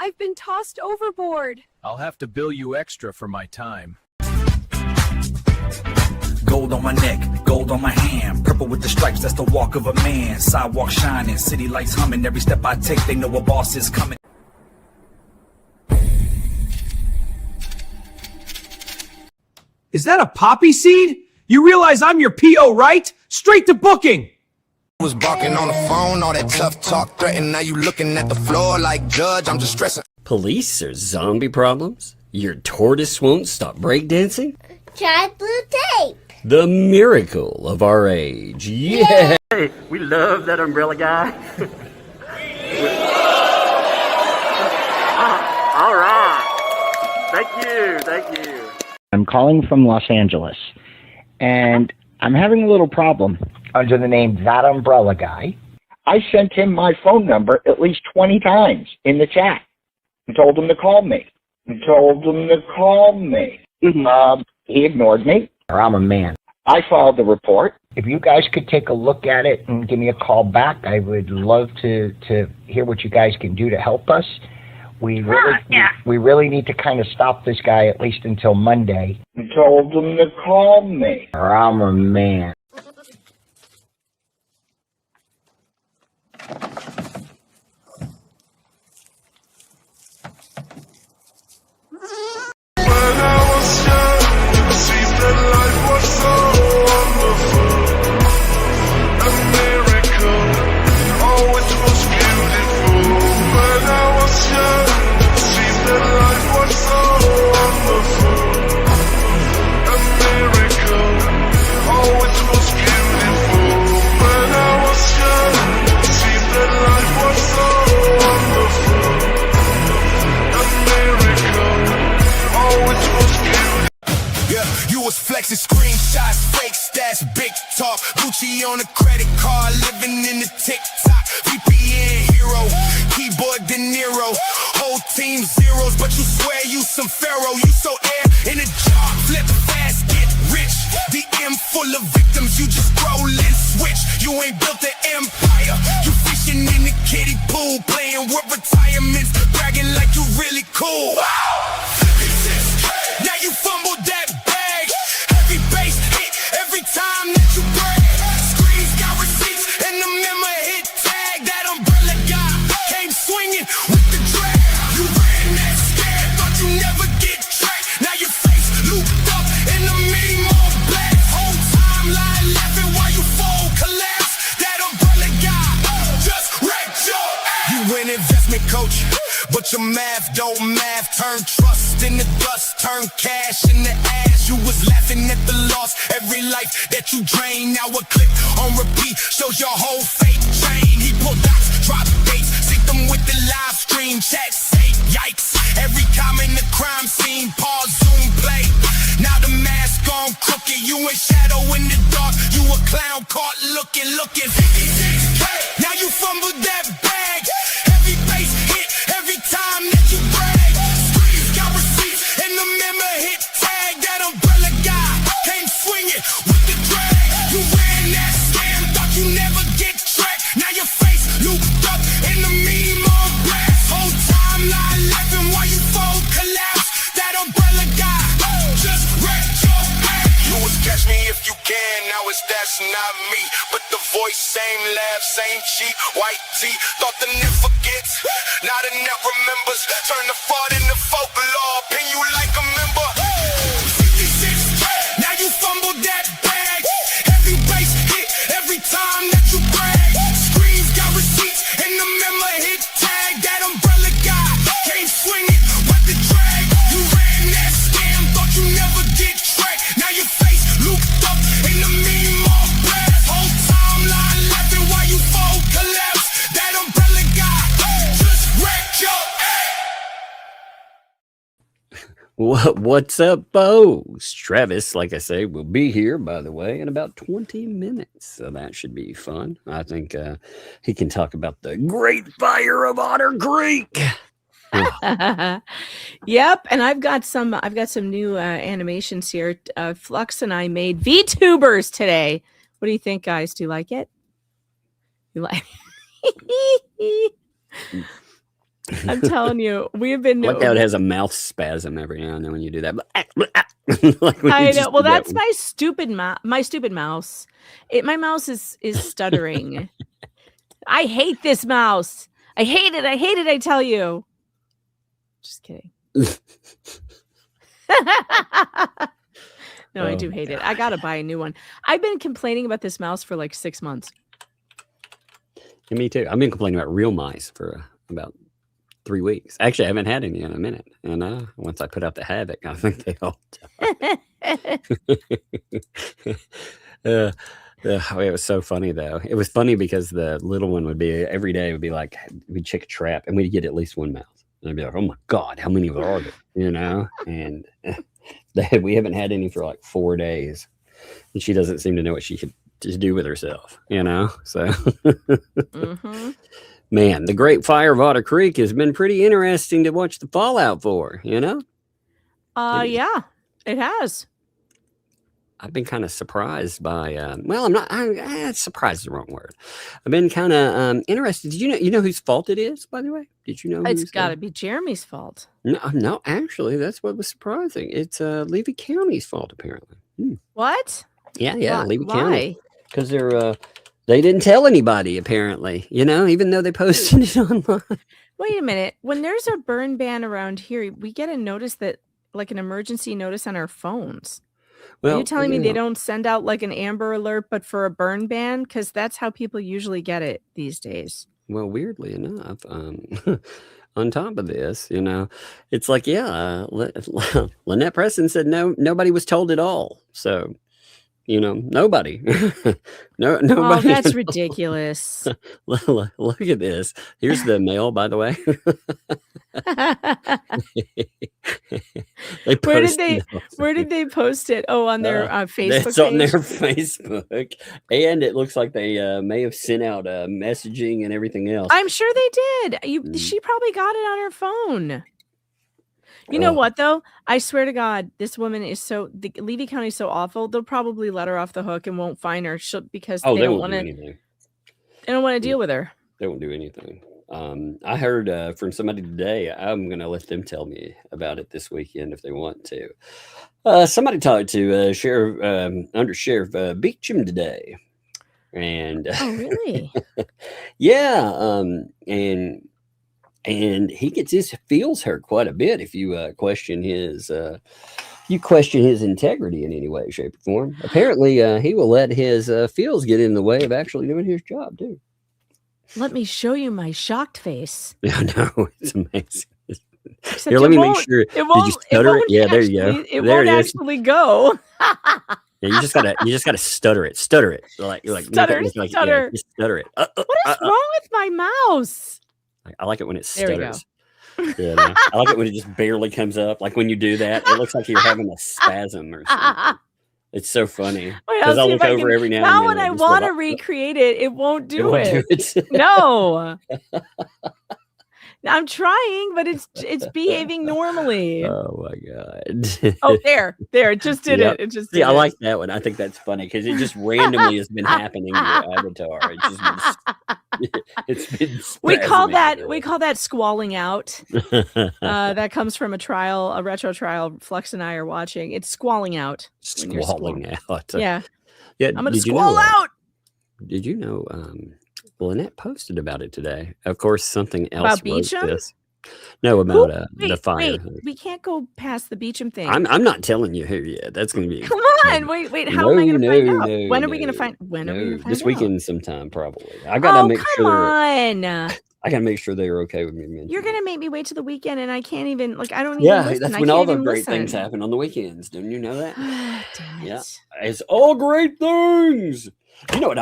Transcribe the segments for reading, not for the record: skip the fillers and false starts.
I've been tossed overboard. I'll have to bill you extra for my time. Gold on my neck, gold on my hand, purple with the stripes, that's the walk of a man. Sidewalk shining, city lights humming, every step I take they know a boss is coming. Is that a poppy seed? You realize I'm your P.O., right? Straight to booking! Was barking on the phone, all that tough talk threatened. Now you looking at the floor like judge, I'm just stressing. Police or zombie problems? Your tortoise won't stop breakdancing? Try blue tape. The miracle of our age. Yeah! Hey, we love that umbrella guy. All right. Thank you. I'm calling from Los Angeles, and I'm having a little problem under the name ThATuMBRELLAgUY. I sent him my phone number at least 20 times in the chat and told him to call me. He ignored me. I'm a man. I filed the report. If you guys could take a look at it and give me a call back, I would love to hear what you guys can do to help us. We really need to kind of stop this guy at least until Monday. I told him to call me. I'm a man. Flexing screenshots, fake stats, big talk. Gucci on a credit card, living in the TikTok. VPN hero, keyboard De Niro. Whole team zeros, but you swear you some pharaoh. You so air in a jar, flip fast, get rich. DM full of victims, you just scroll and switch. You ain't built an empire. You fishing in the kiddie pool, playing with retirements, bragging like you really cool. Wow. Now you fumbled that bag. Heavy bass hit every time that you brag. Screens got receipts and the memo hit tag. That umbrella guy came swinging with the drag. You ran that scared, thought you never get tracked. Now your face looped up in the meme on black. Whole timeline laughing while you fall collapse. That umbrella guy just wrecked your ass. You an investment coach, but your math don't math. Turn trust into dust, turn cash into ass. You was laughing at the loss, every life that you drain. Now a clip on repeat shows your whole fate chain. He pulled dots, drop dates, sync them with the live stream. Chat say yikes, every comment the crime scene. Pause, zoom, play. Now the mask on crooked, you in shadow in the dark. You a clown caught looking. 56K, now you fumbled that bag. Heavy bass hit every time that you brag. Screens got receipts and the memo hit tag. That umbrella guy came swinging with the drag. You ran that scam, thought you never get tracked. Now your face looped up in the meme on blast. Whole timeline laughing while you fold collapse. That umbrella guy just wrecked your ass. You was catch me if you can, now it's that's not me. But the voice, same laugh, same cheek, white tee. Thought the net forgets, now the net remembers. Turn the fart into folklore, pin you like a member. 56, now you fumbled that bag. Heavy bass hit every time that you brag. Screens got receipts and the memo hit tag. That umbrella guy came swinging with the drag. You ran that scam, thought you never get tracked. Now your face looped up in the meme on blast. Whole timeline laughing while you fold collapse. That umbrella guy just wrecked your ass. What's up, folks? Travis, like I say, will be here, by the way, in about 20 minutes. So that should be fun. I think he can talk about the Great Fire of Otter Creek. Yep, and I've got some new animations here. Flux and I made VTubers today. What do you think, guys? Do you like it? You like I'm telling you, we have been. Like how it has a mouth spasm every now and then when you do that. Like when I you know. just Well, did that that's one. my stupid my stupid mouse. My mouse is stuttering. I hate this mouse. I hate it. I hate it. I tell you. Just kidding. No, I do hate it. I gotta buy a new one. I've been complaining about this mouse for like 6 months. Yeah, me too. I've been complaining about real mice for about 3 weeks. Actually, I haven't had any in a minute. And once I put out the havoc, I think they all died. It was so funny though. It was funny because the little one would be every day would be like we'd check a trap and we'd get at least one mouse. And I'd be like, oh my God, how many are there? You know? And we haven't had any for like 4 days. And she doesn't seem to know what she should do with herself, you know? So man, the Great Fire of Otter Creek has been pretty interesting to watch the fallout for, you know? Yeah, it has. I've been kind of surprised by, well, I'm not, surprised is the wrong word. I've been kind of interested. Did you know whose fault it is, by the way? Did you know? It's got to be Jeremy's fault. No, actually, that's what was surprising. It's Levy County's fault, apparently. What? Yeah, Levy Why? County. Because they didn't tell anybody, apparently, you know, even though they posted it online. Wait a minute. When there's a burn ban around here, we get a notice that, like an emergency notice on our phones. Are you telling me they don't send out like an Amber Alert, but for a burn ban? Because that's how people usually get it these days. Well, weirdly enough, on top of this, you know, it's like, yeah, Lynette Preston said nobody was told at all. So, you know, nobody. Nobody. Oh, that's ridiculous. Look at this. Here's the mail, by the way. Where did they post it? Oh, on their Facebook It's on their page? Facebook. And it looks like they may have sent out messaging and everything else. I'm sure they did. She probably got it on her phone. You know what, though? I swear to God, this woman is Levy County is so awful. They'll probably let her off the hook and won't fine her because they don't want to. They don't want to deal with her. They won't do anything. I heard from somebody today. I'm going to let them tell me about it this weekend if they want to. Somebody talked to Under Sheriff Beecham today, and oh, really? Yeah, and he gets his feels hurt quite a bit if you question his integrity in any way, shape, or form. Apparently, he will let his feels get in the way of actually doing his job too. Let me show you my shocked face. Yeah, no, it's amazing. Except Here, let me make sure. Did you stutter it? Yeah, there you go. It won't actually go. Yeah, you just gotta stutter it. Stutter it. Like stutter. Yeah, just stutter it. What is wrong with my mouse? I like it when it There we go. stutters. Yeah, I like it when it just barely comes up. Like when you do that, it looks like you're having a spasm or something. It's so funny because I'll look over every now and then. Now when I want to recreate it, it won't do it. it. No. I'm trying, but it's behaving normally. Oh my God. Oh, there. It just did it. It just did I like that one. I think that's funny because it just randomly has been happening to your avatar. It's been we call that squalling out. That comes from a retro trial Flux and I are watching. It's squalling out. Squalling out. Yeah. I'm gonna squall out. Did you know Lynette posted about it today? Of course, something else about Beecham? This. No, about the fire. Wait, we can't go past the Beecham thing. I'm not telling you who yet. That's going to be. Come on, wait. How am I going to find out? When are we going to find? When are we going to find this out? weekend sometime, probably. I gotta make sure. Come on. I gotta make sure they're okay with me mentioning. You're gonna make me wait till the weekend, and I can't even I don't even. Yeah, listen. that's I when all can't the great listen. things happen on the weekends. Didn't you know that? Damn it. Yeah, it's all great things. You know what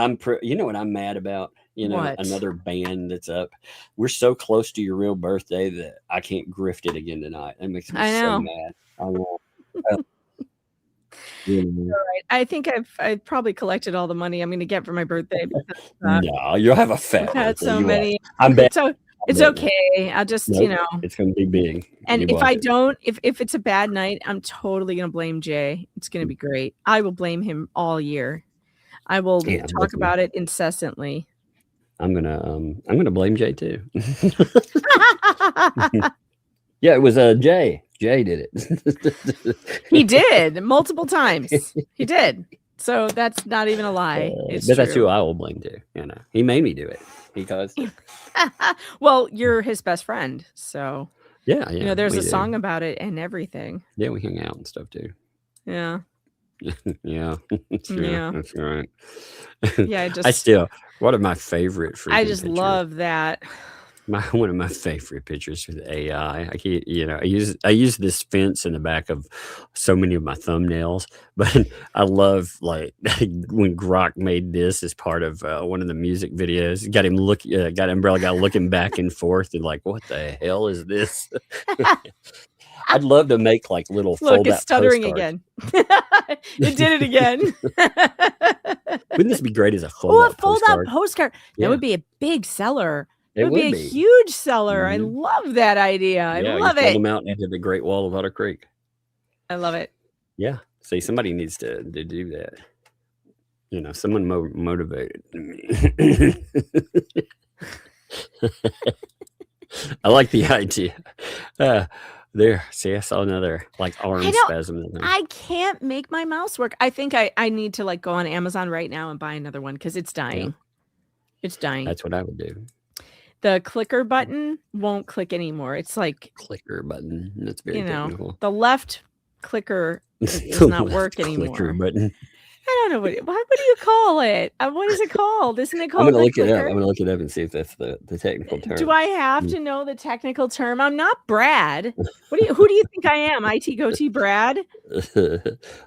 I'm mad about? You know, what? Another band that's up. We're so close to your real birthday that I can't grift it again tonight. That makes me so mad. I know. Right. I think I've probably collected all the money I'm going to get for my birthday. Because, no, you'll have a fat. I've had so many. I'm bad. It's okay. I'll just, it's going to be big. And if I don't, if it's a bad night, I'm totally going to blame Jay. It's going to be great. I will blame him all year. I will talk about it incessantly. I'm gonna blame Jay too. Yeah, it was Jay. Jay did it. He did multiple times. He did. So that's not even a lie. It's but that's who true. I will blame too. You know, he made me do it. He caused it. Well, you're his best friend, so Yeah, you know there's we a do. song about it and everything. Yeah, we hang out and stuff too. Yeah. Yeah, sure, Yeah. that's right. Yeah, I still one of my favorite. I freaking just pictures- love that. one of my favorite pictures with AI. I can't, I use this fence in the back of so many of my thumbnails, but I love like when Grok made this as part of one of the music videos. Got Umbrella Guy looking back and forth and like, what the hell is this? I'd love to make like little Look, fold it's out stuttering postcards. again. It did it again. Wouldn't this be great as a fold Oh, a out fold postcard? out postcard. Yeah. That would be a big seller. It would be would a be. huge seller. I Mhm. love that idea. I Yeah, love you fold it. them out into the Great Wall of Otter Creek. I love it. Yeah. See, somebody needs to do that. You know, someone motivated me. I like the idea. There, see, I saw another like arm I don't- spasm. I can't make my mouse work. I think I need to like go on Amazon right now and buy another one because it's dying. It's dying. That's what I would do. The clicker button won't click anymore. It's like, Clicker button. That's very you know, technical. the left clicker does The not left work clicker anymore. button. I don't know what do you call it? What is it called? Isn't it I'm called gonna the look it up. clicker? I'm gonna look it up and see if that's the technical term. Do I have to know the technical term? I'm not Brad. Who do you think I am? IT goatee Brad?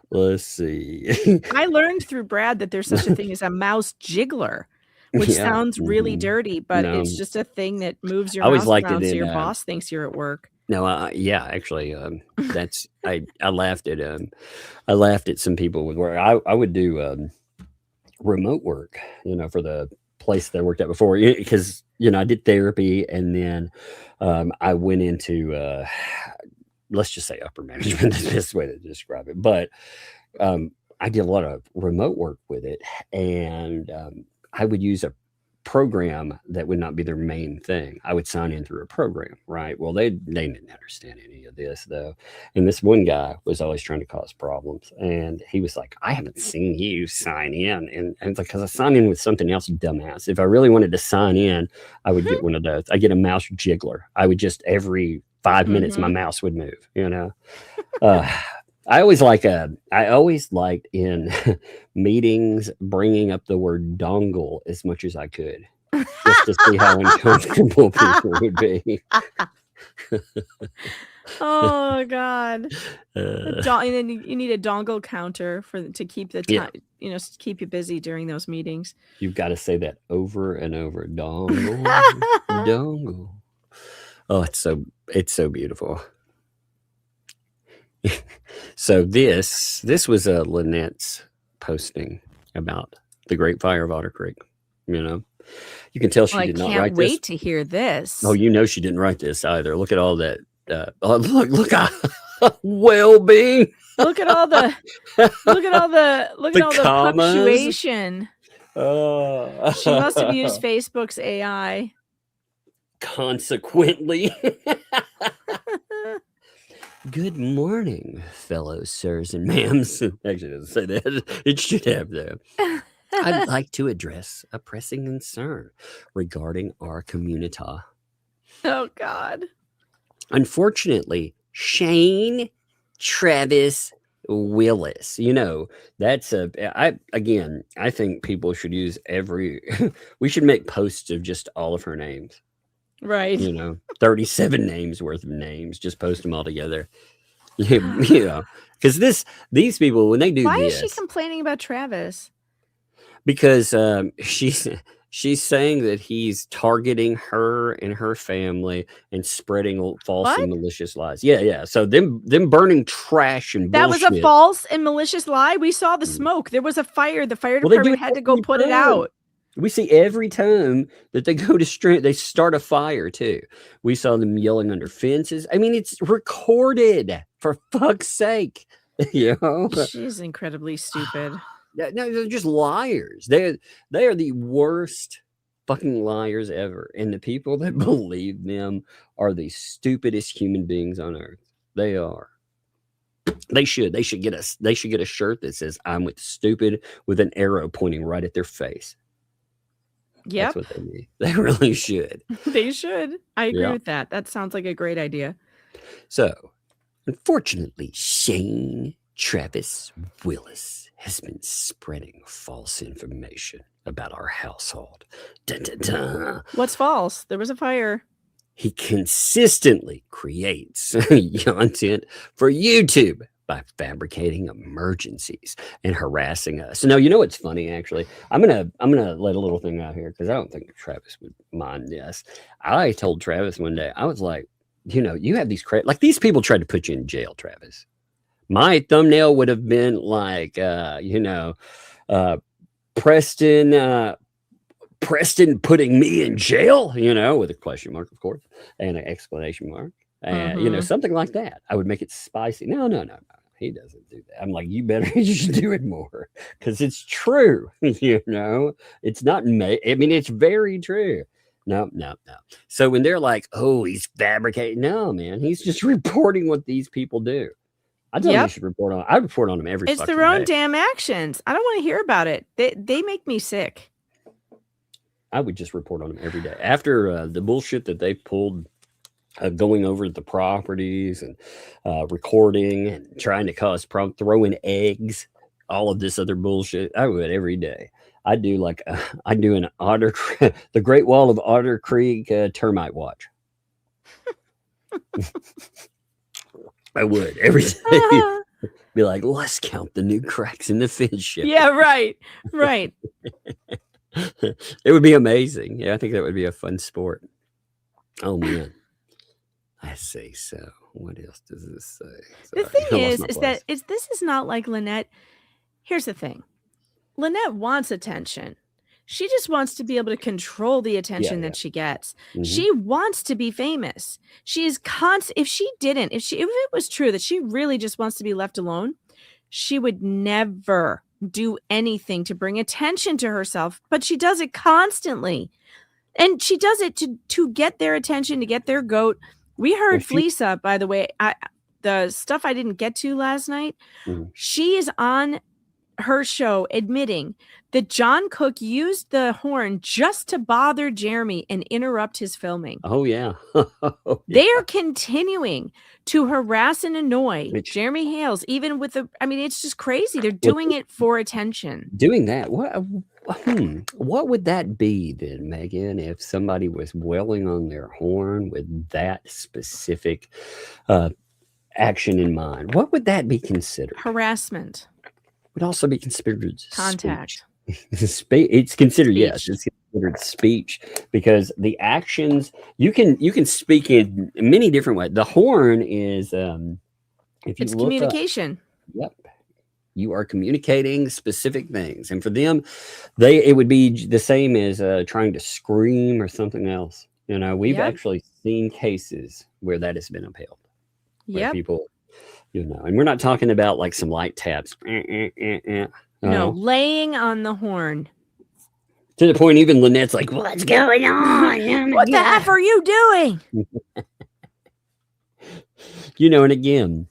Let's see. I learned through Brad that there's such a thing as a mouse jiggler, which Yeah, sounds really mhm. dirty, but No. it's just a thing that moves your I always mouse liked it around so your in, boss thinks you're at work. No, yeah, actually, that's I laughed at some people with where I would do remote work, you know, for the place that I worked at before, because I did therapy and then I went into let's just say upper management is the best way to describe it, but I did a lot of remote work with it, and I would use a program that would not be their main thing. I would sign in through a program, right? Well, they didn't understand any of this though. And this one guy was always trying to cause problems. And he was like, I haven't seen you sign in. And it's like, because I signed in with something else, dumbass. If I really wanted to sign in, I would get one of those. I get a mouse jiggler. I would just every 5 minutes, my mouse would move, I always liked in meetings bringing up the word dongle as much as I could, just to see how uncomfortable people would be. Oh God! And Uh, then you need a dongle counter to keep the Yeah. time, keep you busy during those meetings. You've got to say that over and over. Dongle, dongle. Oh, it's so beautiful. So this was Lynette's posting about the Great Fire of Otter Creek. You can tell she Well, I did not can't write wait this. to hear this. Oh, she didn't write this either. Look at all that. Look well-being. Look at all the commas. punctuation. She must have used Uh, Facebook's AI. consequently. Good morning, fellow sirs and ma'ams. Actually, it doesn't say that. It should have though. I'd like to address a pressing concern regarding our community. Oh God! Unfortunately, Shane Travis Willis. That's I think people should use we should make posts of just all of her names. Right. 37 names worth of names, just post them all together. Because these people, when they do Why this, is she complaining about Travis? because she's saying that he's targeting her and her family and spreading false What? and malicious lies. Yeah. So them burning trash and That was bullshit. a false and malicious lie. We saw the smoke. There was a fire. The fire Well, they do department it had to go every put it time. out. We see every time that they go to they start a fire too. We saw them yelling under fences. I mean, it's recorded, for fuck's sake. She's incredibly stupid. No, they're just liars. They are the worst fucking liars ever. And the people that believe them are the stupidest human beings on earth. They are. They should get a shirt that says "I'm with stupid" with an arrow pointing right at their face. Yep. That's what they need. They really should. They should. I agree with that. That sounds like a great idea. So, unfortunately, Shane Travis Willis has been spreading false information about our household. Dun, dun, dun. What's false? There was a fire. He consistently creates content for YouTube by fabricating emergencies and harassing us. So now, you know what's funny? Actually, I'm gonna let a little thing out here because I don't think Travis would mind this. I told Travis one day, I was like, you have these like these people tried to put you in jail, Travis. My thumbnail would have been like, Preston putting me in jail, with a question mark, of course, and an exclamation mark, and something like that. I would make it spicy. No, he doesn't do that. I'm like, you should do it more because it's true. It's not. It's very true. No. So when they're like, oh, he's fabricating, no, man, he's just reporting what these people do. I tell you should report on. I report on them every. It's their own damn actions. I don't want to hear about it. They make me sick. I would just report on them every day after the bullshit that they pulled, going over the properties and recording and trying to cause problems, throwing eggs, all of this other bullshit. I would every day. I do an Otter, the Great Wall of Otter Creek termite watch. I would every day. Be like, let's count the new cracks in the fence ship. Yeah, right. It would be amazing. Yeah, I think that would be a fun sport. Oh man, I say so. What else does this say? The thing is that this is not like Lynette. Here's the thing: Lynette wants attention. She just wants to be able to control the attention that she gets. Mm-hmm. She wants to be famous. She is if it was true that she really just wants to be left alone, she would never do anything to bring attention to herself, but she does it constantly. And she does it to get their attention, to get their goat. We heard Fleesa, by the way, the stuff I didn't get to last night. Mm-hmm. She is on her show admitting that John Cook used the horn just to bother Jeremy and interrupt his filming. Oh, yeah. They are continuing to harass and annoy Jeremy Hales, even with it's just crazy. They're doing it for attention. Doing that. What would that be then, Megan, if somebody was wailing on their horn with that specific action in mind? What would that be considered? Harassment. Would also be considered contact. It's considered it's considered speech because the actions you can speak in many different ways. The horn is it's communication. Yep, you are communicating specific things, and for them, it would be the same as trying to scream or something else. We've actually seen cases where that has been upheld. Yeah, people. And we're not talking about like some light taps. No, laying on the horn. To the point, even Lynette's like, what's going on? What the F are you doing? And again,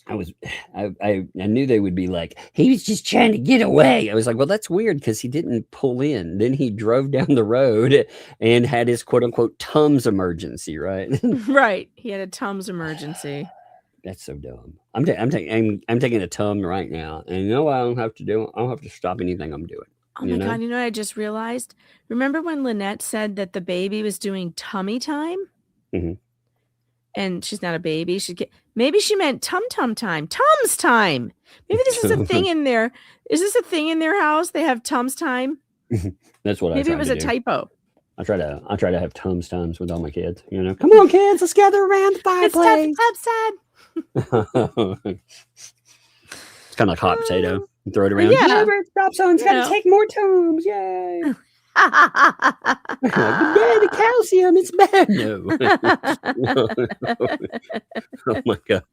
I knew they would be like, he was just trying to get away. I was like, well, that's weird because he didn't pull in. Then he drove down the road and had his quote unquote Tums emergency, right? Right. He had a Tums emergency. That's so dumb. I'm taking a Tum right now, and what I don't have to do? I don't have to stop anything I'm doing. Oh my God! You know what I just realized? Remember when Lynette said that the baby was doing tummy time? Mm-hmm. And she's not a baby. Maybe she meant tum time. Tums time. Maybe this is a thing in there. Is this a thing in their house? They have Tums time. That's what maybe it was a typo. I try to have Tums times with all my kids. Come on, kids, let's gather around the fireplace. It's outside. It's kind of like hot potato. You throw it around. Yeah, stop. Someone's got to take more Tums. Yay! The calcium, it's bad. No. Oh my God.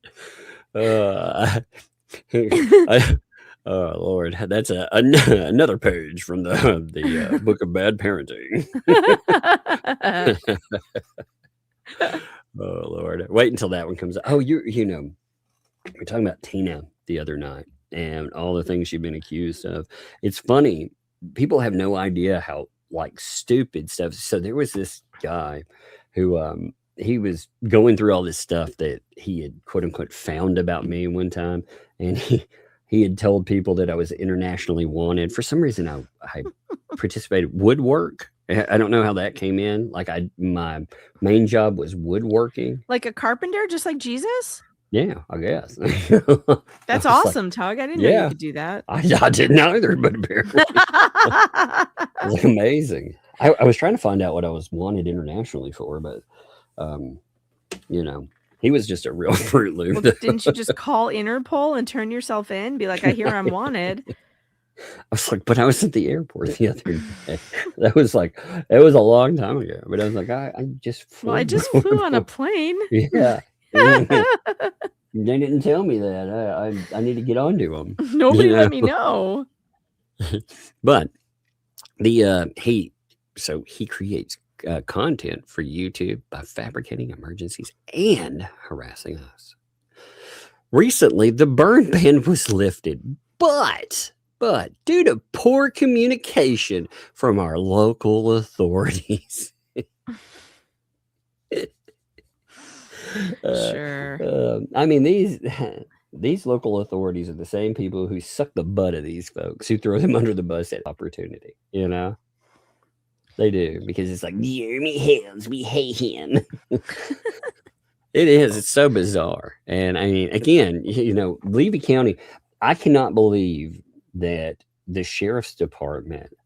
Oh Lord, that's another page from the book of bad parenting. Oh Lord, wait until that one comes out. Oh, you know, we're talking about Tina the other night and all the things she'd been accused of. It's funny, people have no idea how like stupid stuff. So there was this guy who he was going through all this stuff that he had quote unquote found about me one time, and he had told people that I was internationally wanted. For some reason, I participated woodwork. I don't know how that came in. Like my main job was woodworking. Like a carpenter, just like Jesus? Yeah, I guess. That's awesome, like, Tug. I didn't know you could do that. I didn't either, but apparently it was amazing. I was trying to find out what I was wanted internationally for, but you know, he was just a real Fruit Loop. Well, didn't you just call Interpol and turn yourself in? Be like, I hear I'm wanted. I was like, but I was at the airport the other day. It was a long time ago. But I was like, I just flew. Well, I just flew on a plane. Yeah. They didn't tell me that. I need to get onto them. Nobody let me know. But he creates content for YouTube by fabricating emergencies and harassing us. Recently, the burn ban was lifted, but due to poor communication from our local authorities. Sure. I mean, these local authorities are the same people who suck the butt of these folks, who throw them under the bus at opportunity. You know, they do, because it's like, Jeremy Hales, we hate him. It is. It's so bizarre. And I mean, again, you know, Levy County, I cannot believe that the sheriff's department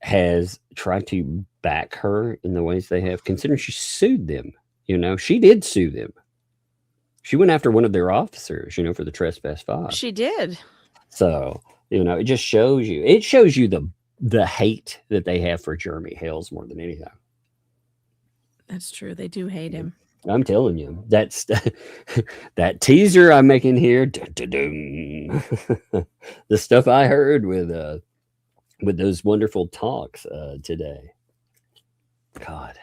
has tried to back her in the ways they have, considering she sued them. You know, she did sue them. She went after one of their officers, you know, for the trespass 5. She did. So, you know, it just shows you. It shows you the hate that they have for Jeremy Hales more than anything. That's true. They do hate him. I'm telling you, that's that teaser I'm making here. The stuff I heard with those wonderful talks today. God.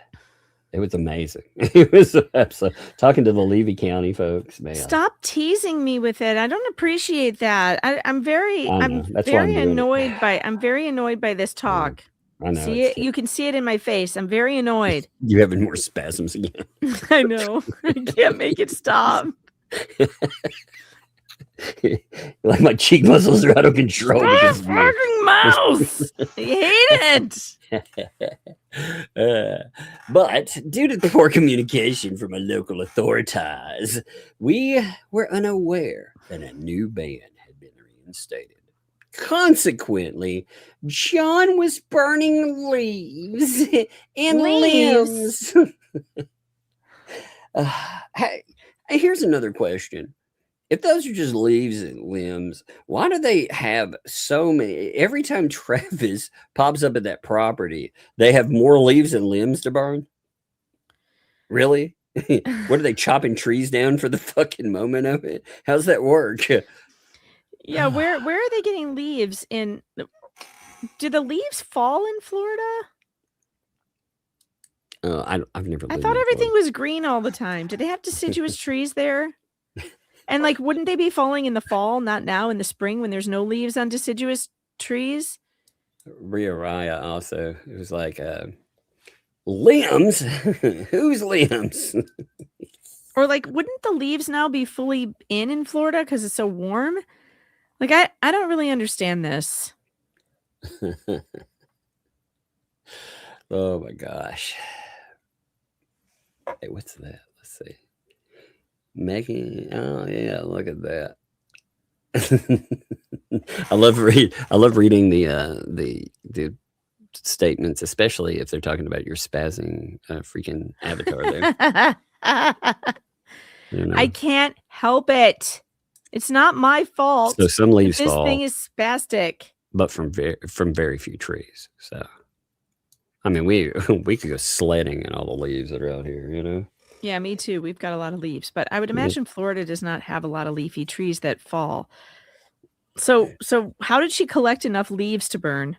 It was amazing. It was absolutely talking to the Levy County folks, man. Stop teasing me with it. I don't appreciate that. I'm very annoyed by this talk. I know. See it? You can see it in my face. I'm very annoyed. You having more spasms again? I know. I can't make it stop. Like my cheek muscles are out of control. Stop fucking mouse. I hate it. But due to the poor communication from a local authorities, we were unaware that a new ban had been reinstated. Consequently, John was burning leaves and limbs. Hey, here's another question. If those are just leaves and limbs, why do they have so many? Every time Travis pops up at that property, they have more leaves and limbs to burn? Really? What are they chopping trees down for the fucking moment of it? How's that work? Yeah, where are they getting leaves in? Do the leaves fall in Florida? I've never. I thought everything was green all the time. Do they have deciduous trees there? And like, wouldn't they be falling in the fall, not now in the spring when there's no leaves on deciduous trees? Rhea Raya also, it was like limbs. Whose limbs? Or like, wouldn't the leaves now be fully in Florida because it's so warm? Like, I don't really understand this. Oh my gosh. Hey, what's that? Let's see. Megan, oh yeah, look at that. I love reading the statements, especially if they're talking about your spazzing freaking avatar there. You know? I can't help it. It's not my fault. So some leaves this fall. Thing is spastic. But from very few trees. So I mean, we could go sledding in all the leaves that are out here, you know. Yeah, me too. We've got a lot of leaves, but I would imagine Florida does not have a lot of leafy trees that fall. So how did she collect enough leaves to burn?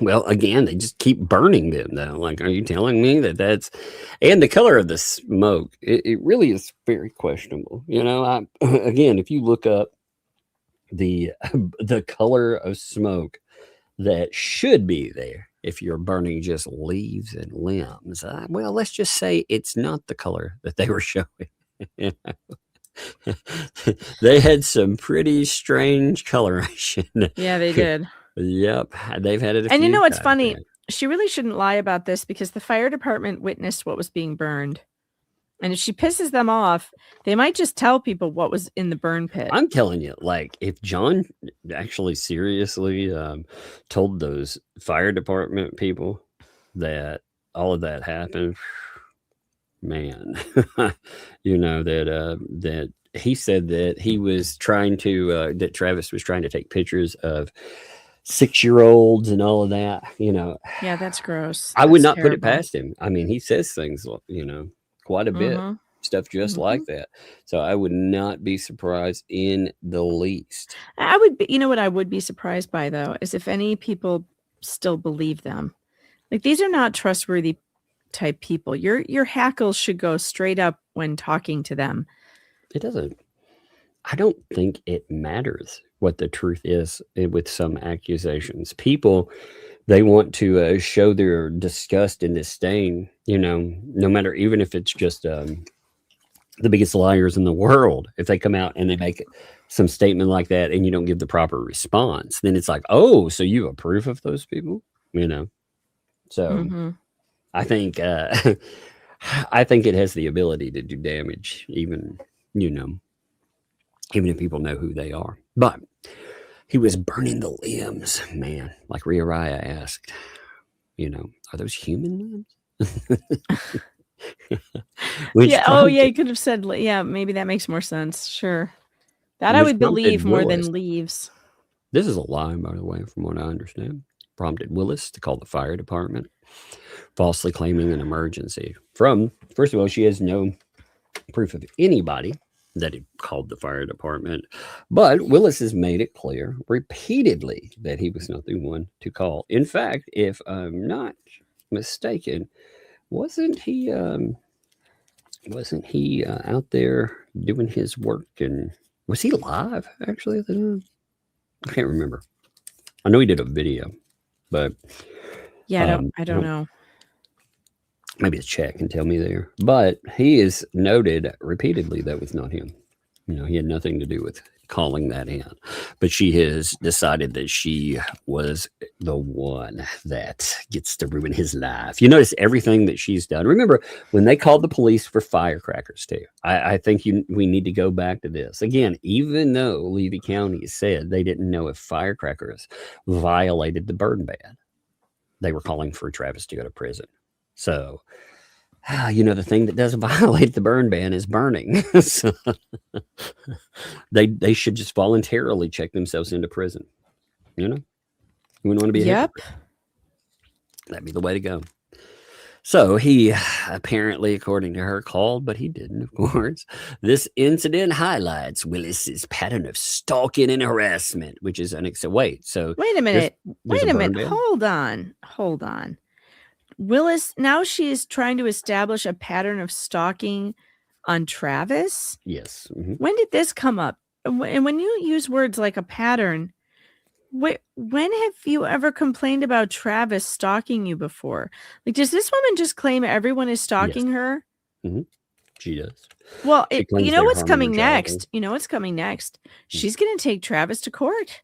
Well, again, they just keep burning them, though. Like, are you telling me that's, and the color of the smoke, it really is very questionable. You know, again, if you look up the color of smoke that should be there if you're burning just leaves and limbs, well, let's just say it's not the color that they were showing. You know? They had some pretty strange coloration. Yeah, they did. Yep, they've had it. And you know what's funny? She really shouldn't lie about this because the fire department witnessed what was being burned. And if she pisses them off, they might just tell people what was in the burn pit. I'm telling you, like, if John actually seriously told those fire department people that all of that happened, man, you know, that he said that he was trying to, that Travis was trying to take pictures of 6-year-olds and all of that, you know. Yeah, that's gross. I would not terrible. put it past him. I mean, he says things, you know, quite a bit, stuff just like that. So I would not be surprised in the least. I would be, you know what I would be surprised by, though, is if any people still believe them. Like, these are not trustworthy type people. Your hackles should go straight up when talking to them. It doesn't. I don't think it matters what the truth is with some accusations. People, they want to show their disgust and disdain, you know, no matter, even if it's just the biggest liars in the world. If they come out and they make some statement like that and you don't give the proper response, then it's like, oh, so you approve of those people, you know? So I think I think it has the ability to do damage, even, you know, even if people know who they are. But he was burning the limbs, man. Like Rhea Raya asked, you know, are those human limbs? Yeah. Oh, yeah. You could have said, yeah, maybe that makes more sense. Sure. That I would believe more than leaves. This is a lie, by the way, from what I understand. Prompted Willis to call the fire department, falsely claiming an emergency. First of all, she has no proof of anybody that he called the fire department, but Willis has made it clear repeatedly that he was not the one to call. In fact, if I'm not mistaken, wasn't he out there doing his work, and was he live actually at the time? I can't remember. I know he did a video, but yeah, I don't know. Maybe a check and tell me there. But he is noted repeatedly that was not him. You know, he had nothing to do with calling that in. But she has decided that she was the one that gets to ruin his life. You notice everything that she's done. Remember, when they called the police for firecrackers too, I think we need to go back to this. Again, even though Levy County said they didn't know if firecrackers violated the burn ban, they were calling for Travis to go to prison. So, you know, the thing that doesn't violate the burn ban is burning. So they should just voluntarily check themselves into prison. You know, you wouldn't want to be. Yep. That'd be the way to go. So he apparently, according to her, called, but he didn't, of course. This incident highlights Willis's pattern of stalking and harassment, which is unacceptable. Wait a minute. Hold on. Willis, now she is trying to establish a pattern of stalking on Travis. Yes. When did this come up? And when you use words like a pattern, when have you ever complained about Travis stalking you before? Like, does this woman just claim everyone is stalking her? She does. Well, you know what's coming next? She's going to take Travis to court.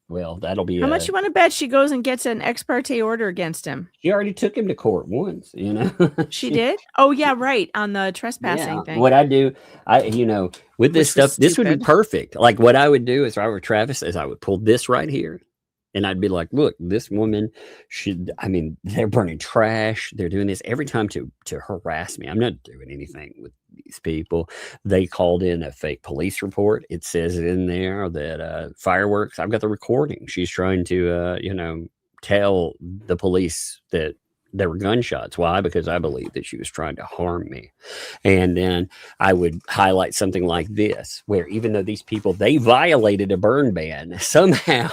Well, that'll be how much you want to bet she goes and gets an ex parte order against him? She already took him to court once, you know. She did? Oh, yeah, right. On the trespassing thing. What I do, with this stuff, this would be perfect. Like, what I would do is, if I were Travis, is I would pull this right here. And I'd be like, look, this woman they're burning trash. They're doing this every time to harass me. I'm not doing anything with these people. They called in a fake police report. It says in there that fireworks, I've got the recording. She's trying to, tell the police that there were gunshots. Why? Because I believe that she was trying to harm me. And then I would highlight something like this, where even though these people, they violated a burn ban, somehow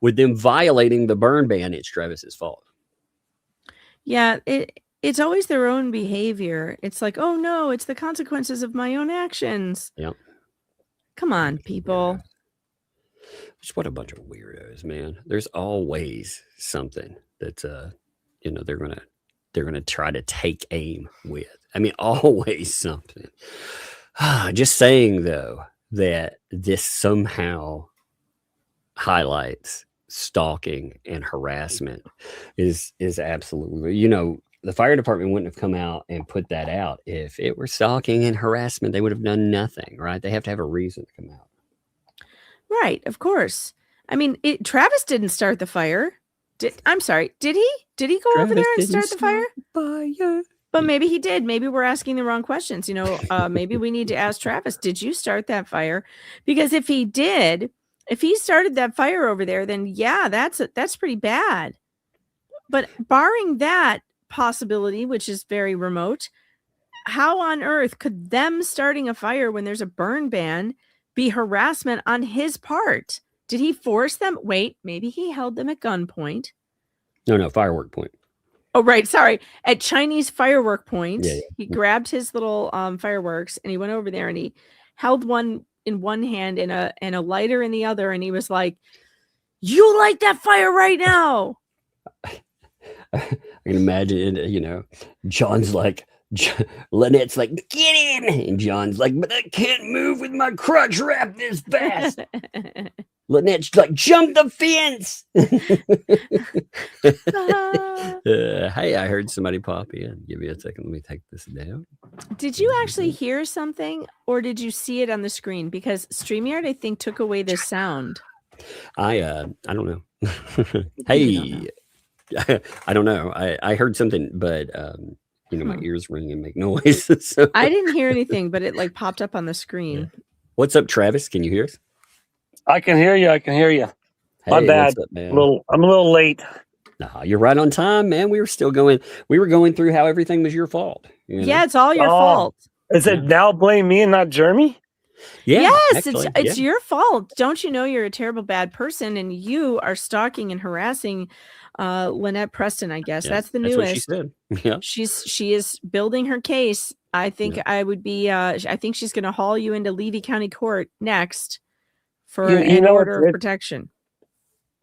with them violating the burn ban, it's Travis's fault. Yeah, it's always their own behavior. It's like, oh no, it's the consequences of my own actions. Yeah. Come on, people. Just what a bunch of weirdos, man. There's always something that they're gonna try to take aim with. I mean, always something. Just saying though that this somehow highlights stalking and harassment is absolutely, the fire department wouldn't have come out and put that out if it were stalking and harassment. They would have done nothing, right? They have to have a reason to come out. Right, of course. I mean, Travis didn't start the fire. I'm sorry, did he? Did he go over there and start the fire? But maybe he did. Maybe we're asking the wrong questions. Maybe we need to ask Travis, did you start that fire? Because if he did, if he started that fire over there, then yeah, that's pretty bad. But barring that possibility, which is very remote, how on earth could them starting a fire when there's a burn ban be harassment on his part? Did he force them? Wait, maybe he held them at gunpoint. No, firework point. Oh, right. Sorry. At Chinese firework point, Yeah. He grabbed his little fireworks and he went over there and he held one in one hand and a lighter in the other. And he was like, you light that fire right now. I can imagine, John's like, Lynette's like, get in. And John's like, but I can't move with my crutch wrapped this fast. Lynette's like, jump the fence. Hey, I heard somebody pop in. Give me a second. Let me take this down. Did you actually hear something or did you see it on the screen? Because StreamYard, I think, took away the sound. I don't know. Hey, I don't know. I heard something, but my ears ring and make noise. So. I didn't hear anything, but it like popped up on the screen. Yeah. What's up, Travis? Can you hear us? I can hear you. Hey, My bad. What's up, man? I'm a little late. Nah, you're right on time, man. We were going through how everything was your fault. Yeah, it's all your fault. Is it now blame me and not Jeremy? Yeah, yes, actually, it's your fault. Don't you know you're a terrible bad person and you are stalking and harassing Lynette Preston, I guess. That's the newest. That's what she said. Yeah. She is building her case. I think I would be I think she's gonna haul you into Levy County Court next for an order of protection.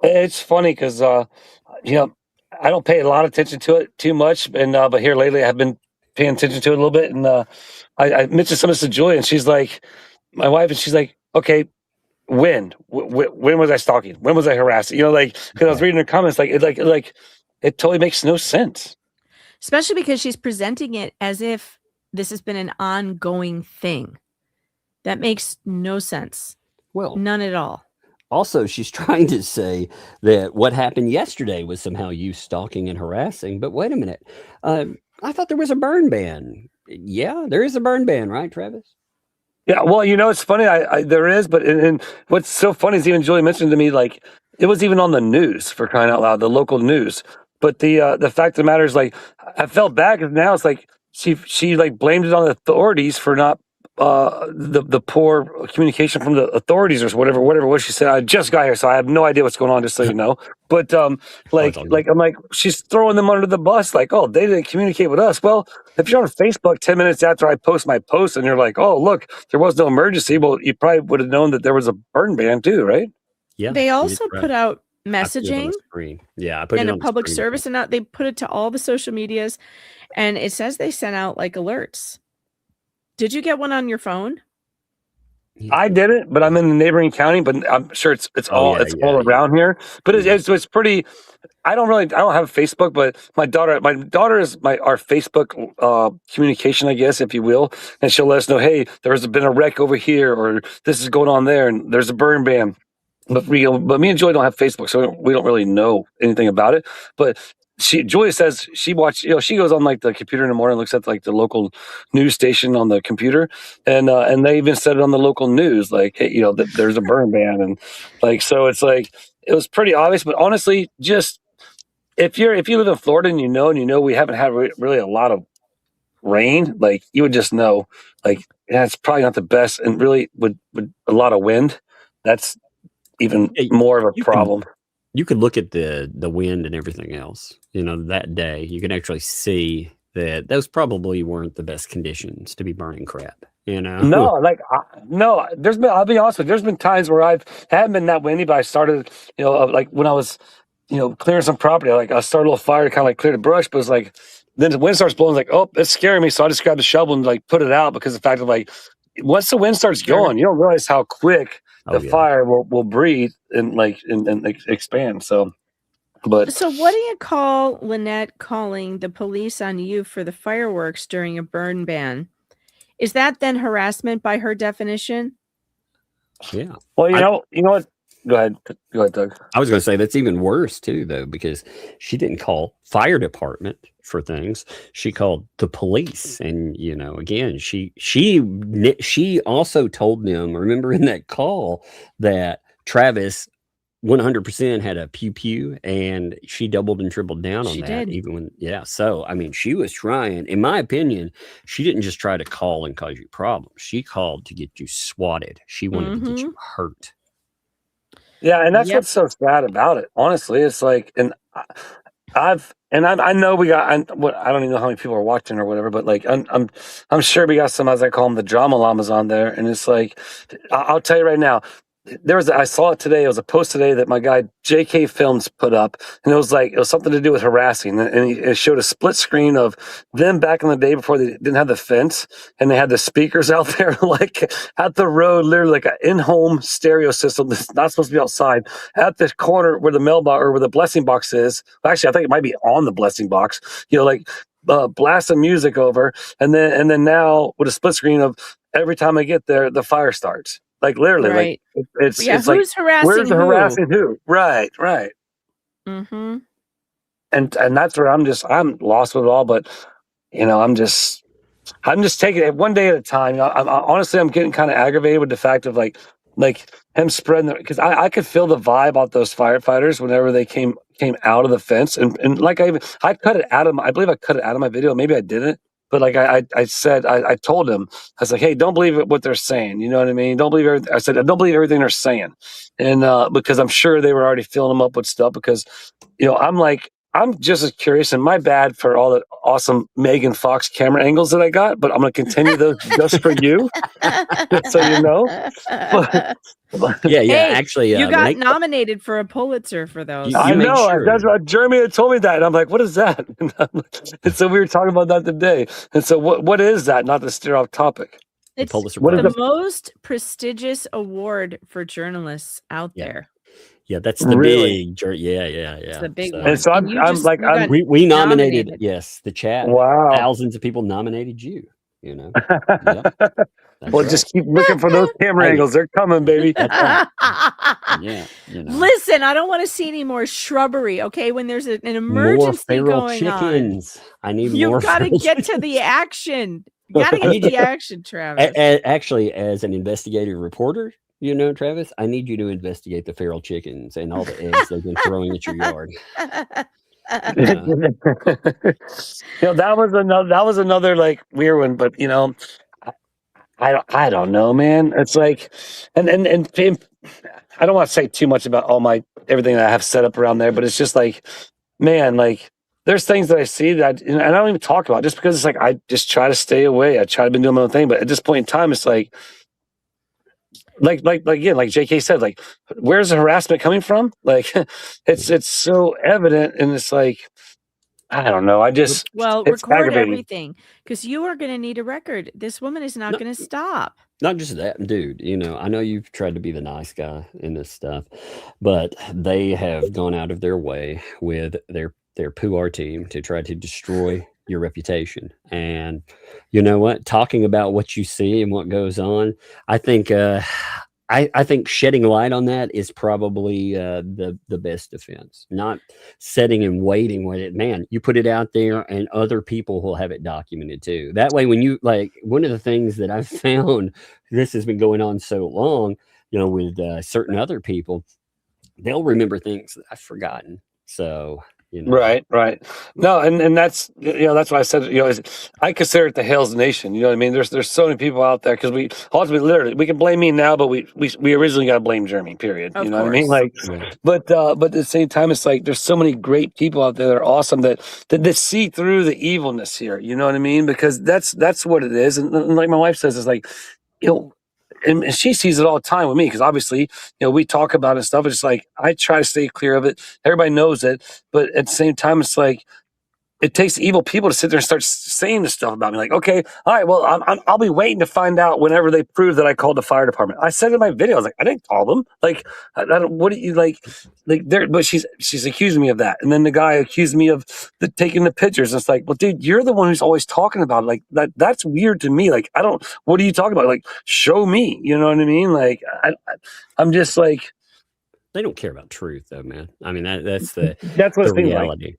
It's funny because I don't pay a lot of attention to it too much, and but here lately I've been paying attention to it a little bit, and I mentioned some of this to Joy, and she's like, my wife, and she's like, okay, when was I stalking? When was I harassing? Because I was reading her comments, it totally makes no sense. Especially because she's presenting it as if this has been an ongoing thing. That makes no sense. Well, none at all. Also, she's trying to say that what happened yesterday was somehow you stalking and harassing. But wait a minute. I thought there was a burn ban. Yeah, there is a burn ban, right, Travis? Yeah, well, it's funny. There is, but and what's so funny is even Julie mentioned to me, like, it was even on the news, for crying out loud, the local news. But the fact of the matter is, like, I felt bad because now it's like she like blamed it on the authorities for not the poor communication from the authorities or whatever it was she said. I just got here, so I have no idea what's going on, just so you know. But I'm like, she's throwing them under the bus, like, oh, they didn't communicate with us. Well, if you're on Facebook 10 minutes after I post my post and you're like, oh, look, there was no emergency, well, you probably would have known that there was a burn ban too, right? Yeah. They also put out messaging. Yeah, I put and it a on public the service, and they put it to all the social medias, and it says they sent out like alerts. Did you get one on your phone? I didn't, but I'm in the neighboring county. But I'm sure it's all around here. But it's pretty. I don't have Facebook, but my daughter is our Facebook communication, I guess, if you will, and she'll let us know, hey, there's been a wreck over here, or this is going on there, and there's a burn ban. But me and Joy don't have Facebook, so we don't really know anything about it. But Joy says she goes on like the computer in the morning and looks at like the local news station on the computer, and they even said it on the local news, like, hey, that there's a burn ban, and like, so it's like, it was pretty obvious. But honestly, just if you live in Florida and you know we haven't had really a lot of rain, like you would just know, like it's probably not the best, and really with a lot of wind, that's even more of a problem. You could look at the wind and everything else. That day you can actually see that those probably weren't the best conditions to be burning crap. No, no. I'll be honest with you. There's been times where haven't been that windy, but I started, like when I was, clearing some property, like I started a little fire to kind of like clear the brush, but it's like then the wind starts blowing, like, oh, it's scaring me. So I just grabbed the shovel and like put it out because of the fact of like once the wind starts going, you don't realize how quick the fire will breathe and expand. So what do you call Lynette calling the police on you for the fireworks during a burn ban? Is that then harassment by her definition? Yeah. Well, you know what? Go ahead, Doug. I was going to say that's even worse too, though, because she didn't call fire department for things. She called the police, and again, she also told them. Remember in that call that Travis 100% had a pew pew, and she doubled and tripled down on that. Even when, so I mean, she was trying. In my opinion, she didn't just try to call and cause you problems. She called to get you swatted. She wanted to get you hurt. Yeah, and that's what's so sad about it. Honestly, it's like, and I know we got. I don't even know how many people are watching or whatever, but like, I'm sure we got some, as I call them, the drama llamas on there, and it's like, I'll tell you right now. I saw it today. It was a post today that my guy JK Films put up, and it was something to do with harassing, and it showed a split screen of them back in the day before they didn't have the fence, and they had the speakers out there like at the road, literally like an in-home stereo system that's not supposed to be outside at the corner where the mailbox or where the blessing box is. Well, actually, I think it might be on the blessing box. Blast some music over, and then now with a split screen of every time I get there, the fire starts. Like literally, right. Like it's who's like harassing where's the harassing who? Right. Mm-hmm. And that's where I'm lost with it all. But I'm just taking it one day at a time. Honestly, I'm getting kind of aggravated with the fact of like him spreading because I could feel the vibe out those firefighters whenever they came out of the fence, and like I cut it out of I believe I cut it out of my video. Maybe I didn't. But like I said, I told him, I was like, hey, don't believe what they're saying. You know what I mean? Don't believe everything. I said, I don't believe everything they're saying. And because I'm sure they were already filling them up with stuff because, I'm just as curious, and my bad for all the awesome Megan Fox camera angles that I got, but I'm going to continue those just for you, just so you know. Yeah. Actually, you got nominated for a Pulitzer for those. I know. Sure. That's what Jeremy had told me that. And I'm like, what is that? And so we were talking about that today. And so what is that? Not to steer off topic. It's the most prestigious award for journalists out there. Yeah, that's the big. Yeah. It's the big one. And so we nominated. Yes, the chat. Wow, thousands of people nominated you. Well, just keep looking for those camera angles. They're coming, baby. Yeah. Listen, I don't want to see any more shrubbery. Okay, when there's an emergency going chickens. I need more. You've got to get to the action. You got to get to the action, Travis. Actually, as an investigative reporter. Travis, I need you to investigate the feral chickens and all the eggs they've been throwing at your yard. That was another like weird one, but I don't know, man. It's like, and I don't want to say too much about everything that I have set up around there, but it's just like, man, like there's things that I see that and I don't even talk about just because it's like I just try to stay away. I try to be doing my own thing, but at this point in time, it's like again, like JK said, like where's the harassment coming from? Like it's so evident, and it's like I don't know. Record everything because you are going to need a record. This woman is not going to stop. Not just that, dude. I know you've tried to be the nice guy in this stuff, but they have gone out of their way with their PR team to try to destroy your reputation. And you know what? Talking about what you see and what goes on, I think I think shedding light on that is probably the best defense. Not sitting and waiting with it. Man, you put it out there and other people will have it documented too. That way, when you one of the things that I've found, this has been going on so long, with certain other people, they'll remember things that I've forgotten. So, You know? Right. No, and that's that's why I said I consider it the Hales Nation. You know what I mean? There's so many people out there because we ultimately literally we can blame me now, but we originally got to blame Jeremy. Period. Of You know what I mean? course. Like, but at the same time, it's like there's so many great people out there that are awesome that see through the evilness here. You know what I mean? Because that's what it is. And like my wife says, it's like and she sees it all the time with me because obviously, we talk about it and stuff. It's like I try to stay clear of it. Everybody knows it, but at the same time, it's like it takes evil people to sit there and start saying this stuff about me. Like, okay, all right, well, I'll be waiting to find out whenever they prove that I called the fire department. I said in my video, I was like, I didn't call them. Like, I don't. What do you like? There, but she's accusing me of that, and then the guy accused me of taking the pictures. It's like, well, dude, you're the one who's always talking about it. Like that's weird to me. Like, I don't. What are you talking about? Like, show me. You know what I mean? Like, I'm just like. They don't care about truth, though, man. I mean, that's what the reality. Like.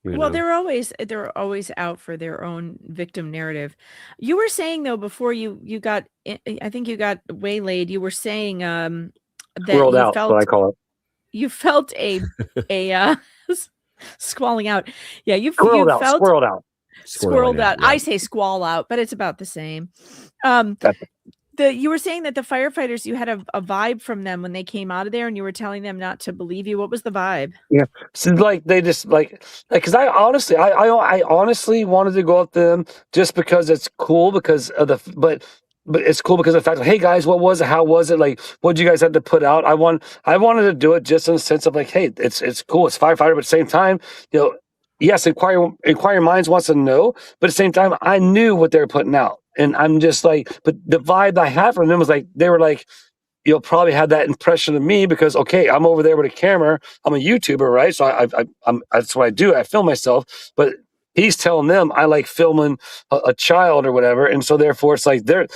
Well, they're always out for their own victim narrative. You were saying though before you got, I think you got waylaid. You were saying that squirreled out, felt, what I call it. You felt a squalling out. Yeah, you squirreled felt squirreled out. Yeah. I say squall out, but it's about the same. You were saying that the firefighters, you had a vibe from them when they came out of there, and you were telling them not to believe you. What was the vibe? Yeah, so like they just because I honestly wanted to go up to them just because it's cool because of but it's cool because of the fact, hey guys, what was it? How was it? Like, what did you guys have to put out? I wanted to do it just in the sense of like, hey, it's cool, it's firefighter, but at the same time, yes, inquiring minds wants to know, but at the same time, I knew what they were putting out. And I'm just like, but the vibe I had from them was like, they were like, you'll probably have that impression of me because, okay, I'm over there with a camera. I'm a YouTuber, right? So I'm that's what I do. I film myself, but he's telling them I like filming a child or whatever. And so therefore it's like they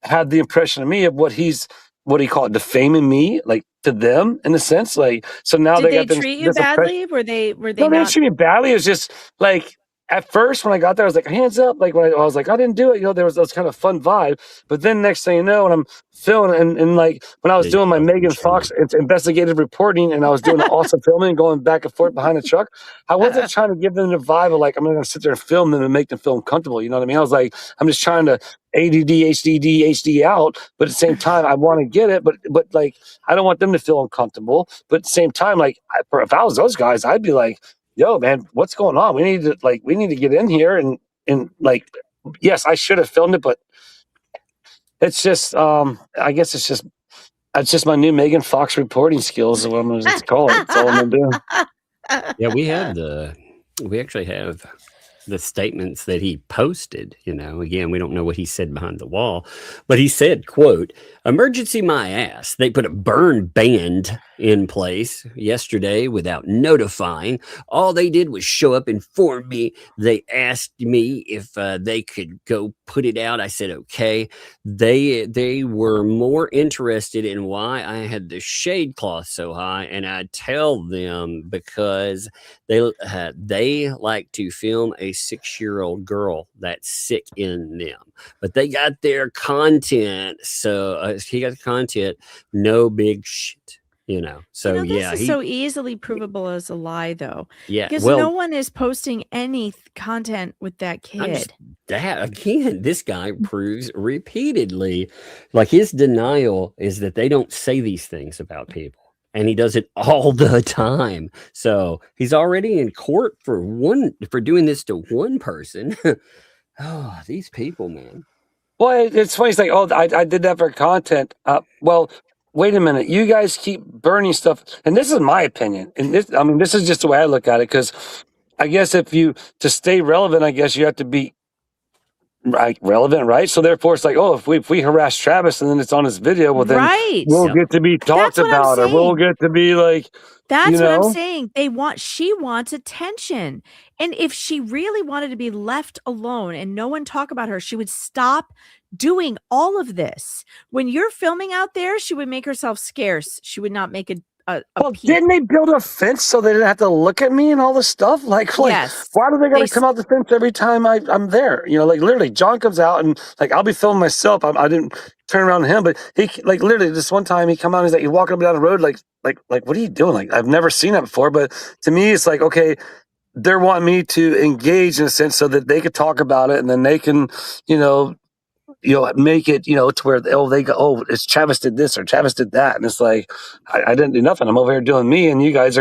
had the impression of me of what do you call it? Defaming me, like to them in a sense. Like, so now Did they they treat you badly? Were they no, they didn't treat me badly. It was just like, at first, when I got there, I was like, hands up. Like, when I was like, I didn't do it. There was this kind of fun vibe. But then next thing you know, when I'm filming and like when I was doing my Megan Fox investigative reporting and I was doing awesome filming and going back and forth behind the truck, I wasn't trying to give them the vibe of like, I'm going to sit there and film them and make them feel comfortable. You know what I mean? I was like, I'm just trying to ADD, HD out. But at the same time, I want to get it. But like, I don't want them to feel uncomfortable. But at the same time, like, if I was those guys, I'd be like, yo, man, what's going on? We need to get in here and like, yes, I should have filmed it, but it's just, I guess it's just my new Megan Fox reporting skills is what I'm going to call it. That's all I'm going to do. Yeah, we actually have the statements that he posted. Again, we don't know what he said behind the wall, but he said, quote, "Emergency my ass. They put a burn ban in place yesterday without notifying. All they did was show up, inform me. They asked me if they could go put it out. I said, okay. They were more interested in why I had the shade cloth so high. And I tell them because they like to film a 6-year-old girl that's sick in them, but they got their content. So he got the content, no big shit, So this is so easily provable as a lie, though. Yeah, because no one is posting any content with that kid. This guy proves repeatedly, like his denial is that they don't say these things about people. And he does it all the time. So he's already in court for doing this to one person. Oh, these people, man. Well, it's funny. It's like, oh, I did that for content. Well, wait a minute. You guys keep burning stuff. And this is my opinion. And this is just the way I look at it. Because I guess to stay relevant, I guess you have to be relevant, right? So therefore it's like, oh, if we harass Travis and then it's on his video, well then we'll get to be talked about, or we'll get to be like, that's what I'm saying. She wants attention. And if she really wanted to be left alone and no one talk about her, she would stop doing all of this. When you're filming out there, she would make herself scarce. She would not make Well, peep. didn't they build a fence so they didn't have to look at me and all this stuff? Yes. Why do they They gotta come out the fence every time I'm there? You know, like literally, John comes out and like I'll be filming myself. I didn't turn around to him, but he like literally this one time he come out and he's like, he's walking up and down the road like what are you doing? Like I've never seen that before. But to me, it's like okay, they're wanting me to engage in a sense so that they could talk about it and then they can, you know, make it, to where they go, oh, it's Travis did this or Travis did that, and it's like I didn't do nothing. I'm over here doing me, and you guys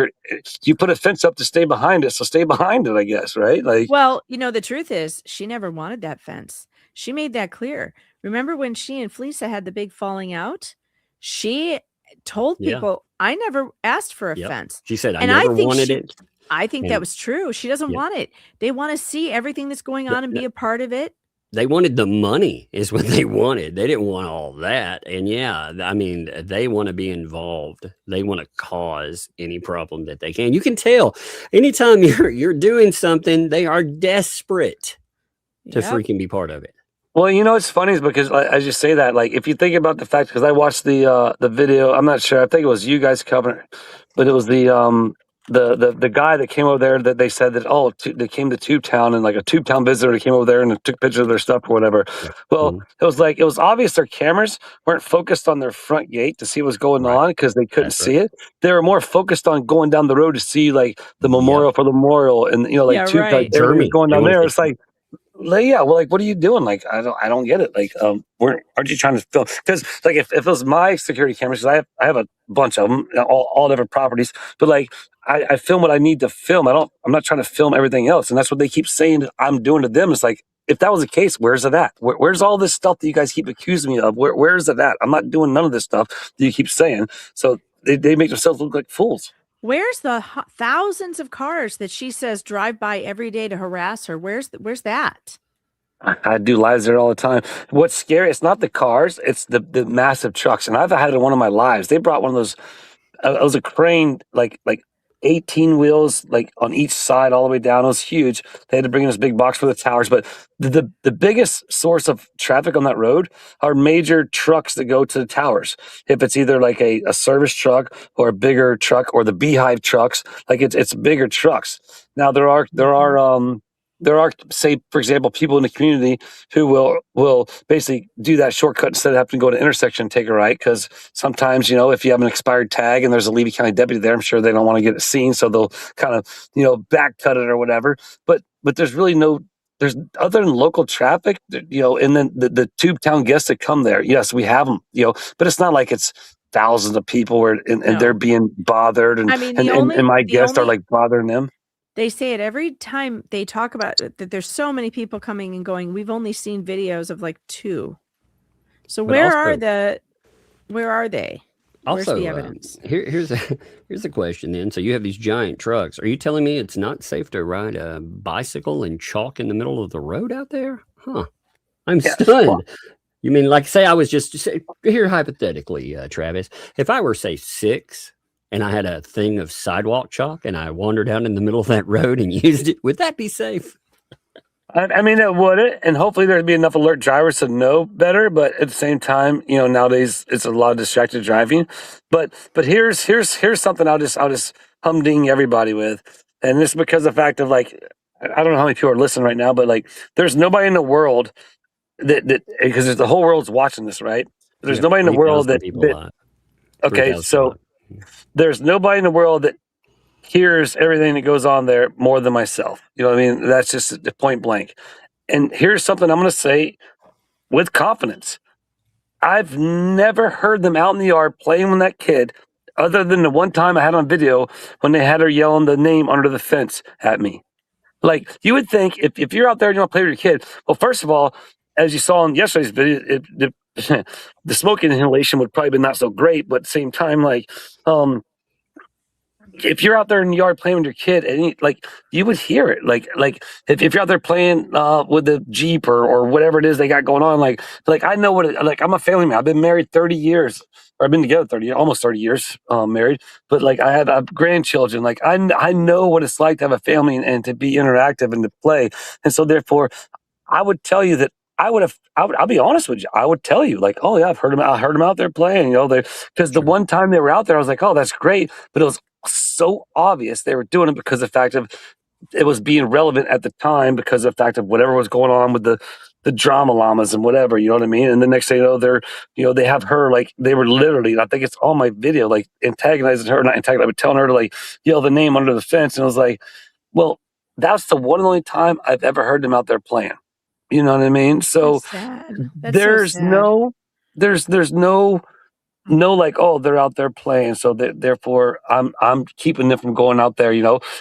you put a fence up to stay behind it, so stay behind it, I guess, right? Like, well, the truth is, she never wanted that fence. She made that clear. Remember when she and Fleesa had the big falling out? She told people, "I never asked for a fence." She said, "I never wanted it." I think that was true. She doesn't want it. They want to see everything that's going on and be a part of it. They wanted the money is what they wanted. They didn't want all that. And I mean, they want to be involved. They want to cause any problem that they can. You can tell anytime you're doing something, they are desperate to freaking be part of it. Well, it's funny is because as you say that, like if you think about the fact, because I watched the video, I'm not sure. I think it was you guys covering, but it was the guy that came over there that they said that they came to Tube Town and like a Tube Town visitor that came over there and took pictures of their stuff or whatever. Well, it was obvious their cameras weren't focused on their front gate to see what's going on because they couldn't see it. They were more focused on going down the road to see like the memorial for the memorial and Tube Town, everything was going down there. It's like. Well, like, what are you doing? Like, I don't get it. Like, aren't you trying to film? Because, like, if it was my security cameras, because I have a bunch of them, all different properties. But like, I film what I need to film. I'm not trying to film everything else, and that's what they keep saying that I'm doing to them. It's like, if that was the case, where's it at? Where's all this stuff that you guys keep accusing me of? Where's it at? I'm not doing none of this stuff that you keep saying. So they make themselves look like fools. Where's the thousands of cars that she says drive by every day to harass her? Where's that? I do lives there all the time. What's scary, it's not the cars, it's the massive trucks. And I've had it in one of my lives. They brought one of those, it was a crane, like 18 wheels, like on each side, all the way down. It was huge. They had to bring in this big box for the towers. But the biggest source of traffic on that road are major trucks that go to the towers. If it's either like a service truck or a bigger truck or the beehive trucks, like it's bigger trucks. Now there are, say, for example, people in the community who will basically do that shortcut instead of having to go to an intersection and take a right. Because sometimes, if you have an expired tag and there's a Levy County deputy there, I'm sure they don't want to get it seen, so they'll kind of back cut it or whatever. But there's really there's other than local traffic, and then the Tube Town guests that come there. Yes, we have them, but it's not like it's thousands of people and they're being bothered, and and my guests are like bothering them. They say it every time they talk about it, that there's so many people coming and going. We've only seen videos of like 2. So where are they? Where's the evidence? Here's a question then. So you have these giant trucks. Are you telling me it's not safe to ride a bicycle and chalk in the middle of the road out there? Huh. I'm stunned. You mean, like, say I was here hypothetically, Travis, if I were, say, 6 and I had a thing of sidewalk chalk and I wandered out in the middle of that road and used it, would that be safe? I mean, it wouldn't, and hopefully there'd be enough alert drivers to know better. But at the same time, nowadays it's a lot of distracted driving. But here's something I'll just humding everybody with, and this is because of the fact of, like, I don't know how many people are listening right now, but like, there's nobody in the world that because the whole world's watching this, right? There's nobody in the world that okay, so there's nobody in the world that hears everything that goes on there more than myself. You know what I mean? That's just the point blank. And here's something I'm going to say with confidence. I've never heard them out in the yard playing with that kid, other than the one time I had on video when they had her yelling the name under the fence at me. Like, you would think if you're out there and you want to play with your kid, well, first of all, as you saw in yesterday's video, the smoke inhalation would probably be not so great, but at the same time, like, if you're out there in the yard playing with your kid, and you would hear it. Like if you're out there playing with the Jeep or whatever it is they got going on, like I know what I'm a family man. I've been married 30 years, or I've been together almost 30 years married. But like, I have grandchildren. Like, I know what it's like to have a family and to be interactive and to play. And so therefore, I would tell you that I'll be honest with you. I would tell you, like, oh yeah, I heard them out there playing, because the one time they were out there, I was like, oh, that's great. But it was so obvious they were doing it because of the fact of it was being relevant at the time because of the fact of whatever was going on with the drama llamas and whatever, you know what I mean? And the next thing you know, they have her, like, they were literally, I think it's on my video, like antagonizing her, not antagonizing, but telling her to like yell the name under the fence. And I was like, well, that's the one and only time I've ever heard them out there playing. You know what I mean? So there's no like, oh, they're out there playing, so therefore I'm keeping them from going out there.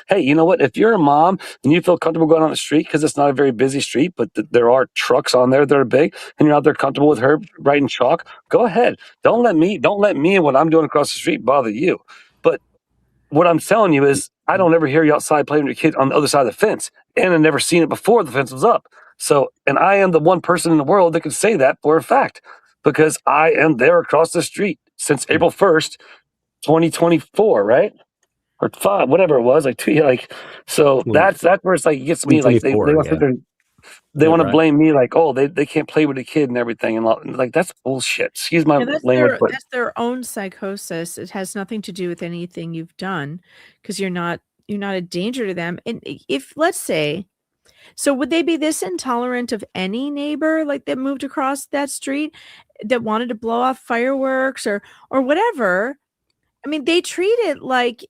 Hey, you know what? If you're a mom and you feel comfortable going on the street because it's not a very busy street, but there are trucks on there that are big, and you're out there comfortable with her writing chalk, go ahead. Don't let me and what I'm doing across the street bother you. But what I'm telling you is, I don't ever hear you outside playing with your kid on the other side of the fence, and I've never seen it before the fence was up. So, and I am the one person in the world that can say that for a fact, because I am there across the street since April 1st, 2024, right? Or 5, whatever it was, like 2, so that's where it's like, it gets me, like, they want to they want to blame me, like, oh, they can't play with a kid and everything, and like, that's bullshit. Excuse my language, but that's their own psychosis. It has nothing to do with anything you've done, because you're not a danger to them. And if, let's say, so would they be this intolerant of any neighbor, like, that moved across that street that wanted to blow off fireworks or whatever? I mean, they treat it like,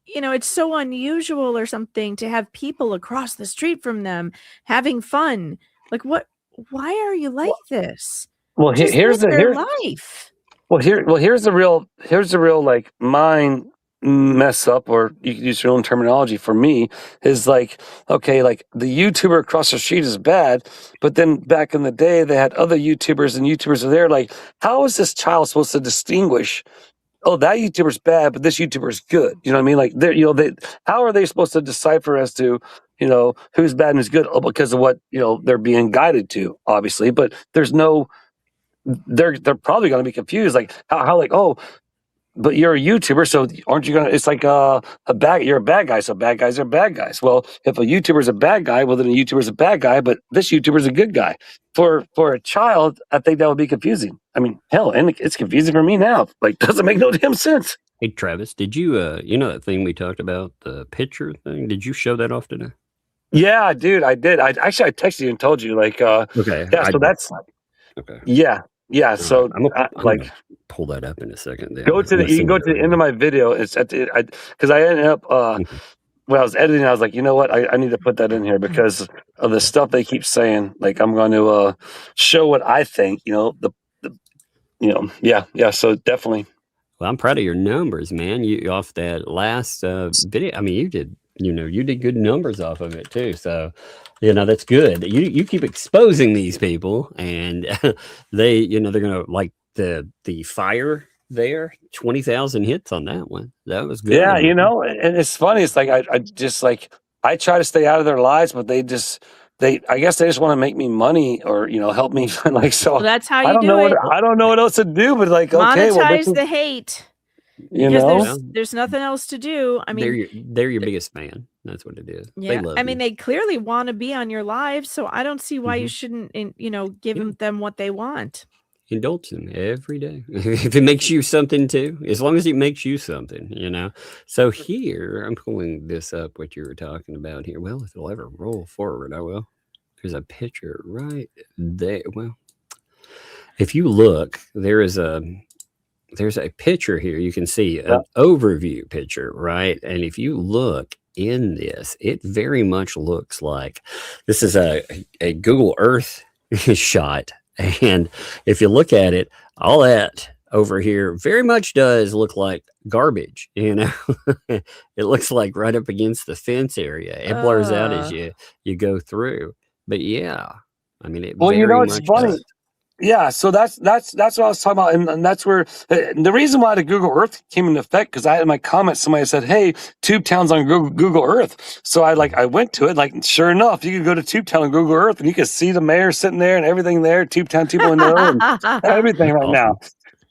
it's so unusual or something to have people across the street from them having fun. Like, what? Why are you like this? Well, here's the life. Well, here's the real like mind mess up, or you can use your own terminology. For me, is like, okay, like, the YouTuber across the street is bad, but then back in the day they had other YouTubers, and YouTubers are there. Like, how is this child supposed to distinguish, oh, that YouTuber's bad, but this YouTuber's good? You know what I mean? Like, how are they supposed to decipher as to, who's bad and who's good? Oh, because of what, they're being guided to, obviously. But there's no, they're probably going to be confused. Like, how like, oh, but you're a YouTuber, so aren't you gonna? It's like you're a bad guy, so bad guys are bad guys. Well, if a YouTuber's a bad guy, well, then a YouTuber's a bad guy, but this YouTuber's a good guy. For a child, I think that would be confusing. I mean, hell, and it's confusing for me now. Like, doesn't make no damn sense. Hey, Travis, did you that thing we talked about, the picture thing? Did you show that off today? Yeah, dude, I did. I texted you and told you, like, okay, yeah. So that's okay. Yeah. So I'm gonna pull that up in a second. You can go to the end of my video. It's at because I ended up when I was editing, I was like, you know what, I need to put that in here because of the stuff they keep saying. Like, I'm going to show what I think. Yeah. So definitely. Well, I'm proud of your numbers, man. You off that last video. I mean, you did good numbers off of it too. So, that's good. You keep exposing these people, and they're gonna like the fire there. 20,000 hits on that one. That was good. Yeah, and it's funny. It's like I just like, I try to stay out of their lives, but I guess they just want to make me money or help me. Like, so well, that's how you I don't do know it. I don't know what else to do, but like, okay, monetize the hate. Because there's nothing else to do. I mean, they're your biggest fan. That's what it is. Yeah, I mean, they clearly want to be on your live, so I don't see why you shouldn't, give them what they want. Indulge them every day if it makes you something too. As long as it makes you something, So here, I'm pulling this up. What you were talking about here. Well, if it'll ever roll forward, I will. There's a picture right there. Well, if you look, there's a picture here. You can see an overview picture, right? And if you look in this, it very much looks like this is a Google Earth shot. And if you look at it, all that over here very much does look like garbage. It looks like right up against the fence area. It blurs out as you go through. But yeah, I mean, it. Well, it's funny. Does. Yeah, so that's what I was talking about, and that's where the reason why the Google Earth came into effect, because I had in my comments somebody said, "Hey, TubeTown's on Google Earth," so I went to it. Like, sure enough, you can go to TubeTown on Google Earth, and you can see the mayor sitting there and everything there, TubeTown 2.0, and everything right now.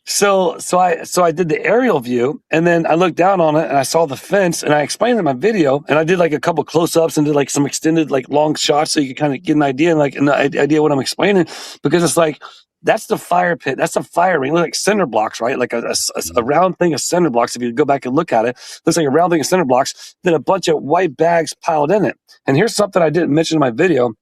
So I did the aerial view, and then I looked down on it, and I saw the fence, and I explained in my video, and I did like a couple close-ups and did like some extended like long shots, so you could kind of get an idea and like an idea what I'm explaining, because it's like that's the fire pit, that's a fire ring, like cinder blocks, right? Like a round thing of cinder blocks. If you go back and look at it, looks like a round thing of cinder blocks, then a bunch of white bags piled in it. And here's something I didn't mention in my video.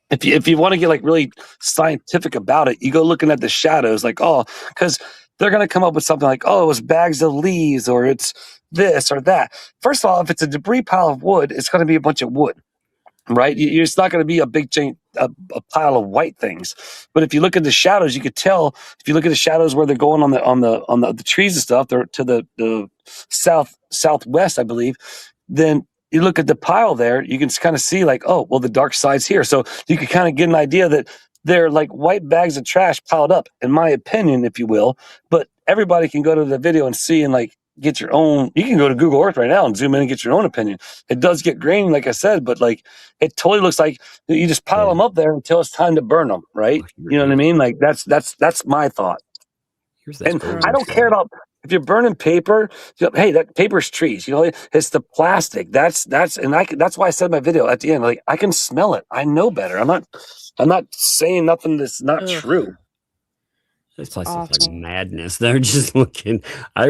If you want to get like really scientific about it, you go looking at the shadows, like, oh, because they're going to come up with something like, oh, it was bags of leaves, or it's this or that. First of all, if it's a debris pile of wood, it's going to be a bunch of wood, right? It's not going to be a big giant a pile of white things. But if you look at the shadows, you could tell. If you look at the shadows where they're going on the trees and stuff, they're to the southwest, I believe. Then you look at the pile there, you can kind of see like, oh, well, the dark side's here. So you can kind of get an idea that they're like white bags of trash piled up, in my opinion, if you will. But everybody can go to the video and see and like get your own. You can go to Google Earth right now and zoom in and get your own opinion. It does get grainy, like I said, but like it totally looks like you just pile them up there until it's time to burn them, right? You know what I mean? Like that's my thought. And I don't care about if you're burning paper. Hey, that paper's trees. You know, it's the plastic. That's why I said in my video at the end, like I can smell it. I know better. I'm not saying nothing that's not true. This place is like madness. They're just looking. I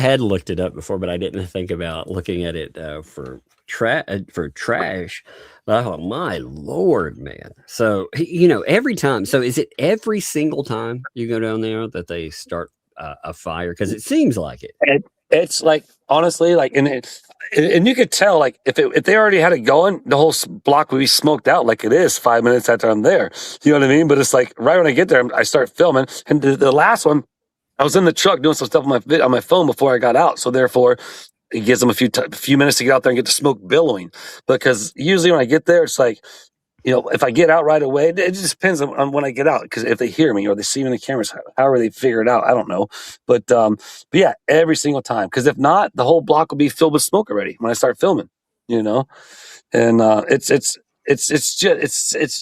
had looked it up before, but I didn't think about looking at it for trash. But I thought, my Lord, man. So, every time. So is it every single time you go down there that they start a fire? Because it seems like it. It's like, honestly, like, and you could tell, like, if they already had it going, the whole block would be smoked out like it is 5 minutes after I'm there. You know what I mean? But it's like right when I get there, I start filming. And the last one, I was in the truck doing some stuff on my phone before I got out. So therefore, it gives them a few minutes to get out there and get the smoke billowing. Because usually when I get there, it's like, if I get out right away, it just depends on when I get out. Because if they hear me or they see me in the cameras, however they figure it out, I don't know. But yeah, every single time. Because if not, the whole block will be filled with smoke already when I start filming. And it's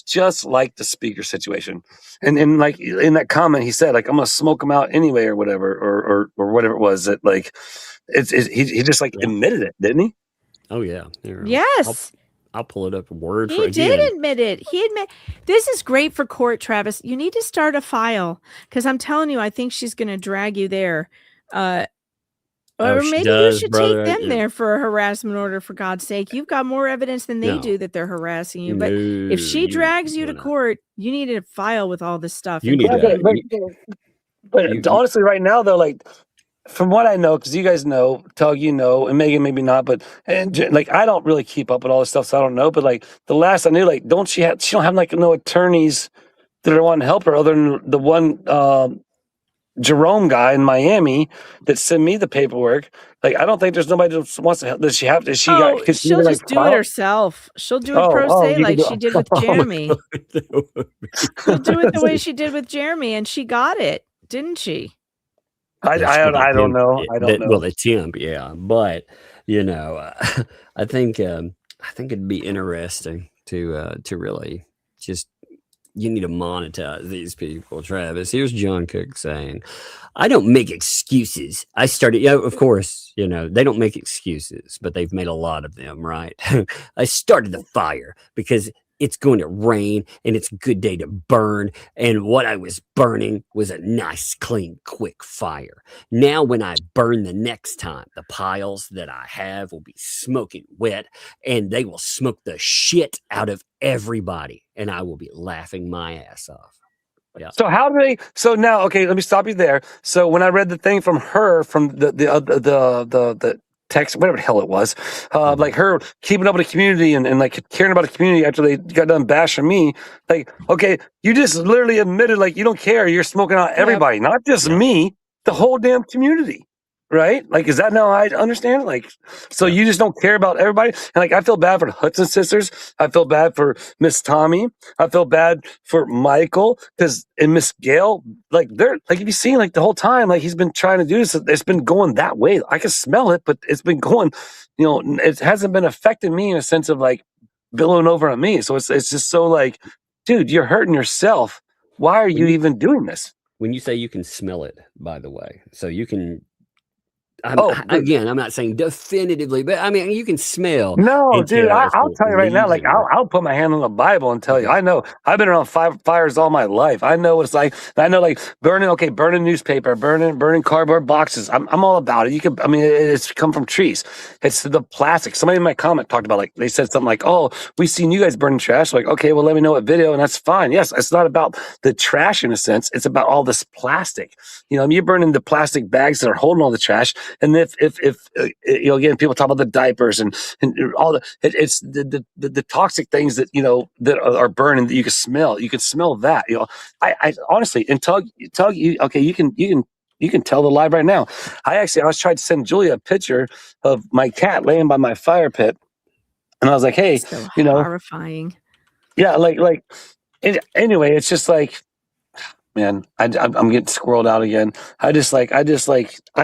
just like the speaker situation. And like in that comment, he said, like, I'm gonna smoke them out anyway, or whatever, or whatever it was. That like, he just like admitted it, didn't he? Oh yeah. Here, yes. I'll pull it up word for He did admit it. This is great for court, Travis. You need to start a file, because I'm telling you, I think she's going to drag you there. Or maybe you should take them there for a harassment order, for God's sake. You've got more evidence than they do that they're harassing you. But if she drags you to court, you need a file with all this stuff. But honestly, right now, though, like, from what I know, because you guys know, Tug, and Megan maybe not, but like I don't really keep up with all this stuff, so I don't know. But like the last I knew, like she don't have like no attorneys that are wanting to help her, other than the one Jerome guy in Miami that sent me the paperwork. Like I don't think there's nobody that wants to help. Does she have? She'll just do it herself. She'll do it pro se like she did with Jeremy. She'll do it the way she did with Jeremy, and she got it, didn't she? I don't know. Well, the temp, yeah, but I think it'd be interesting to really just. You need to monetize these people, Travis. Here's John Cook saying, I don't make excuses. I started, of course, they don't make excuses, but they've made a lot of them, right? I started the fire because it's going to rain and it's a good day to burn. And what I was burning was a nice, clean, quick fire. Now, when I burn the next time, the piles that I have will be smoking wet and they will smoke the shit out of everybody. And I will be laughing my ass off. Yeah. So how do they? So now, okay, let me stop you there. So when I read the thing from her, from the text, whatever the hell it was, like her keeping up with the community and like caring about the community after they got done bashing me. Like, okay, you just literally admitted like you don't care. You're smoking out everybody, not just me, the whole damn community. Right? Like, is that how I understand it? Like, so you just don't care about everybody? And like, I feel bad for the Hudson sisters. I feel bad for Miss Tommy. I feel bad for Michael and Miss Gail. Like, they're like, if you see like the whole time, like he's been trying to do this, it's been going that way. I can smell it, but it's been going, it hasn't been affecting me in a sense of like billowing over on me. So it's just so like, dude, you're hurting yourself. Why are you even doing this? When you say you can smell it, by the way, so you can. Oh, Again, I'm not saying definitively, but I mean you can smell. no, And dude, tell if I'll the tell you right now. leaves Like, are. I'll put my hand on the Bible and tell you. Okay. I know. I've been around fires all my life. I know what it's like. I know, like burning newspaper, burning cardboard boxes. I'm all about it. You can. I mean, it's come from trees. It's the plastic. Somebody in my comment talked about, like, they said something like, "Oh, we seen you guys burning trash." Like, okay, well, let me know what video, and that's fine. Yes, it's not about the trash in a sense. It's about all this plastic. You know, you're burning the plastic bags that are holding all the trash, and if you know, again, people talk about the diapers and all it's the toxic things that, you know, that are burning that you can smell. You can smell that. You know, I honestly, and Tug, you okay? You can tell the lie right now. I was trying to send Julia a picture of my cat laying by my fire pit, and I was like, hey, So you know, horrifying. yeah, anyway, it's just like, man, I'm getting squirreled out again. I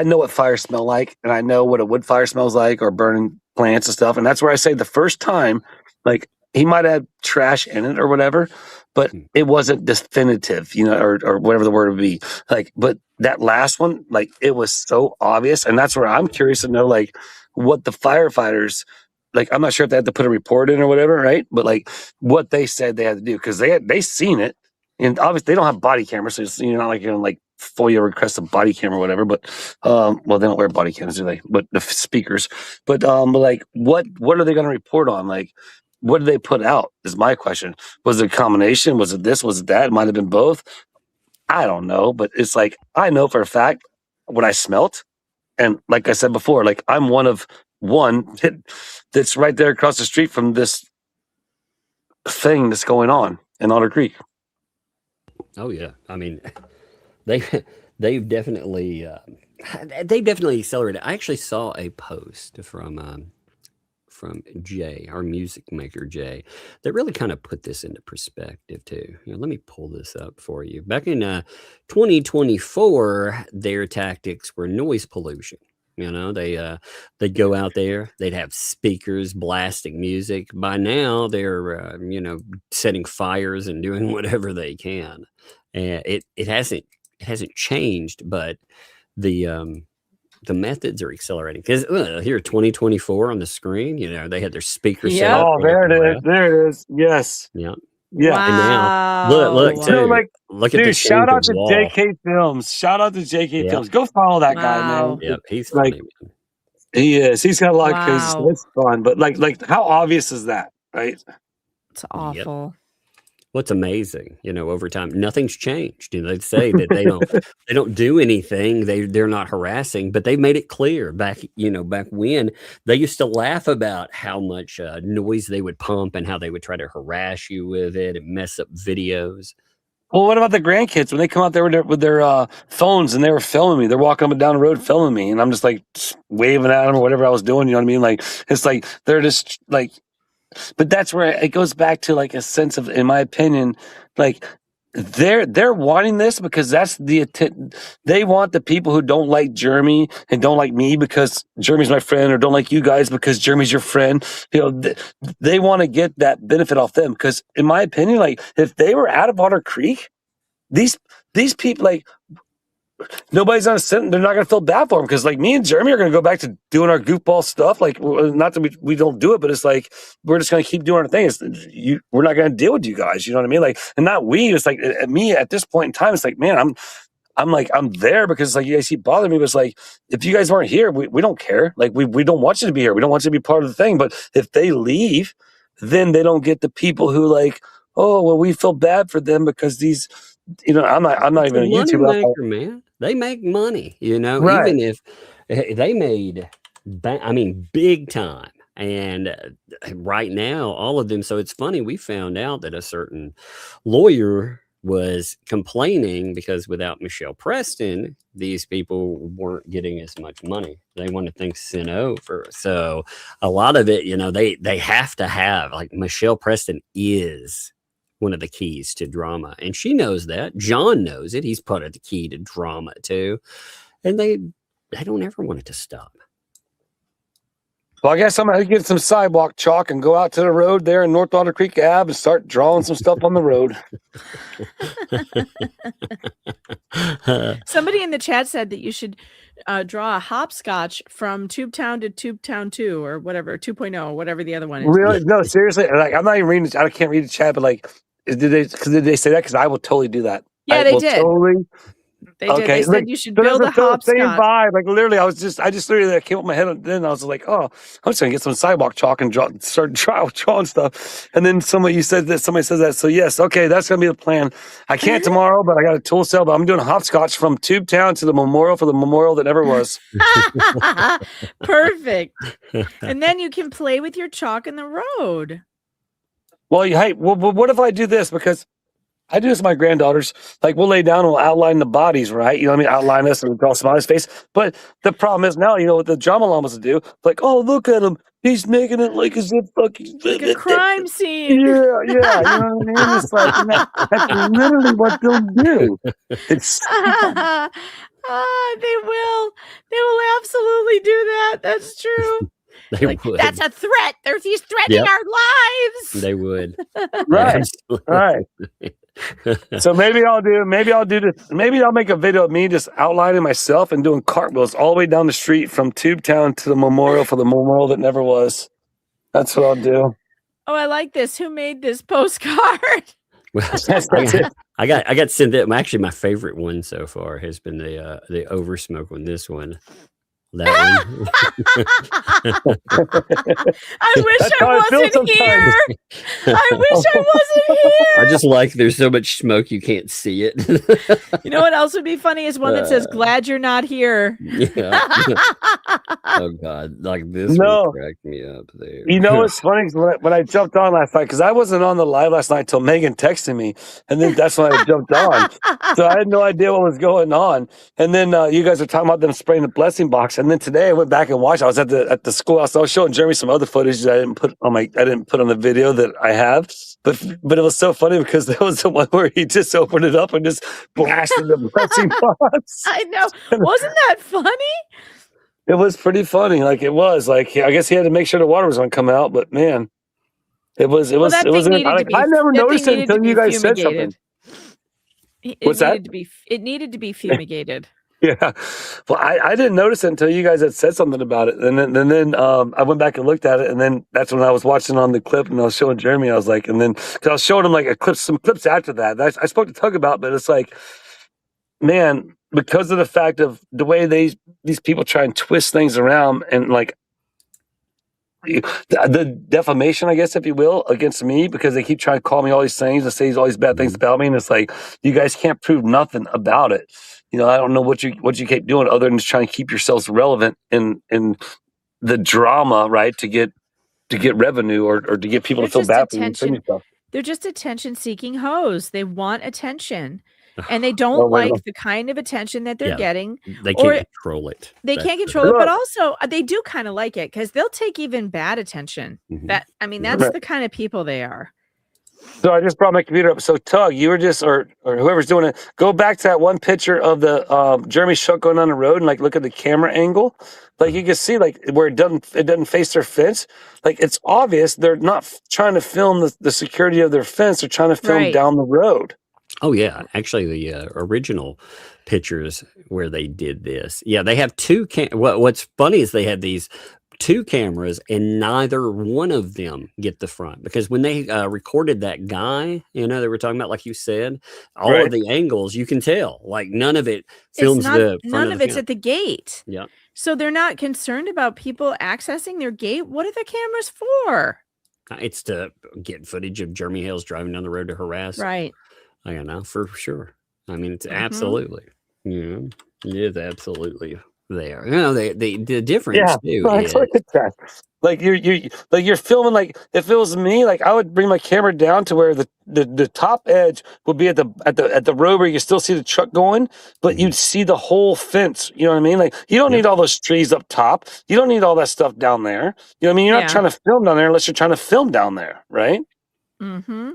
know what fires smell like, and I know what a wood fire smells like, or burning plants and stuff. And that's where I say the first time, like, he might have trash in it or whatever, but it wasn't definitive, you know, or whatever the word would be. Like, but that last one, like, it was so obvious, and that's where I'm curious to know, like, what the firefighters. Like, I'm not sure if they had to put a report in or whatever, right? But like, what they said they had to do, because they seen it. And obviously, they don't have body cameras, so it's, you're not like, you know, like FOIA request a body camera or whatever. But well, they don't wear body cameras, do they? But the speakers. But like, what are they going to report on? Like, what did they put out? Is my question. Was it a combination? Was it this? Was it that? It might have been both. I don't know. But it's like, I know for a fact what I smelt, and like I said before, like, I'm one of one that's right there across the street from this thing that's going on in Otter Creek. Oh yeah, I mean, they they've definitely accelerated. I actually saw a post from Jay, our music maker Jay, that really kind of put this into perspective too. You know, let me pull this up for you. Back in 2024, their tactics were noise pollution. You know, they'd go out there, they'd have speakers blasting music. By now, they're you know, setting fires and doing whatever they can. And it hasn't changed, but the methods are accelerating, because here 2024 on the screen, you know, they had their speakers set up. Oh, there it is. There it is. Yes. Yeah. Yeah. Wow. And now look So, too. like, Look at the dude, shout change out of to wall. JK Films. Shout out to JK Yep. Films. Go follow that guy, man. Wow. Yep, he's Like, funny, man. he is. He's got a lot of crazy stuff. Wow. It's fun, but like, how obvious is that, right? It's awful. What's amazing, you know, over time, nothing's changed. You know, they'd say that they don't do anything. They're not harassing, but they made it clear back when they used to laugh about how much noise they would pump and how they would try to harass you with it and mess up videos. Well, what about the grandkids when they come out there with their phones and they were filming me? They're walking up and down the road filming me, and I'm just like waving at them or whatever I was doing. You know what I mean? Like, it's like they're just like. But that's where it goes back to, like, a sense of, in my opinion, like, they're wanting this because that's they want the people who don't like Jeremy and don't like me because Jeremy's my friend, or don't like you guys because Jeremy's your friend. You know, they want to get that benefit off them, because in my opinion, like, if they were out of Otter Creek, these people, like, nobody's on a sentence. They're not going to feel bad for them, because, like, me and Jeremy are going to go back to doing our goofball stuff. Like, not that we don't do it, but it's like we're just going to keep doing our thing. We're not going to deal with you guys. You know what I mean? Like, and not we. It's like me at this point in time. It's like, man, I'm there because, like, you guys keep bothering me. But it's like, if you guys weren't here, we don't care. Like, we don't want you to be here. We don't want you to be part of the thing. But if they leave, then they don't get the people who, like, oh, well, we feel bad for them because these. You know, I'm not even a YouTuber. Maker, man. They make money, you know, right. Even if they made, big time. And right now, all of them. So it's funny. We found out that a certain lawyer was complaining because without Michelle Preston, these people weren't getting as much money. They wanted things sent over. So a lot of it, you know, they have to have, like, Michelle Preston is one of the keys to drama, and she knows that. John knows it. He's part of the key to drama too, and they don't ever want it to stop. Well, I guess I'm gonna get some sidewalk chalk and go out to the road there in North Otter Creek Ave and start drawing some stuff on the road. Somebody in the chat said that you should draw a hopscotch from Tube Town to Tube Town 2 or whatever, 2.0, whatever the other one is. Really? No, seriously. Like, I'm not even reading. I can't read the chat, but like, did they say that? Because I will totally do that. Yeah, they did. Totally. They did. They said you should build a same hopscotch. vibe. Like literally, I just literally came up with my head, and then I was like, oh, I'm just gonna get some sidewalk chalk and start drawing stuff. And then somebody says that. So yes, okay, that's gonna be the plan. I can't tomorrow, but I got a tool sale. But I'm doing a hopscotch from Tube Town to the memorial for the memorial that never was. Perfect. And then you can play with your chalk in the road. Well, hey, what if I do this? Because I do this with my granddaughters. Like, we'll lay down and we'll outline the bodies, right? You know what I mean? Outline us and draw Smiley's face. But the problem is now, you know what the drama llamas do? Like, oh, look at him. He's making it like as if fucking... Like a crime scene. Yeah. You know what I mean? It's like, that's literally what they'll do. It's... They will. They will absolutely do that. That's true. They like, would. that's a threat. He's threatening our lives. They would. Right. Right. So maybe I'll do this. Maybe I'll make a video of me just outlining myself and doing cartwheels all the way down the street from Tube Town to the memorial for the memorial that never was. That's what I'll do. Oh, I like this. Who made this postcard? Well, I got sent that. Actually, my favorite one so far has been the Oversmoke one. This one. That one. I wish I wasn't here. I wish I wasn't here. I just like there's so much smoke you can't see it. You know what else would be funny is one that says "Glad you're not here." Yeah. Oh God, like this one cracked me up there. You know what's funny is when I jumped on last night, because I wasn't on the live last night until Megan texted me, and then that's when I jumped on. So I had no idea what was going on. And then you guys are talking about them spraying the blessing box. And then today I went back and watched. I was at the schoolhouse. I was showing Jeremy some other footage that I didn't put on the video that I have. But it was so funny because there was the one where he just opened it up and just blasted the blessing box. I know. Wasn't that funny? It was pretty funny. Like it was like I guess he had to make sure the water was going to come out. But man, it was. Well, I never noticed it until you guys said something. What's that? It needed to be fumigated. Yeah. Well, I didn't notice it until you guys had said something about it. And then I went back and looked at it. And then that's when I was watching on the clip and I was showing Jeremy. I was like, and then cause I was showing him like some clips after that. I spoke to Tug about, but it's like, man, because of the fact of the way these people try and twist things around and like the defamation, I guess, if you will, against me, because they keep trying to call me all these things and say all these bad things about me. And it's like, you guys can't prove nothing about it. You know, I don't know what you keep doing other than just trying to keep yourselves relevant in the drama, right? To get revenue or to get people to feel bad for you. They're just attention-seeking hoes. They want attention, and they don't like the kind of attention that they're getting. They can't control it. They can't control it, but also they do kind of like it because they'll take even bad attention. That's the kind of people they are. So I just brought my computer up. So Tug, you were just, or whoever's doing it, go back to that one picture of the Jeremy Shook going on the road and like look at the camera angle. Like you can see like where it doesn't face their fence. Like it's obvious they're not trying to film the security of their fence. They're trying to film down the road. Oh yeah, actually the original pictures where they did this. Yeah, they have two. What's funny is they had these two cameras and neither one of them get the front, because when they recorded that guy, you know, they were talking about, like you said, all of the angles, you can tell like none of it films the front none of it's at the gate. Yeah. So they're not concerned about people accessing their gate. What are the cameras for? It's to get footage of Jeremy Hales driving down the road to harass. Right. I don't know, for sure. I mean, it's absolutely, you know, it is absolutely there. You know, the difference too is, look at that. Like you're filming. Like if it was me, like I would bring my camera down to where the top edge would be at the road where you can still see the truck going, but you'd see the whole fence. You know what I mean? Like you don't need all those trees up top. You don't need all that stuff down there. You know what I mean? You're not trying to film down there unless you're trying to film down there, right? Mm-hmm.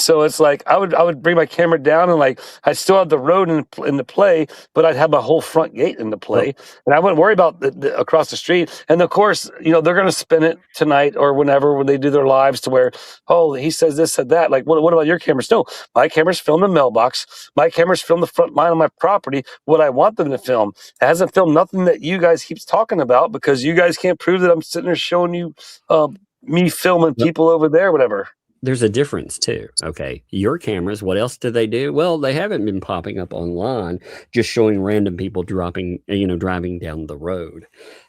So it's like I would bring my camera down and like I still have the road in the play, but I'd have my whole front gate in the play, and I wouldn't worry about the across the street. And of course, they're going to spin it tonight or whenever when they do their lives to where, oh, he says this, said that. Like, what about your cameras? No, my cameras film the mailbox. My cameras film the front line of my property. What I want them to film. It hasn't filmed nothing that you guys keeps talking about because you guys can't prove that I'm sitting there showing you me filming people over there, whatever. There's a difference too. Okay. Your cameras, what else do they do? Well, they haven't been popping up online, just showing random people driving down the road.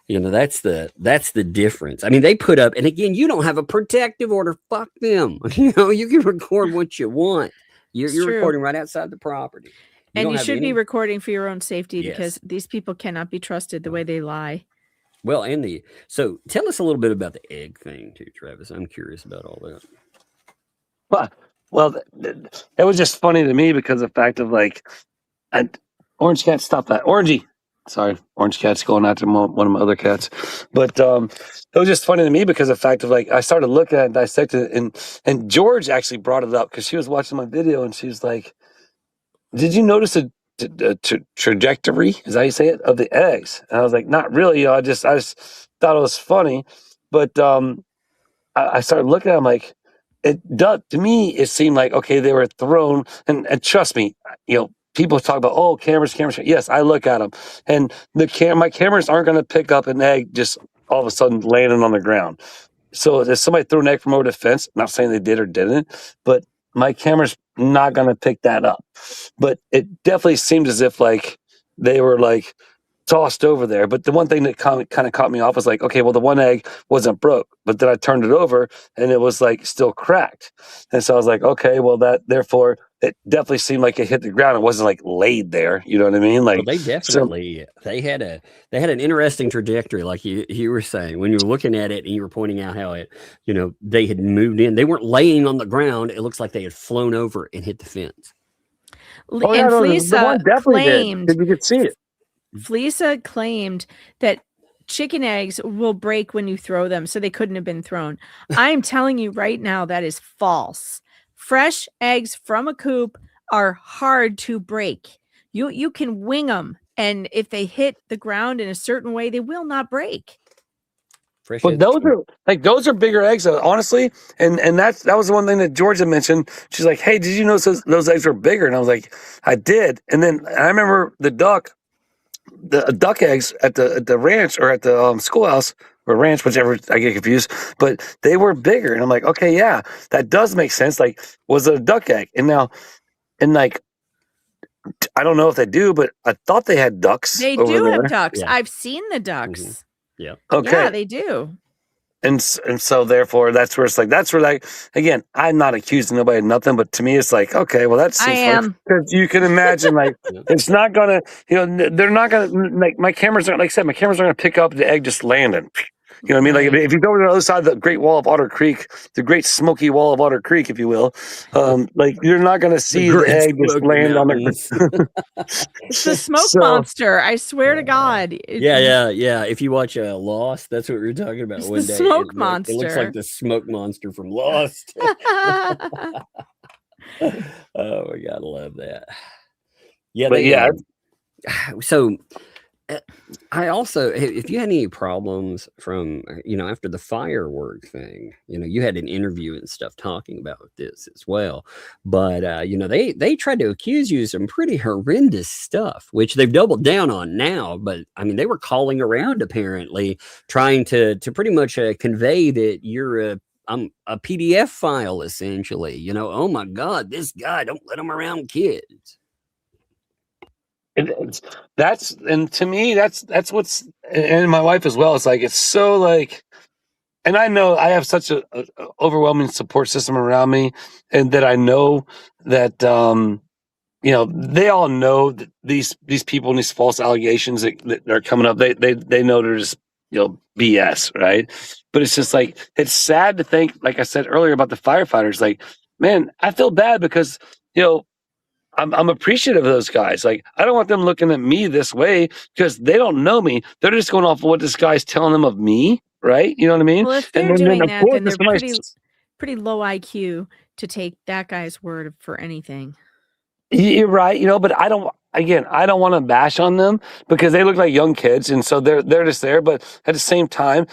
That's the difference. I mean, they put up, and again, you don't have a protective order. Fuck them. You can record what you want. You're recording right outside the property. And you should be recording for your own safety because these people cannot be trusted the way they lie. Well, so tell us a little bit about the egg thing too, Travis. I'm curious about all that. Well, it was just funny to me because of the fact of like, Orange Cat, stop that. Orangey. Sorry, Orange Cat's going after one of my other cats. But it was just funny to me because of the fact of like, I started looking at it, dissecting it, and George actually brought it up because she was watching my video and she was like, did you notice a trajectory, is that how you say it, of the eggs? And I was like, not really. I just thought it was funny. But I started looking at it, I'm like, to me, it seemed like, okay, they were thrown, and trust me, people talk about, cameras. Yes, I look at them, and my cameras aren't going to pick up an egg just all of a sudden landing on the ground. So if somebody threw an egg from over the fence, not saying they did or didn't, but my camera's not going to pick that up. But it definitely seemed as if like they were like tossed over there. But the one thing that kind of caught me off was like, okay, well, the one egg wasn't broke, but then I turned it over and it was like still cracked. And so I was like, okay, well, therefore it definitely seemed like it hit the ground. It wasn't like laid there. You know what I mean? Like, well, they definitely, they had an interesting trajectory. Like you were saying, when you were looking at it and you were pointing out how it, they had moved in, they weren't laying on the ground. It looks like they had flown over and hit the fence. And Fleesa claimed, you could see it. Fleesa claimed that chicken eggs will break when you throw them, so they couldn't have been thrown. I'm telling you right now, that is false. Fresh eggs from a coop are hard to break. You can wing them, and if they hit the ground in a certain way, they will not break. But those are bigger eggs, honestly. And that was the one thing that Georgia mentioned. She's like, "Hey, did you notice those eggs were bigger?" And I was like, "I did." And then I remember the duck eggs at the ranch or at the schoolhouse or ranch, whichever, I get confused, but they were bigger. And I'm like, okay, yeah, that does make sense. Like, was it a duck egg? And like, I don't know if they do, but I thought they had ducks. They do have ducks. Yeah. I've seen the ducks. Mm-hmm. Yeah. Okay. Yeah, they do. And so therefore that's where again, I'm not accusing nobody of nothing, but to me it's like, okay, well that's because you can imagine like it's not gonna, they're not gonna, like my cameras aren't, like I said, my cameras aren't gonna pick up the egg just landing. You know what I mean? Like if you go to the other side of the Great Wall of Otter Creek, the Great Smoky Wall of Otter Creek, if you will, like you're not going to see the egg just land on the. It's the smoke monster. I swear to God. Yeah. If you watch Lost, that's what we were talking about one day. The smoke monster. It looks like the smoke monster from Lost. Oh my God, I love that. Yeah, so. I also, if you had any problems from, after the firework thing, you had an interview and stuff talking about this as well. But, they tried to accuse you of some pretty horrendous stuff, which they've doubled down on now. But I mean, they were calling around apparently trying to pretty much convey that you're a PDF file, essentially. Oh my God, this guy, don't let him around kids. And to me, that's what's, and my wife as well. It's like, it's so like, and I know I have such a overwhelming support system around me, and that I know that, they all know that these people and these false allegations that are coming up, they know they're just, BS, right? But it's just like, it's sad to think, like I said earlier about the firefighters, like, man, I feel bad because, I'm appreciative of those guys. Like, I don't want them looking at me this way because they don't know me. They're just going off of what this guy's telling them of me, right? You know what I mean? Well, if they're doing that, then they're pretty low IQ to take that guy's word for anything. You're right, but I don't want to bash on them because they look like young kids, and so they're just there. But at the same time,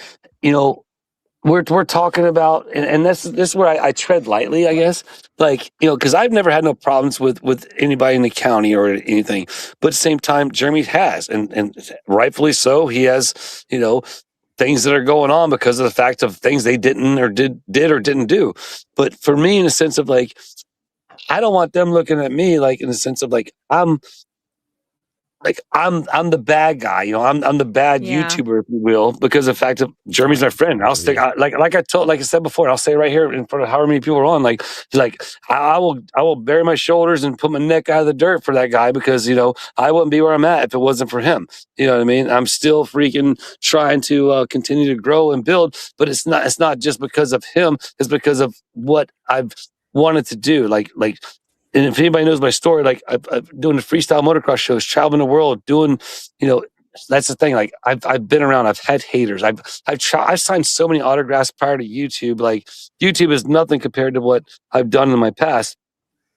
we're talking about, and this is where I tread lightly, I guess. Like, because I've never had no problems with anybody in the county or anything. But at the same time, Jeremy has, and rightfully so. He has, things that are going on because of the fact of things they didn't or did or didn't do. But for me, in a sense of like, I don't want them looking at me like in the sense of like I'm the bad guy, I'm the bad YouTuber, if you will, because of the fact that Jeremy's my friend. I'll stick like I said before, I'll say right here in front of however many people are on, like I will bury my shoulders and put my neck out of the dirt for that guy because I wouldn't be where I'm at if it wasn't for him. You know what I mean? I'm still freaking trying to continue to grow and build, but it's not just because of him. It's because of what I've wanted to do. Like. And if anybody knows my story, like I'm doing the freestyle motocross shows, traveling the world, doing, that's the thing. Like I've been around, I've had haters. I've signed so many autographs prior to YouTube. Like YouTube is nothing compared to what I've done in my past.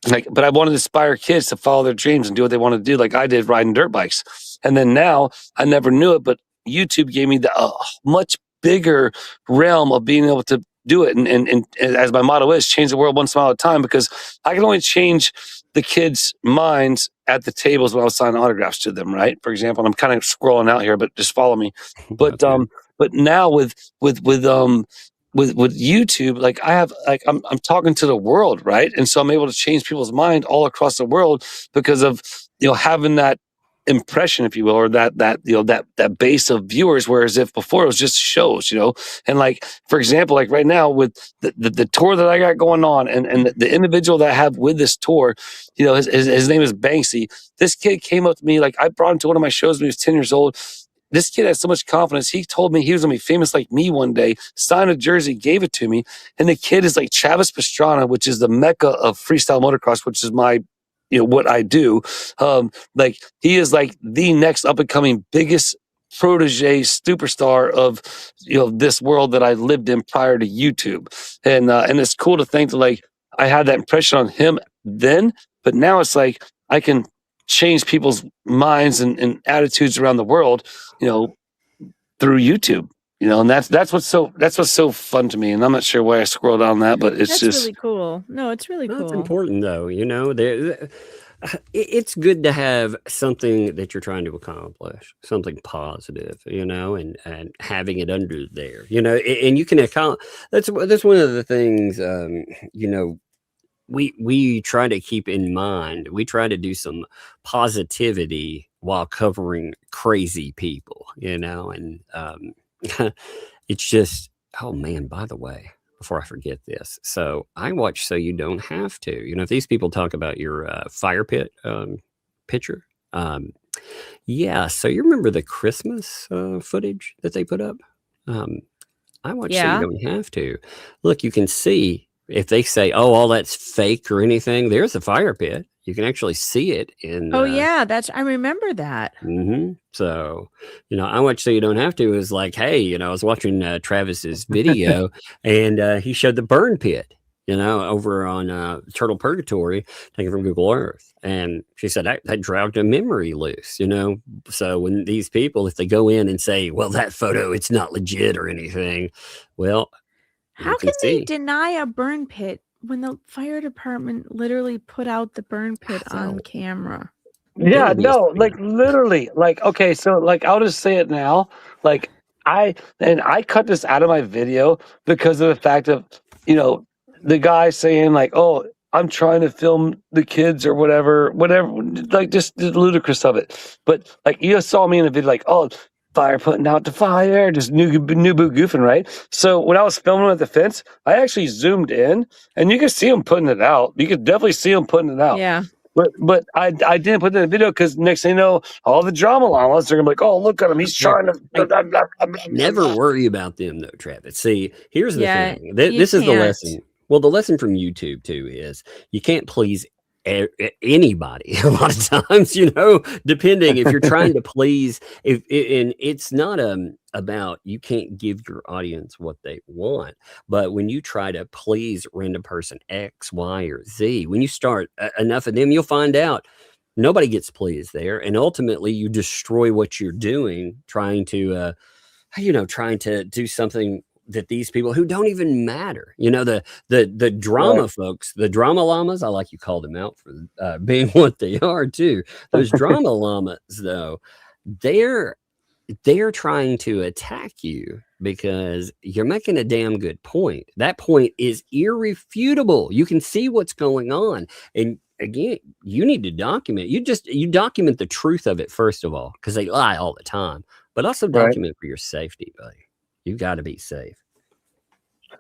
But I wanted to inspire kids to follow their dreams and do what they want to do, like I did riding dirt bikes. And then now I never knew it, but YouTube gave me the much bigger realm of being able to do it. And as my motto is, change the world one smile at a time, because I can only change the kids' minds at the tables when I was signing autographs to them, right? For example, and I'm kind of scrolling out here, but just follow me. But but now with YouTube, like I'm talking to the world, right? And so I'm able to change people's mind all across the world because of having that impression, if you will, or that base of viewers, whereas if before it was just shows, and like, for example, like right now with the tour that I got going on and the individual that I have with this tour, his name is Banksy. This kid came up to me, like I brought him to one of my shows when he was 10 years old. This kid has so much confidence. He told me he was going to be famous like me one day, signed a jersey, gave it to me. And the kid is like Travis Pastrana, which is the mecca of freestyle motocross, which is my what I do. Like he is like the next up and coming biggest protege superstar of this world that I lived in prior to YouTube. And it's cool to think that like I had that impression on him then, but now it's like I can change people's minds and attitudes around the world, through YouTube. And that's what's so fun to me. And I'm not sure why I scrolled down that, but it's just really cool. No, it's really cool. It's important though. It's good to have something that you're trying to accomplish, something positive, and having it under there, and you can account. That's one of the things, we try to keep in mind. We try to do some positivity while covering crazy people, and it's just, oh man, by the way, before I forget this. So I watch So You Don't Have To. If these people talk about your fire pit picture. Yeah, so you remember the Christmas footage that they put up? I watch So You Don't Have To. Look, you can see if they say, oh, all that's fake or anything, there's a fire pit. You can actually see it in. Oh yeah, I remember that. So, I watched So You Don't Have To. It was like, hey, I was watching Travis's video, and he showed the burn pit, over on Turtle Purgatory, taken from Google Earth, and she said that dragged a memory loose, So when these people, if they go in and say, well, that photo, it's not legit or anything, well, how can they deny a burn pit when the fire department literally put out the burn pit on camera? Yeah, no, like literally, like, okay, so like I'll just say it now. Like I cut this out of my video because of the fact of, the guy saying like, oh, I'm trying to film the kids or whatever, like just the ludicrous of it. But like you saw me in the video, like, oh, fire putting out the fire, just new boot goofing, right? So when I was filming at the fence, I actually zoomed in, and you could see him putting it out. You could definitely see him putting it out. Yeah. But I didn't put that in the video because next thing you know, all the drama llamas are gonna be like, oh, look at him, he's trying to. Never worry about them though, Travis. See, here's the thing. This is the lesson. Well, the lesson from YouTube too is you can't please anybody a lot of times, depending if you're trying to please, and it's not about, you can't give your audience what they want, but when you try to please random person X, Y, or Z, when you start enough of them, you'll find out nobody gets pleased there, and ultimately you destroy what you're doing, trying to do something that these people who don't even matter, the drama folks, the drama llamas, I like you called them out for being what they are too. Those drama llamas, though, they're trying to attack you because you're making a damn good point. That point is irrefutable. You can see what's going on. And again, you need to document. You document the truth of it, first of all, because they lie all the time, but also document for your safety, buddy. You got to be safe.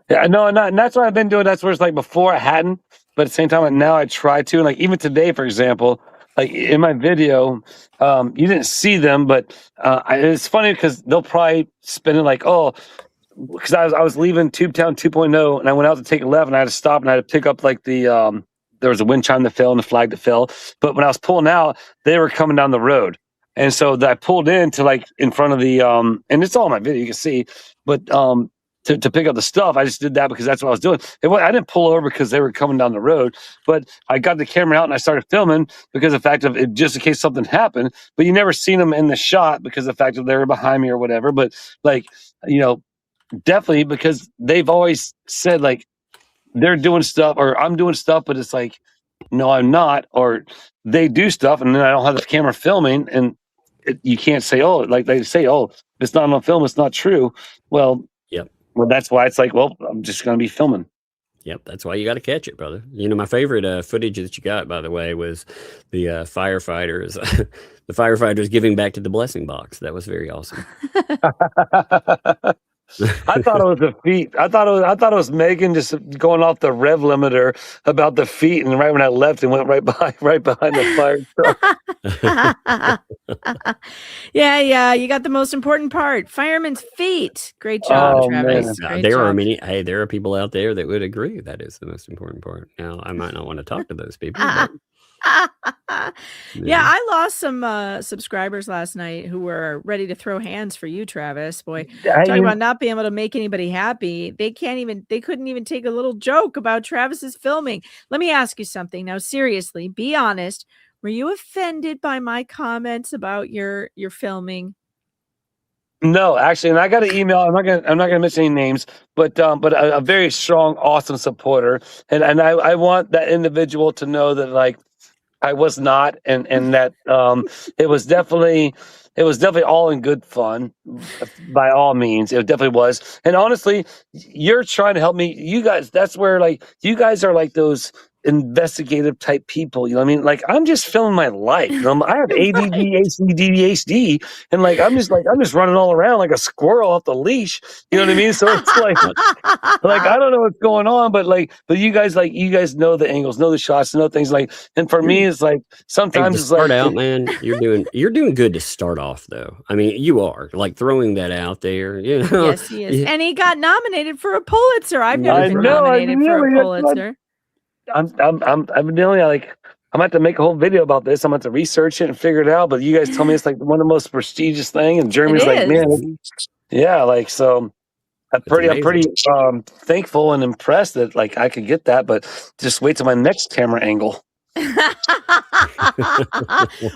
Yeah, no, and that's what I've been doing. That's where it's like before I hadn't, but at the same time, now I try to. And like even today, for example, like in my video, you didn't see them, but it's funny because they'll probably spin it like, oh, because I was leaving Tubetown 2.0 and I went out to take a left and I had to stop and I had to pick up like the there was a wind chime that fell and the flag that fell. But when I was pulling out, they were coming down the road. And so I pulled in to like in front of the and it's all in my video, you can see, but to pick up the stuff, I just did that because that's what I was doing. I didn't pull over because they were coming down the road, but I got the camera out and I started filming because of the fact of it, just in case something happened. But you never seen them in the shot because of the fact that they were behind me or whatever. But like, definitely because they've always said like they're doing stuff or I'm doing stuff, but it's like, no, I'm not, or they do stuff and then I don't have the camera filming and you can't say, oh, like they say, oh, it's not on film, it's not true. Well, that's why it's like, well, I'm just going to be filming. Yep, that's why you got to catch it, brother. My favorite footage that you got, by the way, was the firefighters. The firefighters giving back to the blessing box. That was very awesome. I thought it was a feat. I thought it was Megan just going off the rev limiter about the feet, and right when I left, it went right behind the fire truck. Yeah, you got the most important part: fireman's feet. Great job, Travis. There are people out there that would agree that is the most important part. Now, I might not want to talk to those people. Yeah, I lost some subscribers last night who were ready to throw hands for you, Travis. Boy, talking about not being able to make anybody happy. They couldn't even take a little joke about Travis's filming. Let me ask you something now. Seriously, be honest. Were you offended by my comments about your filming? No, actually, and I got an email. I'm not gonna mention any names, but a very strong, awesome supporter, and I want that individual to know that like I was not, and that it was definitely all in good fun, by all means. It definitely was, and honestly, you're trying to help me. You guys, that's where like you guys are like those investigative type people, you know what I mean? Like I'm just filming my life. I have ADD, ADHD, and like I'm just running all around like a squirrel off the leash. You know what I mean? So it's like I don't know what's going on, but you guys know the angles, know the shots, know things like. And for me, it's like sometimes it's start out, man. You're doing good to start off, though. I mean, you are like throwing that out there. Yes, he is, and he got nominated for a Pulitzer. I've never been nominated for a Pulitzer. I'm dealing like I'm going to have to make a whole video about this. I'm going to have to research it and figure it out. But you guys tell me it's like one of the most prestigious thing, and Jeremy's like, man, yeah, like so. I'm pretty thankful and impressed that like I could get that, but just wait till my next camera angle.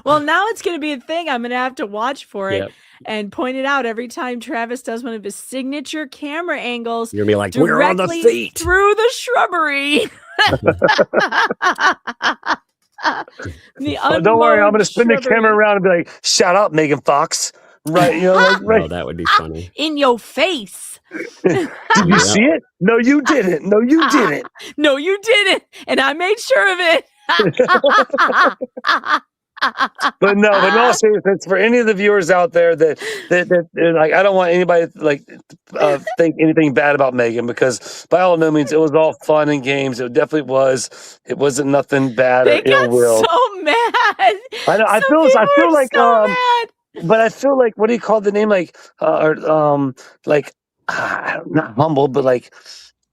Well, now it's going to be a thing. I'm going to have to watch for it and point it out every time Travis does one of his signature camera angles. You're going to be like, where are the feet? Through the shrubbery. Don't worry, I'm going to spin the camera around and be like, "Shut up, Megan Fox." Right, right. Oh, that would be funny. In your face. Did you see it? No, you didn't. No, you didn't. No, you didn't. And I made sure of it. But in all seriousness, for any of the viewers out there that like, I don't want anybody to like think anything bad about Megan, because by all no means it was all fun and games. It definitely was. It wasn't nothing bad or ill will. So mad. I know. I feel like mad. But I feel like, what do you call the name? Like not humble, but like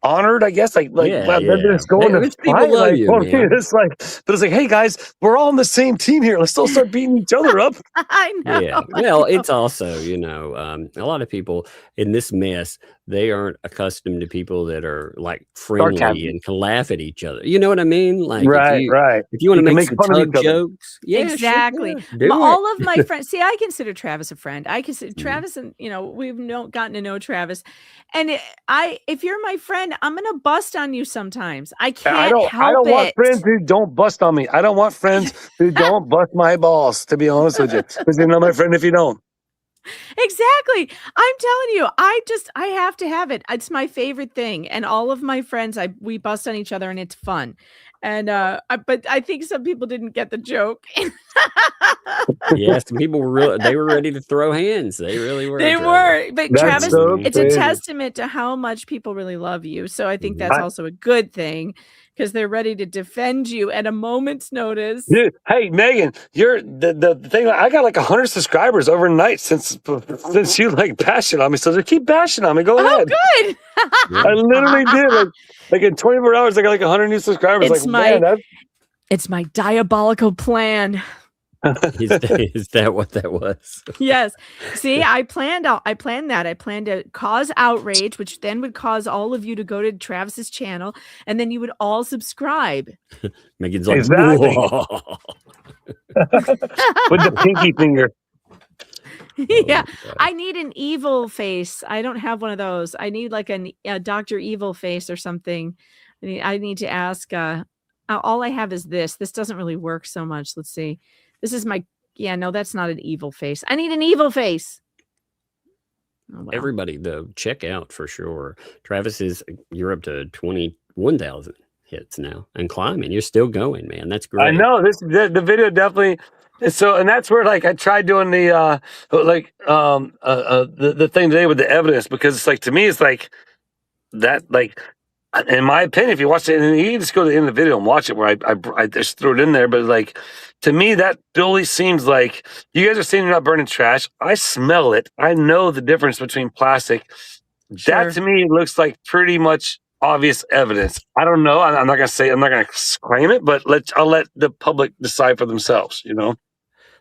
honored, I guess. Like Yeah, wow, they're yeah. just going Hey, to rich people fight. love Like, you, for me, man. it's like, but it's like, hey guys, we're all on the same team here. Let's all start beating each other up. I know. Yeah. Well, it's also, you know, a lot of people in this mess, they aren't accustomed to people that are like friendly Sarcasm. and can laugh at each other. You know what I mean? Like Right. if you want to You can make make some fun of tug each other. jokes, yeah, sure, Exactly. yeah, do it. All of my friends. See, I consider Travis a friend. I consider Mm. Travis, and we've gotten to know Travis. And if you're my friend, I'm gonna bust on you sometimes. I can't I help don't want it. friends who don't bust on me. I don't want friends who don't bust my balls, to be honest with you. Because you're not my friend if you don't. Exactly. I'm telling you, I have to have it. It's my favorite thing. And all of my friends, we bust on each other and it's fun. And but I think some people didn't get the joke. Yeah, some people were they were ready to throw hands. They really were. They Travis. were. But That's Travis, so it's a crazy. testament to how much people really love you. So I think Mhm. that's also a good thing, because they're ready to defend you at a moment's notice. Dude, hey Megan, you're the thing. I got like 100 subscribers overnight since you like bashing on me. So just keep bashing on me. Go Oh, ahead. good. I literally did. Like in 24 hours, I got like 100 new subscribers. It's It's my diabolical plan. Is that what that was? Yes. See, I planned that. I planned to cause outrage, which then would cause all of you to go to Travis's channel, and then you would all subscribe. Megan's like, Exactly. "Whoa." with the pinky finger. Yeah. Oh, God. I need an evil face. I don't have one of those. I need like a Dr. Evil face or something. I need to ask. All I have is this. This doesn't really work so much. Let's see. This is my. Yeah, no, that's not an evil face. I need an evil face. Oh, well. Everybody, though, check out for sure. Travis you're up to 21,000 hits now and climbing. You're still going, man. That's great. I know the video definitely. So, and that's where like I tried doing the thing today with the evidence, because it's like, to me, it's like that, like, in my opinion, if you watch it, and you can just go to the end of the video and watch it, where I just threw it in there. But like, to me, that really seems like, you guys are saying you're not burning trash. I smell it. I know the difference between plastic. Sure. That to me looks like pretty much obvious evidence. I don't know. I'm not gonna claim it, but I'll let the public decide for themselves. You know.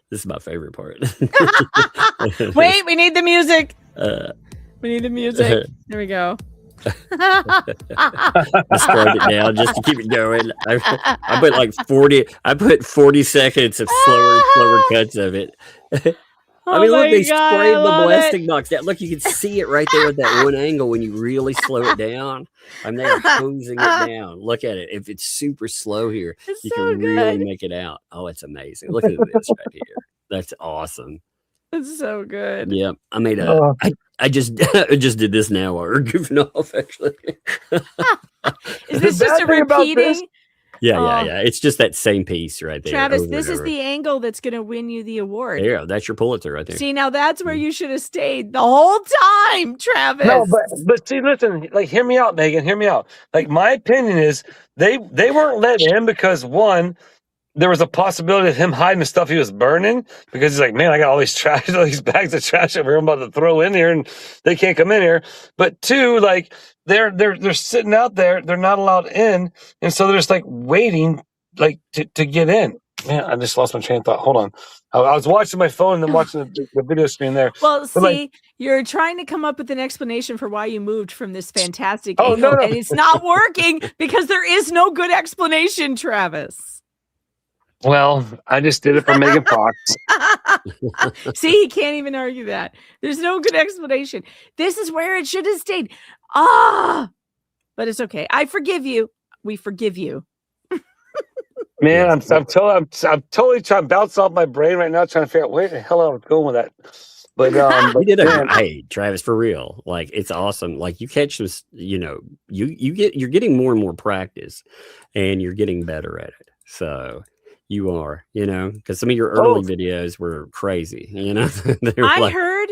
This is my favorite part. Wait, we need the music. We need the music. There we go. I slowed it down just to keep it going. I put like 40. I put 40 seconds of slower cuts of it. I mean, look, they sprayed the blasting box down. Look, you can see it right there at that one angle when you really slow it down. I'm there hosing it down. Look at it. If it's super slow here, It's you so can really good. make it out. Oh, it's amazing. Look at this right here. That's awesome. It's so good. Yeah, I made Oh. I just did this now while we're goofing off. Actually, Is this The just bad a thing about this- repeating? yeah. It's just that same piece right there. Travis, over this and is over. the angle that's going to win you the award. Yeah, that's your Pulitzer right there. See, now that's where you should have stayed the whole time, Travis. No, but see, listen, like, hear me out, Megan. Hear me out. Like, my opinion is they weren't let in because, one, there was a possibility of him hiding the stuff he was burning, because he's like, man, I got all these trash, all these bags of trash over here I'm about to throw in here, and they can't come in here. But two, like, they're sitting out there, they're not allowed in, and so they're just like waiting, like, to get in. Man, I just lost my train of thought. Hold on. I was watching my phone and then watching the video screen there. Well, But, like, see, you're trying to come up with an explanation for why you moved from this fantastic Oh, angle, no. and it's not working because there is no good explanation, Travis. well, I just did it for Megan Fox. See, he can't even argue that. There's no good explanation. This is where it should have stayed. But it's okay. I forgive you. We forgive you. Man, I'm totally trying to bounce off my brain right now, trying to figure out where the hell I was going with that. But You did man, hey, Travis, for real. Like, it's awesome. Like, you catch this, you're getting more and more practice, and you're getting better at it. So you are, because some of your Oh, early videos were crazy, They were I like, heard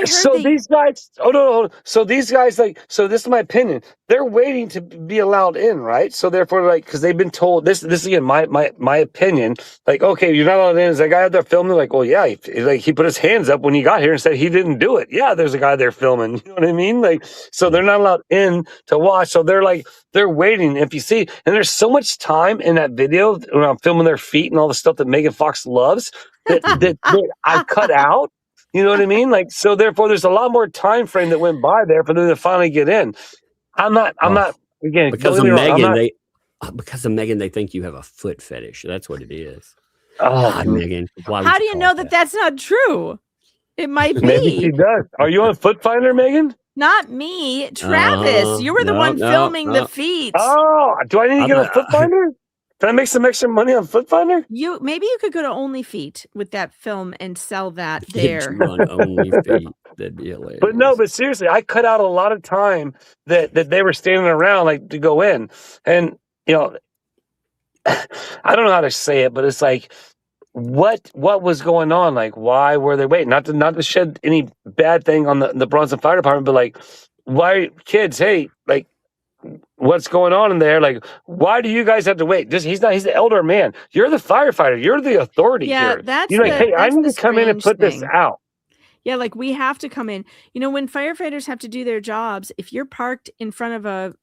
so they these guys, oh no, so these guys, like, so this is my opinion. They're waiting to be allowed in, right? So therefore, like, because they've been told this again, my opinion. Like, okay, you're not allowed in. Is that guy out there filming? Like, well, yeah, he put his hands up when he got here and said he didn't do it. Yeah, there's a guy there filming. You know what I mean? Like, so they're not allowed in to watch. So they're waiting. If you see, and there's so much time in that video when I'm filming their feet and all the stuff that Megan Fox loves that I cut out. You know what I mean? Like, so therefore there's a lot more time frame that went by there for them to finally get in. I'm not again, because don't of get me wrong, I'm Megan, not, because of Megan, they think you have a foot fetish. That's what it is. oh, God, Megan, why would How do you call know it that that's not true? It might maybe she be. does. Are you on Foot Finder, Megan? Not me, Travis. You were the one filming the feet. Oh, do I need to get on Foot Finder? Can I make some extra money on Foot Finder? Maybe you could go to OnlyFeet with that film and sell that Get there. you on OnlyFeet. That'd be hilarious. But no, but seriously, I cut out a lot of time that they were standing around like to go in. And I don't know how to say it, but it's like what was going on? Like, why were they waiting? Not to shed any bad thing on the Bronson Fire Department, but like, why kids, hey, like, what's going on in there? Like, why do you guys have to wait? He's the elder man. You're the firefighter. You're the authority here. You're like, hey, I need to come in and put this out. Yeah, like we have to come in. When firefighters have to do their jobs, if you're parked in front of a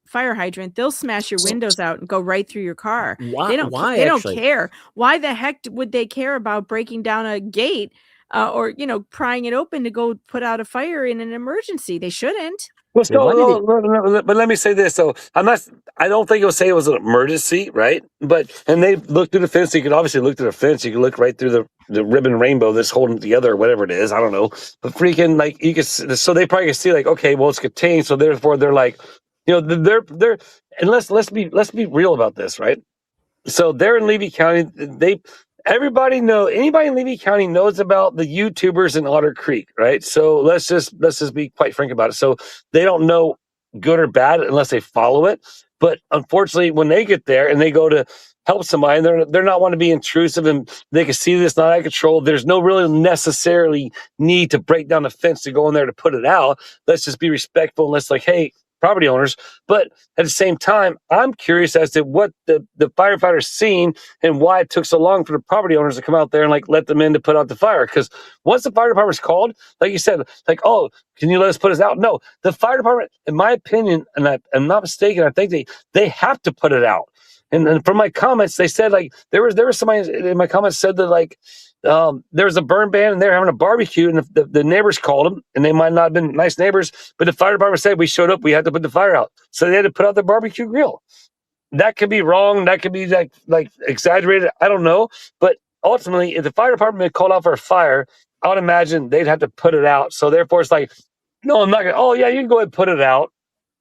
fire hydrant, they'll smash your windows out and go right through your car. They don't care. Why the heck would they care about breaking down a gate or prying it open to go put out a fire in an emergency? They shouldn't. Well, but let me say this. So I don't think it'll say it was an emergency, right? And they looked through the fence. You could obviously look through the fence. You could look right through the ribbon rainbow that's holding it together or whatever it is. I don't know. But freaking, like, you could, so they probably could see, like, okay, well, it's contained. So therefore they're like, they're, and let's be real about this, right? So they're in Levy County. Anybody in Levy County knows about the YouTubers in Otter Creek, right? So let's just be quite frank about it. So they don't know good or bad unless they follow it. But unfortunately, when they get there and they go to help somebody, they're not want to be intrusive, and they can see this not out of control. There's no really necessarily need to break down the fence to go in there to put it out. Let's just be respectful and let's like, hey, property owners. But at the same time, I'm curious as to what the firefighters seen and why it took so long for the property owners to come out there and like let them in to put out the fire. Because once the fire department's called, like you said, like, oh, can you let us put this out? No, the fire department, in my opinion, and I'm not mistaken, I think they have to put it out. And then from my comments, they said like there was somebody in my comments said that like there was a burn ban and they're having a barbecue, and the neighbors called them, and they might not have been nice neighbors, but the fire department said we showed up, we had to put the fire out, so they had to put out their barbecue grill. That could be wrong, that could be like exaggerated, I don't know, but ultimately, if the fire department had called out for a fire, I would imagine they'd have to put it out. So therefore, it's like, no, I'm not gonna. Oh yeah, you can go ahead and put it out.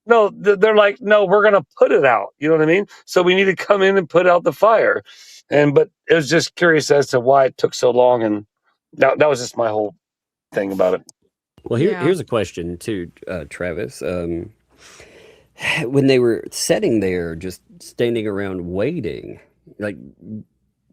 No, they're like, no, we're gonna put it out. You know what I mean? So we need to come in and put out the fire. But it was just curious as to why it took so long, and that was just my whole thing about it. Well, here's a question too, Travis. When they were sitting there, just standing around waiting, like,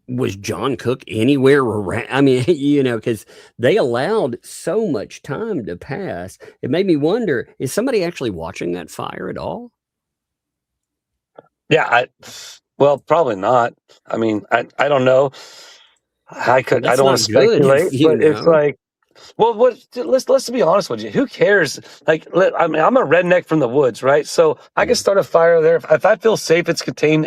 was John Cook anywhere around? I mean, because they allowed so much time to pass. It made me wonder, is somebody actually watching that fire at all? Yeah, well, probably not. I mean, I don't know. I don't want to speculate, but it's like, well, let's be honest with you. Who cares? Like, I'm a redneck from the woods, right? So I can start a fire there. If I feel safe, it's contained,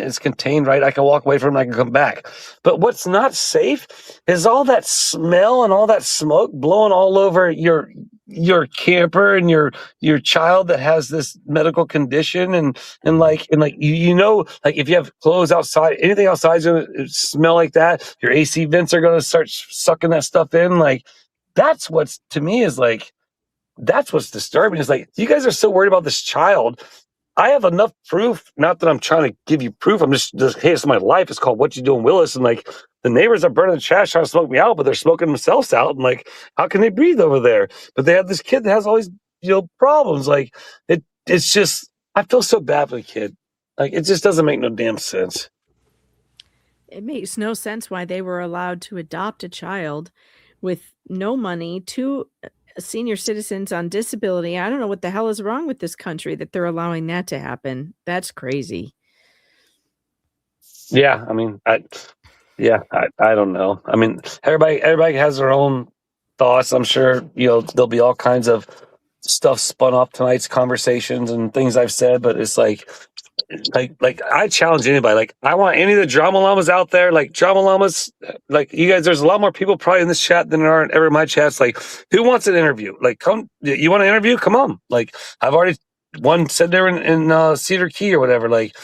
right? I can walk away from it, I can come back. But what's not safe is all that smell and all that smoke blowing all over your camper and your child that has this medical condition and like like if you have clothes outside, anything outside is gonna smell like that. Your AC vents are gonna start sucking that stuff in. Like, that's what's, to me, is like, that's what's disturbing. Is like, you guys are so worried about this child. I have enough proof. Not that I'm trying to give you proof. I'm just hey, it's my life. It's called What You Doing, Willis. And like, the neighbors are burning the trash trying to smoke me out, but they're smoking themselves out. And like, how can they breathe over there? But they have this kid that has all these problems. Like, it's just, I feel so bad for the kid. Like, it just doesn't make no damn sense. It makes no sense why they were allowed to adopt a child with no money, two senior citizens on disability. I don't know what the hell is wrong with this country that they're allowing that to happen. That's crazy. Yeah, I mean, I don't know. I mean, everybody has their own thoughts. I'm sure, there'll be all kinds of stuff spun off tonight's conversations and things I've said, but it's like I challenge anybody. Like, I want any of the drama llamas out there, like drama llamas, like you guys, there's a lot more people probably in this chat than there are ever in my chats. Like, who wants an interview? Like, come, you want an interview? Come on. Like, I've already one said there in Cedar Key or whatever. Like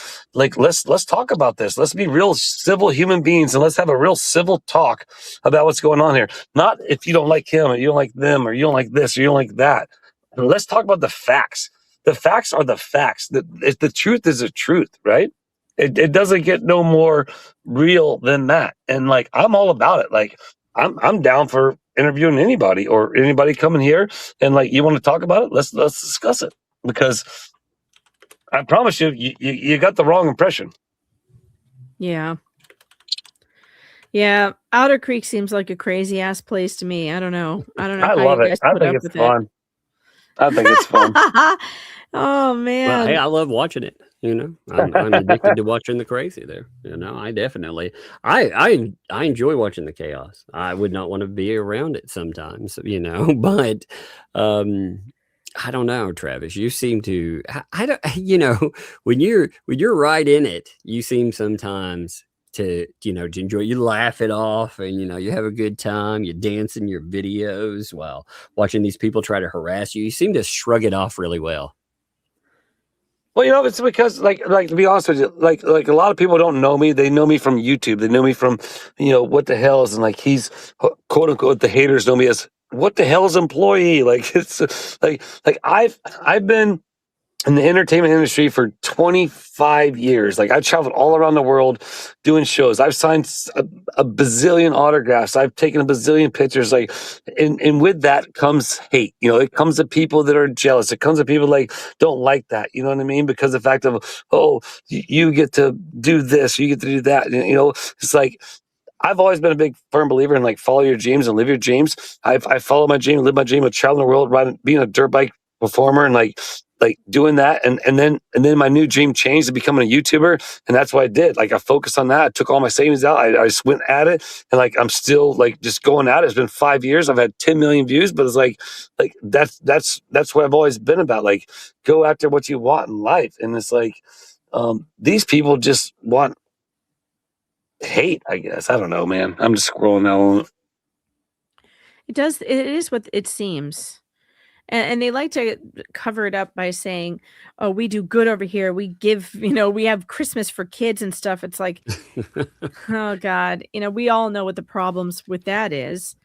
let's talk about this. Let's be real civil human beings and let's have a real civil talk about what's going on here. Not if you don't like him or you don't like them or you don't like this or you don't like that. Let's talk about the facts. The facts are the facts. The truth is the truth, right? It doesn't get no more real than that. And like, I'm all about it. Like, I'm down for interviewing anybody or anybody coming here and like, you want to talk about it? Let's discuss it, because I promise you got the wrong impression. Yeah. Yeah. Outer Creek seems like a crazy ass place to me. I don't know. I love it. I think it's fun. I think it's fun. Oh man. Well, hey, I love watching it. I'm addicted to watching the crazy there. I definitely, I enjoy watching the chaos. I would not want to be around it sometimes, but, I don't know, Travis, you seem to, I don't, when you're right in it, you seem sometimes to enjoy, you laugh it off and, you have a good time, you dance in your videos while watching these people try to harass you. You seem to shrug it off really well. Well, it's because like to be honest with you, like a lot of people don't know me. They know me from YouTube. They know me from, What the Hales, and like he's quote unquote, the haters know me as What the Hell's employee. Like it's like I've been in the entertainment industry for 25 years. Like, I've traveled all around the world doing shows. I've signed a bazillion autographs. I've taken a bazillion pictures. Like, and with that comes hate. It comes to people that are jealous. It comes to people like don't like that. You know what I mean? Because the fact of, oh, you get to do this, you get to do that. It's like, I've always been a big firm believer in like follow your dreams and live your dreams. I follow my dream, live my dream of traveling the world, being a dirt bike performer and like doing that. And then my new dream changed to becoming a YouTuber. And that's what I did. Like, I focused on that. I took all my savings out. I just went at it. And like, I'm still like just going at it. It's been 5 years. I've had 10 million views, but it's like that's what I've always been about. Like, go after what you want in life. And it's like, these people just want hate, I guess. I don't know, man. I'm just scrolling now. It is what it seems. And they like to cover it up by saying, oh, we do good over here. We give, we have Christmas for kids and stuff. It's like, oh God, we all know what the problems with that is.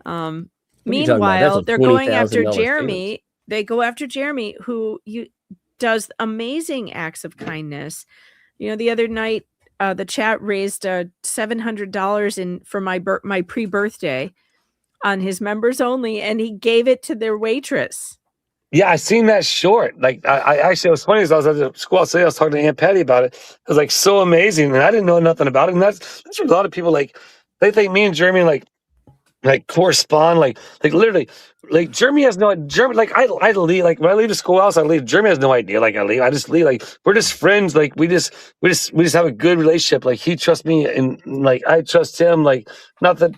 Meanwhile, they're going after Jeremy. Famous. They go after Jeremy, who does amazing acts of kindness. The other night, the chat raised $700 for my pre-birthday on his members only, and he gave it to their waitress. Yeah, I seen that short. Like, I actually, it was funny as I was at the school today, I was talking to Aunt Patty about it. It was like so amazing, and I didn't know nothing about it. And that's what a lot of people like. They think me and Jeremy like correspond, like literally, like Jeremy has no Jeremy. Like I leave, like when I leave the schoolhouse, I leave. Jeremy has no idea. Like I leave, I just leave. Like we're just friends. Like we just have a good relationship. Like he trusts me, and like I trust him. Like not that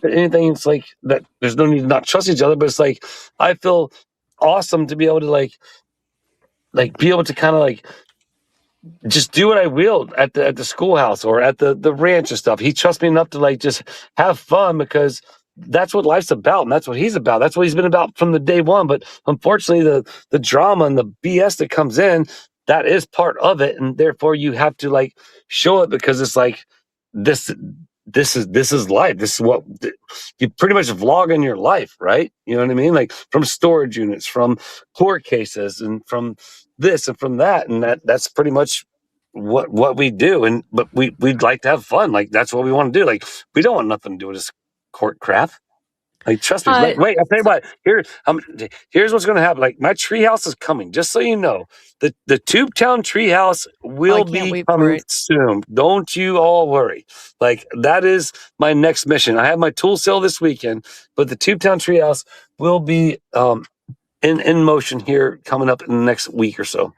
anything. It's like that. There's no need to not trust each other, but it's like I feel awesome to be able to like be able to kind of like just do what I will at the schoolhouse or at the ranch and stuff. He trusts me enough to like just have fun, because that's what life's about, and that's what he's about. That's what he's been about from the day one. But unfortunately, the drama and the BS that comes in, that is part of it, and therefore you have to like show it, because it's like this is life. This is what you pretty much vlog in your life, right? You know what I mean? Like from storage units, from court cases, and from this and from that, and that's pretty much what we do. But we'd like to have fun. Like that's what we want to do. Like we don't want nothing to do with this court crap. Like, trust me. Wait, I'll tell you what. Here's what's going to happen. Like, my treehouse is coming. Just so you know, the Tubetown treehouse will be coming soon. Don't you all worry. Like, that is my next mission. I have my tool sale this weekend, but the Tubetown treehouse will be in motion here coming up in the next week or so.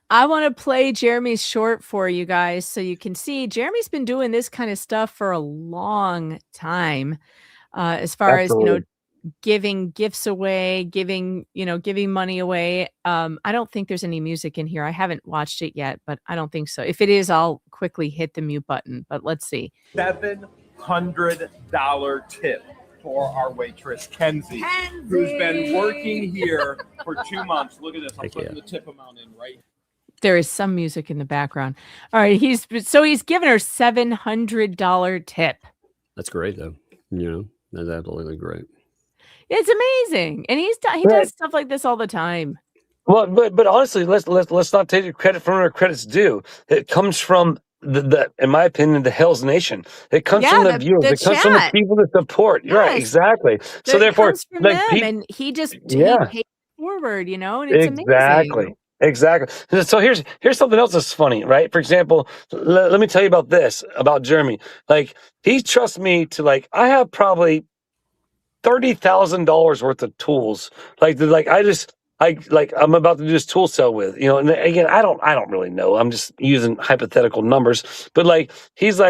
I want to play Jeremy's short for you guys so you can see Jeremy's been doing this kind of stuff for a long time. As far as, giving gifts away, giving money away. I don't think there's any music in here. I haven't watched it yet, but I don't think so. If it is, I'll quickly hit the mute button, but let's see. $700 tip for our waitress, Kenzie, who's been working here for 2 months. Look at this. I'm putting the tip amount in right. There is some music in the background. All right. He's given her $700 tip. That's great though. That's absolutely great. It's amazing. And he does stuff like this all the time. Well, but honestly, let's not take credit from where credit's due. It comes from the in my opinion, the Hales Nation. It comes from the viewers. It comes from the people that support. Yes. Right, exactly. So therefore, like, and he just he pays forward, and it's amazing. Exactly. So here's something else that's funny, right? For example, let me tell you about this, about Jeremy. Like, he trusts me to, like, I have probably $30,000 worth of tools. I'm about to do this tool sale with, and again, I don't really know. I'm just using hypothetical numbers, but like, he has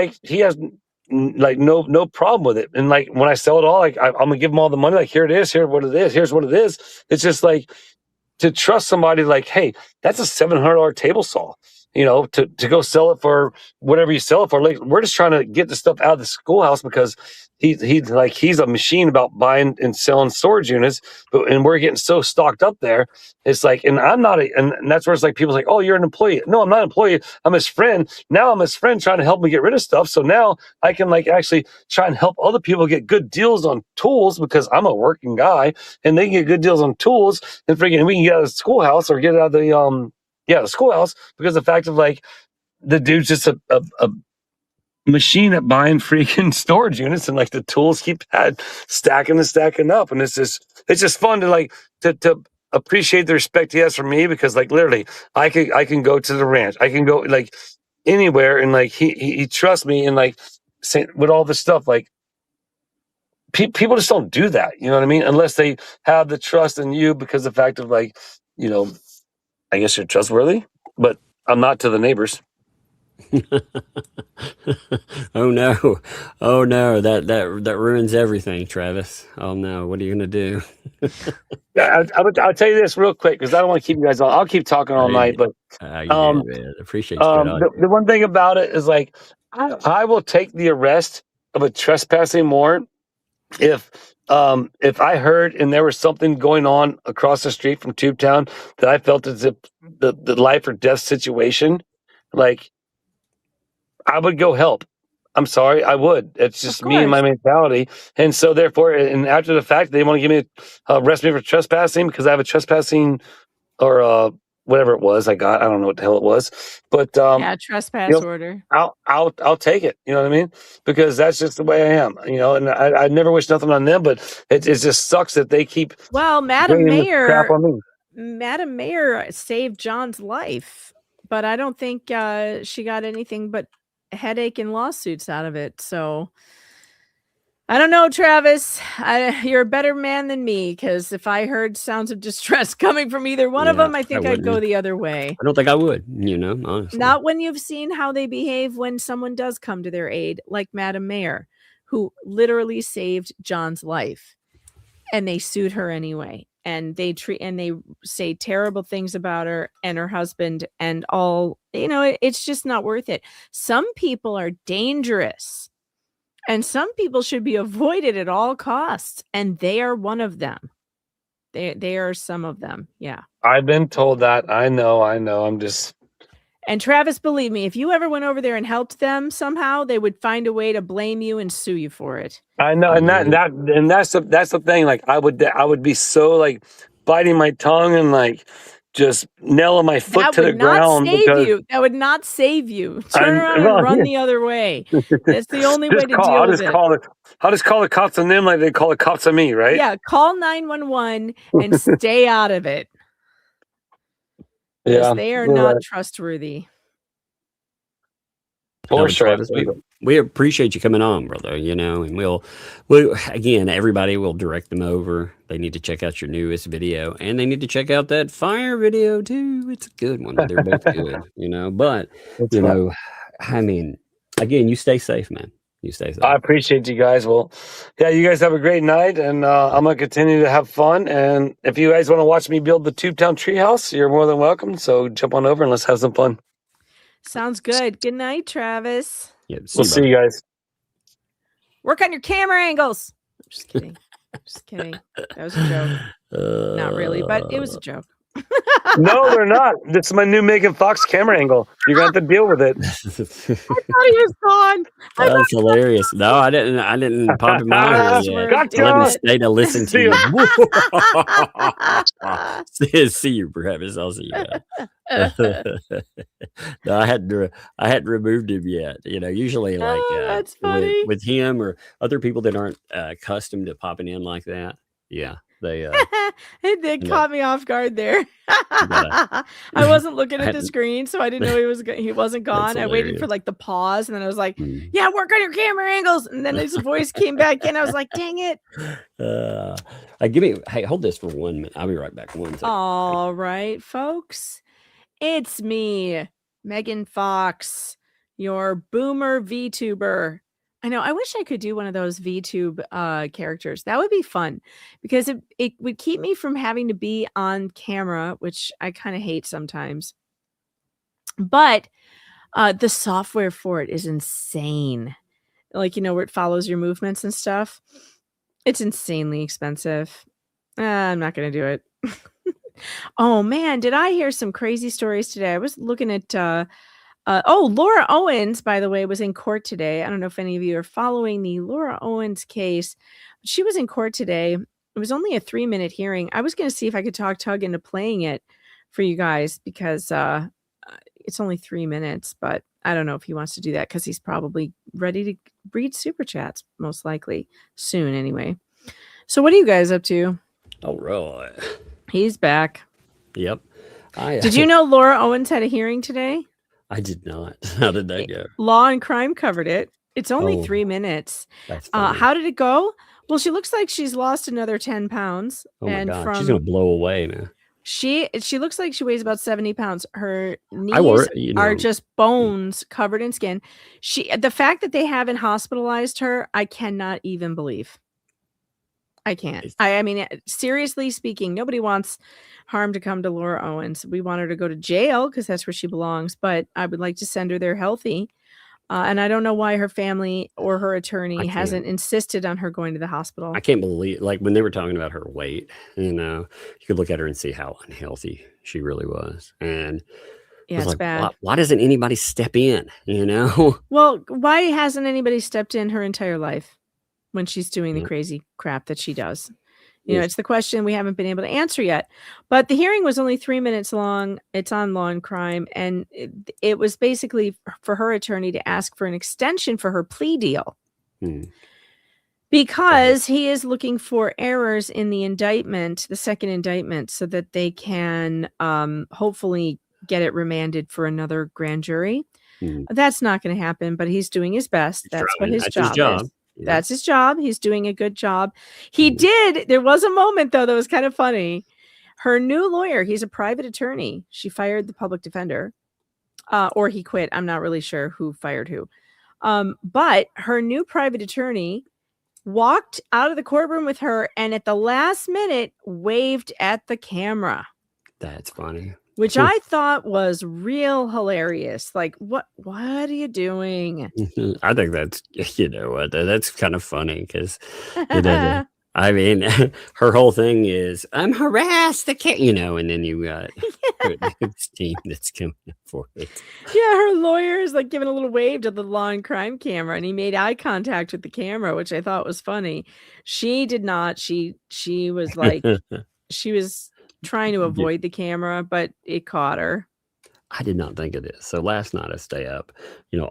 like no problem with it. And like, when I sell it all, like, I'm gonna give him all the money. Like, here it is, here's what it is. It's just like, to trust somebody like, hey, that's a $700 table saw, to go sell it for whatever you sell it for. Like, we're just trying to get the stuff out of the schoolhouse because he's a machine about buying and selling storage units, and we're getting so stocked up there. It's like, and I'm not, and that's where it's like, people's like, oh, you're an employee. No, I'm not an employee. I'm his friend. Now I'm his friend trying to help me get rid of stuff. So now I can like actually try and help other people get good deals on tools because I'm a working guy and they can get good deals on tools, and we can get out of the schoolhouse or get out of the schoolhouse because the fact of like, the dude's just a machine at buying freaking storage units, and like the tools keep stacking up, and it's just fun to like to appreciate the respect he has for me, because like literally I can go to the ranch, I can go like anywhere, and like he trusts me, and like with all this stuff, like people just don't do that, you know what I mean, unless they have the trust in you, because the fact of like, I guess you're trustworthy, but I'm not to the neighbors. Oh no, that ruins everything, Travis. Oh no, what are you gonna do? I'll tell you this real quick, because I don't want to keep you guys on. I'll keep talking all night, but appreciate the one thing about it is like, I will take the arrest of a trespassing warrant if I heard and there was something going on across the street from Tubetown that I felt as if the life or death situation, like, I would go help. I'm sorry, I would. It's just me and my mentality. And so therefore, and after the fact, they want to give me arrest me for trespassing because I have a trespassing or whatever it was I got. I don't know what the hell it was. But trespass order. I'll take it. You know what I mean? Because that's just the way I am. And I never wish nothing on them, but it just sucks that they keep Madam Mayor saved John's life, but I don't think she got anything but headache and lawsuits out of it. So I don't know, Travis. You're a better man than me, because if I heard sounds of distress coming from either one of them, I think I'd go the other way. I don't think I would, honestly. Not when you've seen how they behave when someone does come to their aid, like Madam Mayor, who literally saved John's life, and they sued her anyway. And they say terrible things about her and her husband and all, it's just not worth it. Some people are dangerous and some people should be avoided at all costs. And they are one of them. They are some of them. Yeah. I've been told that. I know. And Travis, believe me, if you ever went over there and helped them somehow, they would find a way to blame you and sue you for it. I know, and that's the thing. Like, I would be so like biting my tongue and like just nailing my foot That to the would not ground save because you. That would not save you. Turn around well, and run yeah. the other way. That's the only way Just to call. deal with it. I'll just call the cops on them like they call the cops on me, right? Yeah, call 911 and stay out of it. Yeah, Yes, they are you're not right. trustworthy. For No, but sure. Travis, we appreciate you coming on, brother. You know, and we'll again, everybody will direct them over. They need to check out your newest video, and they need to check out that fire video too. It's a good one. They're both good, you know. But That's you right. know, I mean, again, you stay safe, man. You stay safe. I appreciate you guys. Well, yeah, you guys have a great night, and I'm gonna continue to have fun. And if you guys want to watch me build the Tubetown treehouse, you're more than welcome. So jump on over and let's have some fun. Sounds good. Good night, Travis. Yeah, We'll see you guys. Work on your camera angles. I'm just kidding. Just kidding. That was a joke. Not really, but it was a joke. No, they're not. This is my new Megan Fox camera angle. You're gonna have to deal with it. I thought he was gone. That's hilarious. No, I didn't pop him out here yet. Gotcha. Let me stay to listen to See you. ya. See you, Travis. I'll see you. No, I hadn't removed him yet. You know, usually like that's funny. with him or other people that aren't accustomed to popping in like that. Yeah, they It did Yeah. caught me off guard there. I wasn't looking at the screen, so I didn't know he wasn't gone. I waited for hilarious. like the pause, and then I was like, Mm. "Yeah, work on your camera angles." And then his voice came back in. I was like, "Dang it!" Hey, hold this for 1 minute. I'll be right back. 1 second. All right, folks, it's me, Megan Fox, your boomer VTuber. I know. I wish I could do one of those VTube characters. That would be fun because it would keep me from having to be on camera, which I kind of hate sometimes. But the software for it is insane. Like, you know, where it follows your movements and stuff. It's insanely expensive. I'm not going to do it. Oh, man. Did I hear some crazy stories today? I was looking at... Laura Owens, by the way, was in court today. I don't know if any of you are following the Laura Owens case. She was in court today. It was only a 3-minute hearing. I was going to see if I could talk Tug into playing it for you guys because it's only 3 minutes, but I don't know if he wants to do that because he's probably ready to read super chats, most likely soon anyway. So what are you guys up to? All right. He's back. Yep. Did you know Laura Owens had a hearing today? I did not. How did that go? Law and Crime covered it. It's only 3 minutes. That's funny. How did it go? Well, she looks like she's lost another 10 pounds. Oh my and God. She's going to blow away, man. She looks like she weighs about 70 pounds. Her knees are just bones covered in skin. The fact that they haven't hospitalized her, I cannot even believe. I can't. I mean, seriously speaking, nobody wants harm to come to Laura Owens. We want her to go to jail because that's where she belongs, but I would like to send her there healthy. And I don't know why her family or her attorney hasn't insisted on her going to the hospital. I can't believe, like, when they were talking about her weight, you know, you could look at her and see how unhealthy she really was. And yeah, it's like, bad. why doesn't anybody step in, you know? Well, why hasn't anybody stepped in her entire life when she's doing the crazy crap that she does? You know, it's the question we haven't been able to answer yet. But the hearing was only 3 minutes long. It's on Law and Crime. And it was basically for her attorney to ask for an extension for her plea deal. Because he is looking for errors in the indictment, the second indictment, so that they can hopefully get it remanded for another grand jury. That's not going to happen, but he's doing his best. That's what his job is. That's his job. He's doing a good job. He did. There was a moment, though, that was kind of funny. Her new lawyer, he's a private attorney. She fired the public defender or he quit. I'm not really sure who fired who. But her new private attorney walked out of the courtroom with her and at the last minute waved at the camera. That's funny. Which I thought was real hilarious. Like, what are you doing? I think that's, you know what, that's kind of funny because, you know, I mean, her whole thing is, I'm harassed, you know, and then you got this team that's coming up for it. Yeah, her lawyer is like giving a little wave to the Law and Crime camera, and he made eye contact with the camera, which I thought was funny. She did not. She was like, she was trying to avoid the camera, but it caught her. I did not think of this. So last night I stay up,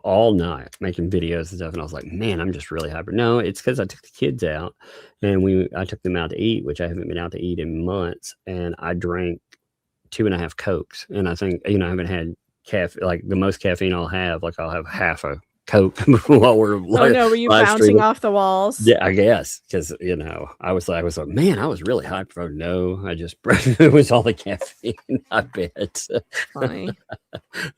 all night making videos and stuff. And I was like, man, I'm just really hyper. No, it's because I took the kids out and I took them out to eat, which I haven't been out to eat in months. And I drank 2.5 Cokes. And I think, I haven't had caffeine, like the most caffeine I'll have. Like I'll have half a Coke while we're oh no, were you bouncing off the walls? Yeah, I guess because I was like, man, I was really hyper. No, I just it was all the caffeine. I bet. Funny.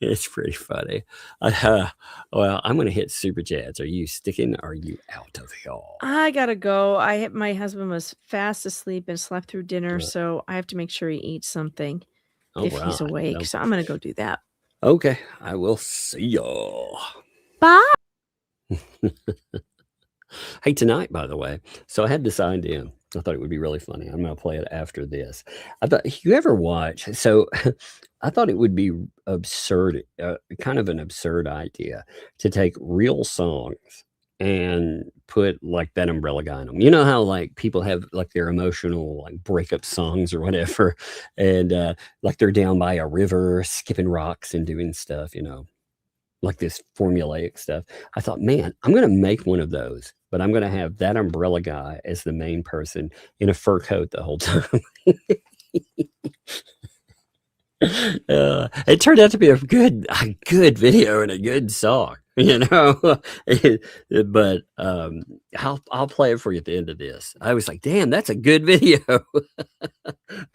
It's pretty funny. Well, I'm gonna hit super chats. Are you sticking? Or are you out of here? I gotta go. My husband was fast asleep and slept through dinner, so I have to make sure he eats something if he's awake. Well, so I'm gonna go do that. Okay, I will see y'all. Bye. Hey, tonight, by the way, so I had designed in. I thought it would be really funny. I'm going to play it after this. I thought, you ever watch? So I thought it would be absurd, kind of an absurd idea to take real songs and put like That Umbrella Guy in them. You know how like people have like their emotional like breakup songs or whatever, and like they're down by a river skipping rocks and doing stuff, like this formulaic stuff. I thought, man, I'm going to make one of those, but I'm going to have That Umbrella Guy as the main person in a fur coat the whole time. It turned out to be a good video and a good song, but I'll play it for you at the end of this. I was like, damn, that's a good video.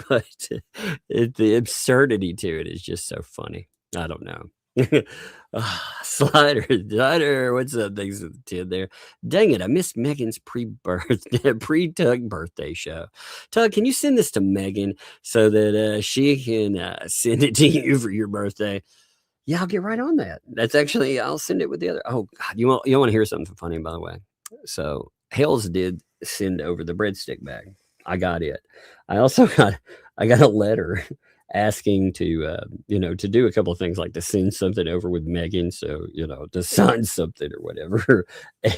But the absurdity to it is just so funny. I don't know. Slider, what's up? Thanks for the 10 there. Dang it, I missed Megan's pre-Tug birthday show. Tug, can you send this to Megan so that she can send it to you for your birthday? Yeah, I'll get right on that. That's actually, I'll send it with the other. Oh God, you want to hear something funny, by the way? So Hales did send over the breadstick bag. I got it. I also got a letter asking to to do a couple of things, like to send something over with Megan, so to sign something or whatever.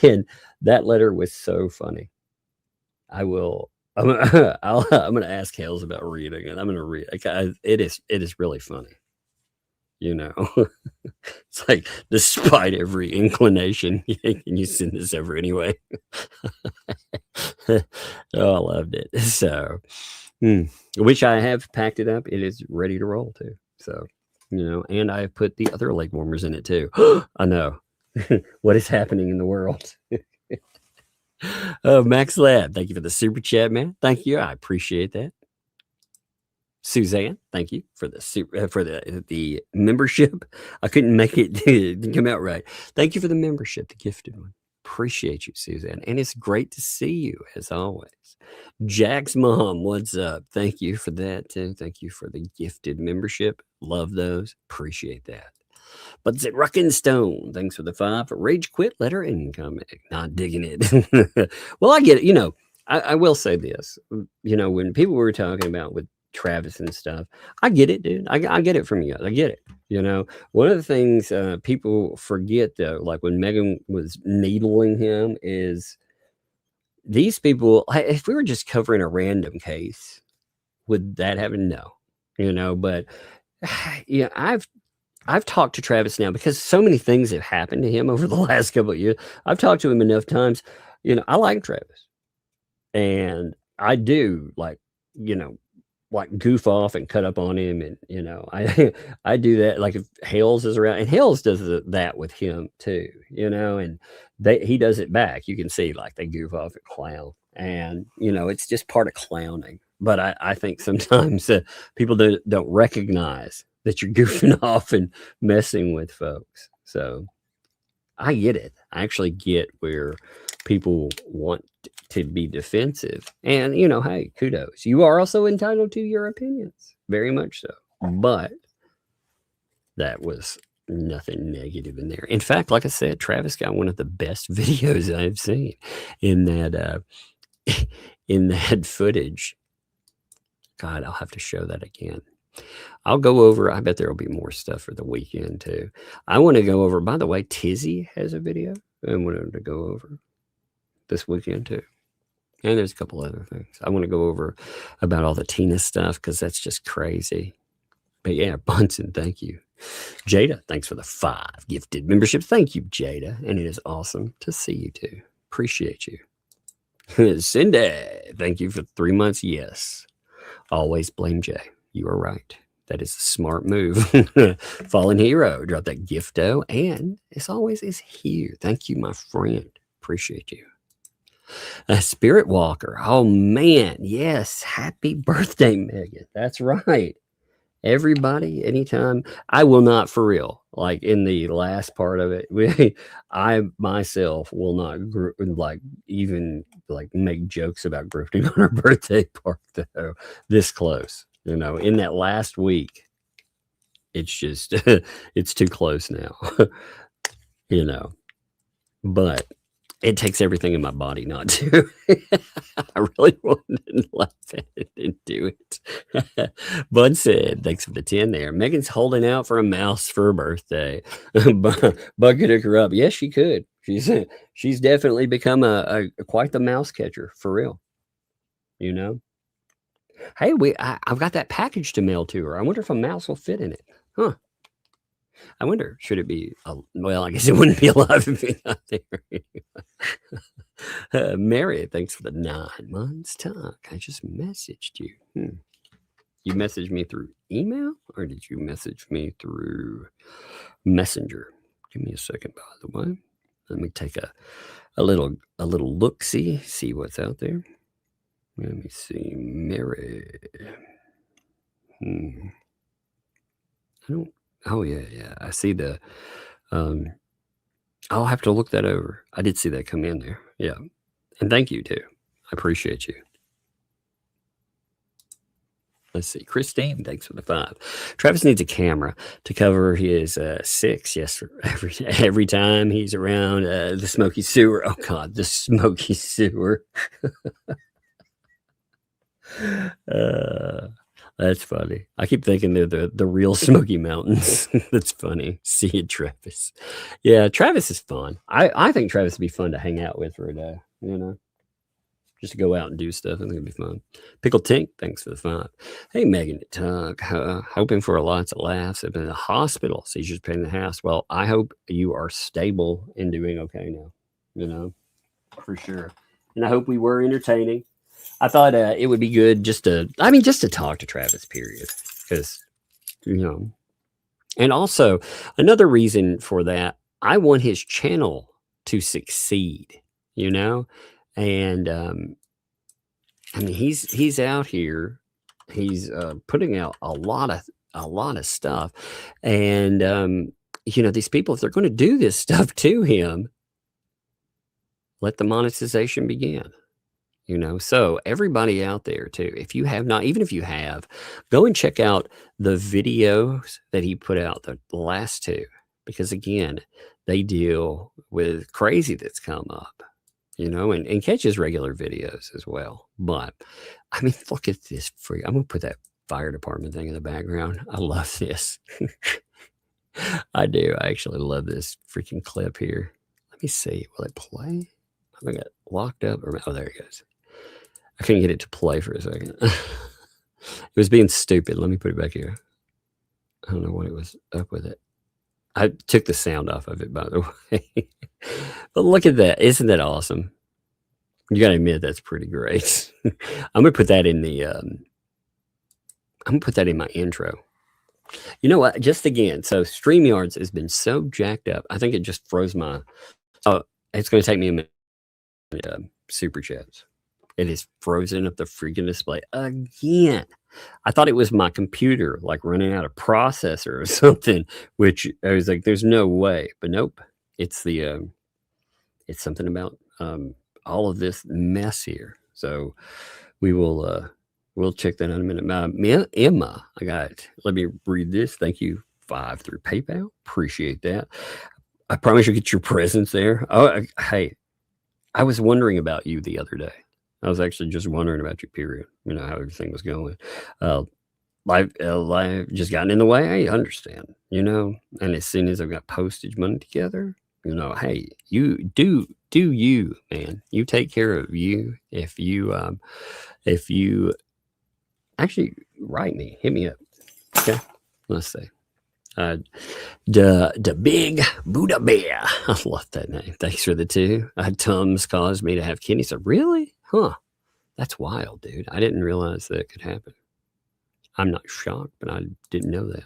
And that letter was so funny. I'm gonna ask Hales about reading it. I'm gonna read it. It is really funny. It's like, despite every inclination, can you send this over anyway? Oh, I loved it. So which I have packed it up. It is ready to roll too. So, and I put the other leg warmers in it too. I know. What is happening in the world? Oh, Max Lab, thank you for the super chat, man. Thank you. I appreciate that. Suzanne, thank you for the membership. I couldn't make it come out right. Thank you for the membership, the gifted one. Appreciate you, Suzanne. And it's great to see you as always. Jack's mom, what's up? Thank you for that too. Thank you for the gifted membership. Love those. Appreciate that. But it's Ruckin' Stone, thanks for the 5. Rage quit letter incoming. Not digging it. Well, I get it. I will say this. When people were talking about with Travis and stuff, I get it, dude. I get it from you guys. I get it. One of the things people forget, though, like when Megan was needling him, is these people, if we were just covering a random case, would that happen? No. But I've talked to Travis now because so many things have happened to him over the last couple of years. I've talked to him enough times. I like Travis, and I do like goof off and cut up on him, and I do that. Like if Hales is around, and Hales does that with him too, and he does it back. You can see like they goof off and clown, and it's just part of clowning. But I think sometimes people don't recognize that you're goofing off and messing with folks. So I get it. I actually get where people want to be defensive, and hey, kudos. You are also entitled to your opinions, very much so. But that was nothing negative in there. In fact, like I said, Travis got one of the best videos I've seen in that footage. God, I'll have to show that again. I'll go over. I bet there will be more stuff for the weekend too. I want to go over. By the way, Tizzy has a video I wanted to go over this weekend too. And there's a couple other things. I want to go over about all the Tina stuff because that's just crazy. But yeah, Bunsen, thank you. Jada, thanks for the 5 gifted memberships. Thank you, Jada. And it is awesome to see you too. Appreciate you. Cindy, thank you for 3 months. Yes. Always blame Jay. You are right. That is a smart move. Fallen Hero, drop that gifto. And as always, is here. Thank you, my friend. Appreciate you. Spirit Walker. Oh, man. Yes. Happy birthday, Megan. That's right. Everybody, anytime. I will not, for real, like in the last part of it, I myself will not even make jokes about grifting on our birthday party, though, this close. In that last week, it's just, it's too close now, but it takes everything in my body not to. I really wanted to laugh at it and do it. Bud said, thanks for the 10 there. Megan's holding out for a mouse for her birthday. Bud could hook her up. Yes, she could. She's definitely become quite the mouse catcher, for real. Hey, I've got that package to mail to her. I wonder if a mouse will fit in it. Huh. I wonder, should it be, well, I guess it wouldn't be alive if it's not there. Mary, thanks for the 9 months talk. I just messaged you. You messaged me through email or did you message me through Messenger? Give me a second, by the way. Let me take a little look-see what's out there. Let me see. Mary. I don't. Oh, yeah. I see the, I'll have to look that over. I did see that come in there. Yeah. And thank you, too. I appreciate you. Let's see. Christine, thanks for the 5. Travis needs a camera to cover his 6. Yes, every time he's around the smoky sewer. Oh, God, the smoky sewer. That's funny. I keep thinking they're the real Smoky Mountains. That's funny. See you, Travis. Yeah, Travis is fun. I think Travis would be fun to hang out with for a day, just to go out and do stuff. I think it'd be fun. Pickle Tink, thanks for the 5. Hey, Megan at Tug, hoping for lots of laughs. I've been in the hospital, seizures pain in the house. Well, I hope you are stable and doing okay now, for sure. And I hope we were entertaining. I thought it would be good just to talk to Travis, period. Because, and also another reason for that, I want his channel to succeed, and he's out here, he's putting out a lot of stuff, and these people, if they're going to do this stuff to him, let the monetization begin. So everybody out there too, if you have not, even if you have, go and check out the videos that he put out, the last 2, because again, they deal with crazy that's come up, and catch his regular videos as well. But I mean, look at this free. I'm going to put that fire department thing in the background. I love this. I do. I actually love this freaking clip here. Let me see. Will it play? I think it locked up. Oh, there it goes. I couldn't get it to play for a second. It was being stupid. Let me put it back here. I don't know what it was up with it. I took the sound off of it, by the way. But look at that. Isn't that awesome? You got to admit, that's pretty great. I'm going to put that in the, I'm going to put that in my intro. You know what? Just again, so StreamYards has been so jacked up. I think it just froze my, it's going to take me a minute. Super chats. It is frozen up the freaking display again. I thought it was my computer, like running out of processor or something, which I was like, there's no way. But nope, it's the, it's something about all of this mess here. So we will, we'll check that out in a minute. Emma, I got it. Let me read this. Thank you, 5 through PayPal. Appreciate that. I promise you'll get your presents there. Oh, hey, I was wondering about you the other day. I was actually just wondering about your period, how everything was going. Life just gotten in the way. I understand, and as soon as I've got postage money together, You know, hey, you do you, man. You take care of you. If you actually write me, hit me up. Okay, let's see. The big Buddha bear. I love that name. Thanks for the 2. Tums caused me to have kidney stones. Really? Huh? That's wild, dude. I didn't realize that could happen. I'm not shocked, but I didn't know that.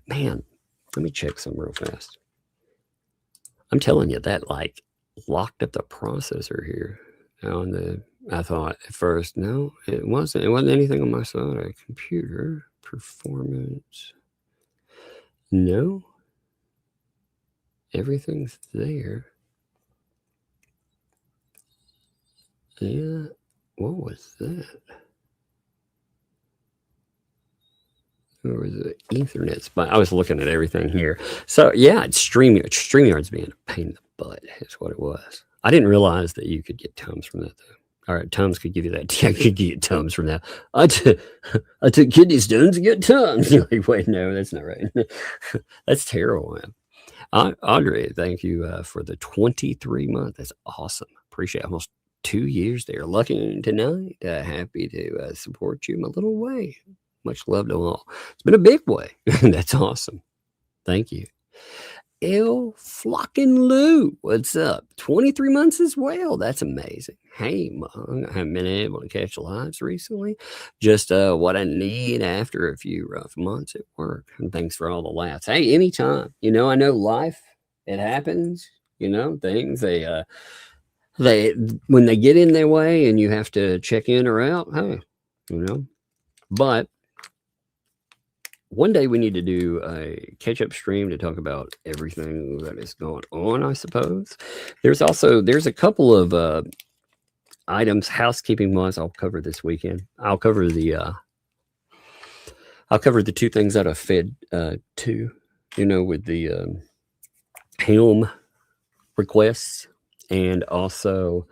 Man, let me check some real fast. I'm telling you, that like locked up the processor here on the. I thought at first, no, it wasn't. It wasn't anything on my side. Computer performance. No, everything's there. Yeah, what was that? Or was it Ethernet? But I was looking at everything here. So yeah, it's StreamYard. StreamYard's being a pain in the butt. Is what it was. I didn't realize that you could get Tums from that though. All right, Tums could give you that. Yeah, I could get Tums from that. I took kidney stones to get Tums. You're like, wait, no, that's not right. That's terrible, man. Audrey, thank you for the 23 month. That's awesome. Appreciate it. Almost 2 years there. Lucky tonight. Happy to support you in my little way. Much love to all. It's been a big way. That's awesome. Thank you. El Flockin' Lou, what's up? 23 months as well. That's amazing. Hey, Mung, I haven't been able to catch lives recently. Just what I need after a few rough months at work. And thanks for all the laughs. Hey, anytime. You know, I know life, it happens. You know, things they when they get in their way and you have to check in or out. Hey, you know, but. One day we need to do a catch-up stream to talk about everything that is going on, I suppose. There's a couple of items, housekeeping wise, I'll cover this weekend. I'll cover the 2 things that I fed to, you know, with the Hale requests and also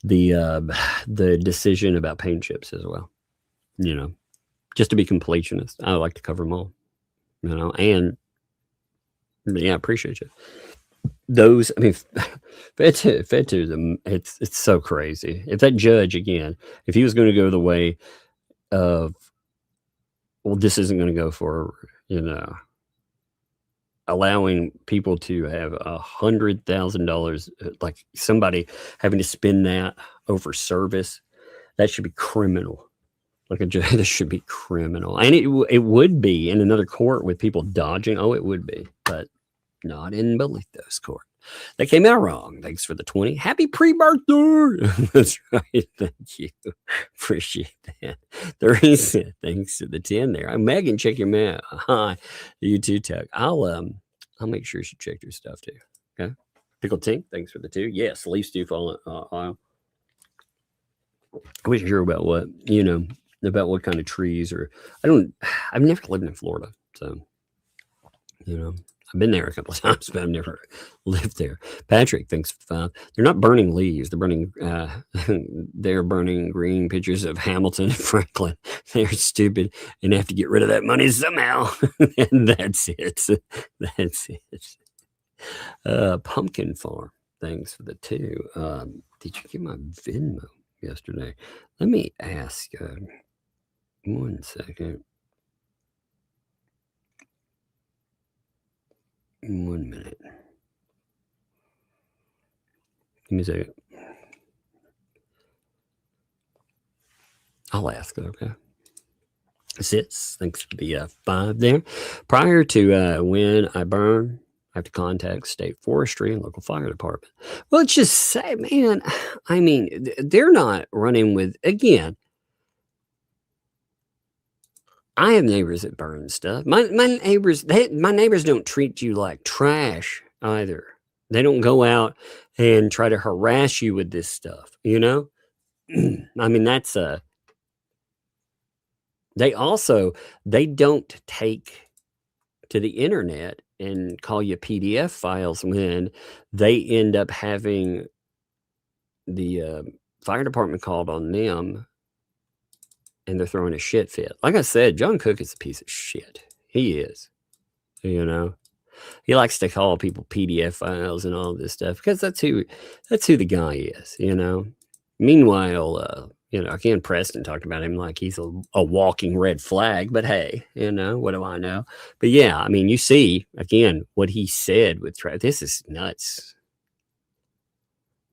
the decision about paint chips as well, you know. Just to be completionist, I like to cover them all, you know, and yeah, I appreciate you. Those, I mean, fed to them, it's so crazy. If that judge, again, if he was going to go the way of, well, this isn't going to go for, you know, allowing people to have $100,000, like somebody having to spend that over service, that should be criminal. Like this should be criminal, and it would be in another court with people dodging. Oh, it would be, but not in Belito's court. They came out wrong. Thanks for the 20. Happy pre-birthday. That's right. Thank you. Appreciate that. 30 cents. Thanks to the 10 there. Megan, check your mail. Hi, you too, Tuck. I'll make sure she checked your stuff too. Okay. Pickle Tink. Thanks for the 2. Yes, Leaf Stew falling. I wasn't sure about what, you know, about what kind of trees or I've never lived in Florida. So, you know, I've been there a couple of times, but I've never lived there. Patrick thinks they're not burning leaves. They're burning green pictures of Hamilton and Franklin. They're stupid and have to get rid of that money somehow. And that's it. That's it. Pumpkin Farm. Thanks for the 2. Did you get my Venmo yesterday? Let me ask 1 second. 1 minute. Give me a second. I'll ask it, okay? Sits, thanks for the 5 there. Prior to when I burn, I have to contact state forestry and local fire department. Well, it's just say, man, I mean, they're not running with, again, I have neighbors that burn stuff. My neighbors don't treat you like trash either. They don't go out and try to harass you with this stuff, you know? I mean, that's they don't take to the internet and call you PDF files when they end up having the fire department called on them and they're throwing a shit fit. Like I said, John Cook is a piece of shit. He is, you know. He likes to call people PDF files and all this stuff because that's who the guy is, you know. Meanwhile, you know, again, Preston talked about him like he's a walking red flag, but hey, you know, what do I know? But yeah, I mean, you see again what he said with Travis. This is nuts.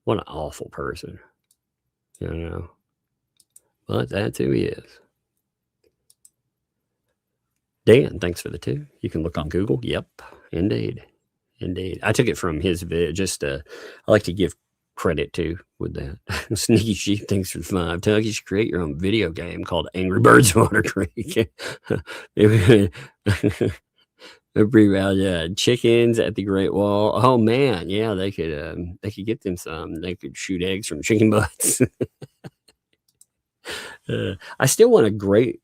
What an awful person, you know. But that's who he is. Dan, thanks for the 2. You can look on Google. Yep, indeed. I took it from his vid. Just I like to give credit to with that. Sneaky Sheep, thanks for the 5. Tug, you should create your own video game called Angry Birds Water Creek. Chickens at the Great Wall. Oh man, yeah, they could get them some. They could shoot eggs from chicken butts. I still want a great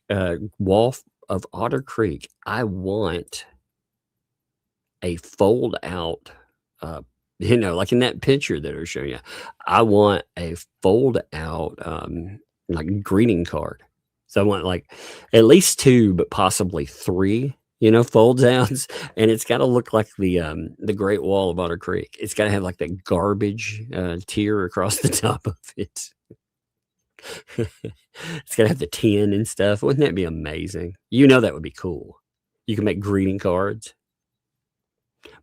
wall of Otter Creek. I want a fold out, you know, like in that picture that I was showing you. I want a fold out, like greeting card. So I want like at least 2, but possibly 3, you know, folds outs, and it's got to look like the Great Wall of Otter Creek. It's got to have like that garbage tier across the top of it. It's got to have the tin and stuff. Wouldn't that be amazing? You know, that would be cool. You can make greeting cards.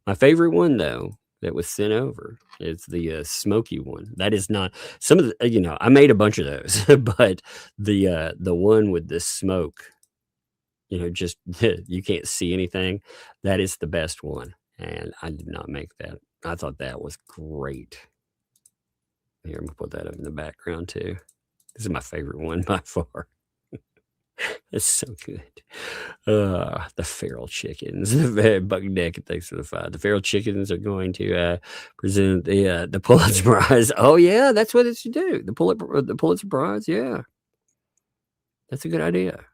My favorite one, though, that was sent over is the smoky one. That is not some of the, you know, I made a bunch of those, but the one with the smoke, you know, just you can't see anything. That is the best one. And I did not make that. I thought that was great. Here, I'm going to put that up in the background, too. This is my favorite one by far. It's so good. The feral chickens. Buck Deck, thanks for the 5. The feral chickens are going to present the Pulitzer Prize. Oh yeah, that's what it should do. The Pulitzer Prize. Yeah, that's a good idea.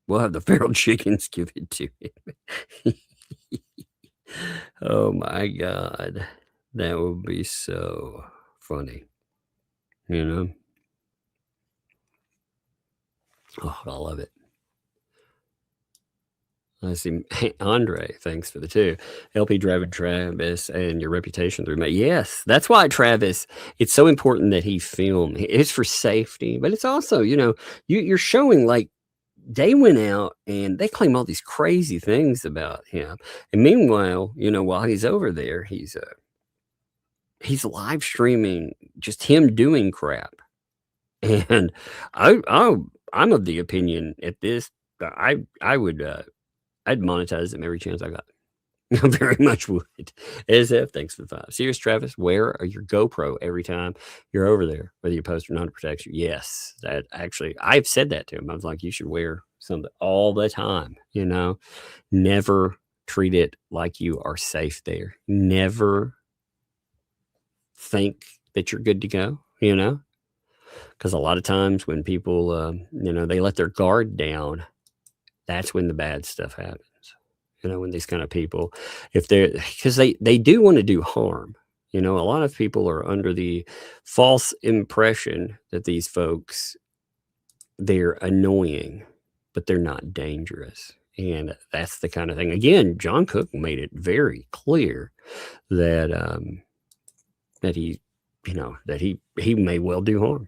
We'll have the feral chickens give it to him. Oh my God, that would be so funny. You know. Oh, I love it. I see Andre, thanks for the 2. LP driving Travis and your reputation through me. Yes, that's why Travis, it's so important that he film. It's for safety, but it's also, you know, you're showing like they went out and they claim all these crazy things about him. And meanwhile, you know, while he's over there, he's live streaming just him doing crap. And I'm of the opinion at this, I would, I'd monetize them every chance I got. I very much would. SF, thanks for the 5. Serious Travis, wear your GoPro every time you're over there, whether you post or not, to protect you. Yes, that actually, I've said that to him. I was like, you should wear something all the time, you know, never treat it like you are safe there. Never think that you're good to go, you know. Because a lot of times when people, you know, they let their guard down, that's when the bad stuff happens. You know, when these kind of people, if they're, because they do want to do harm. You know, a lot of people are under the false impression that these folks, they're annoying, but they're not dangerous. And that's the kind of thing. Again, John Cook made it very clear that that he, you know, that he may well do harm.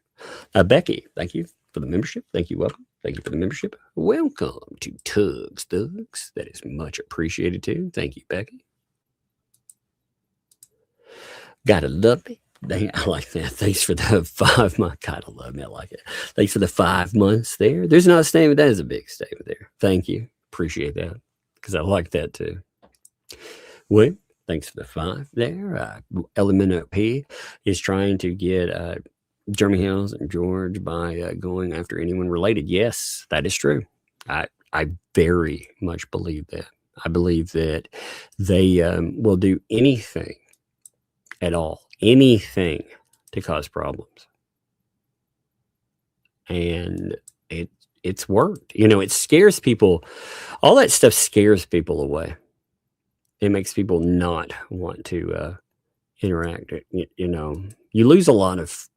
Becky, thank you for the membership. Thank you. Welcome. Thank you for the membership. Welcome to Tugs Thugs. That is much appreciated too. Thank you, Becky. Gotta love me. I like that. Thanks for the 5 months. Gotta love me. I like it. Thanks for the 5 months there. There's not a statement. That is a big statement there. Thank you. Appreciate that because I like that too. Well, thanks for the 5 there. Element P is trying to get Jeremy Hales and George by going after anyone related. Yes, that is true. I very much believe that. I believe that they will do anything at all, anything to cause problems. And it's worked. You know, it scares people. All that stuff scares people away. It makes people not want to interact. You know, you lose a lot of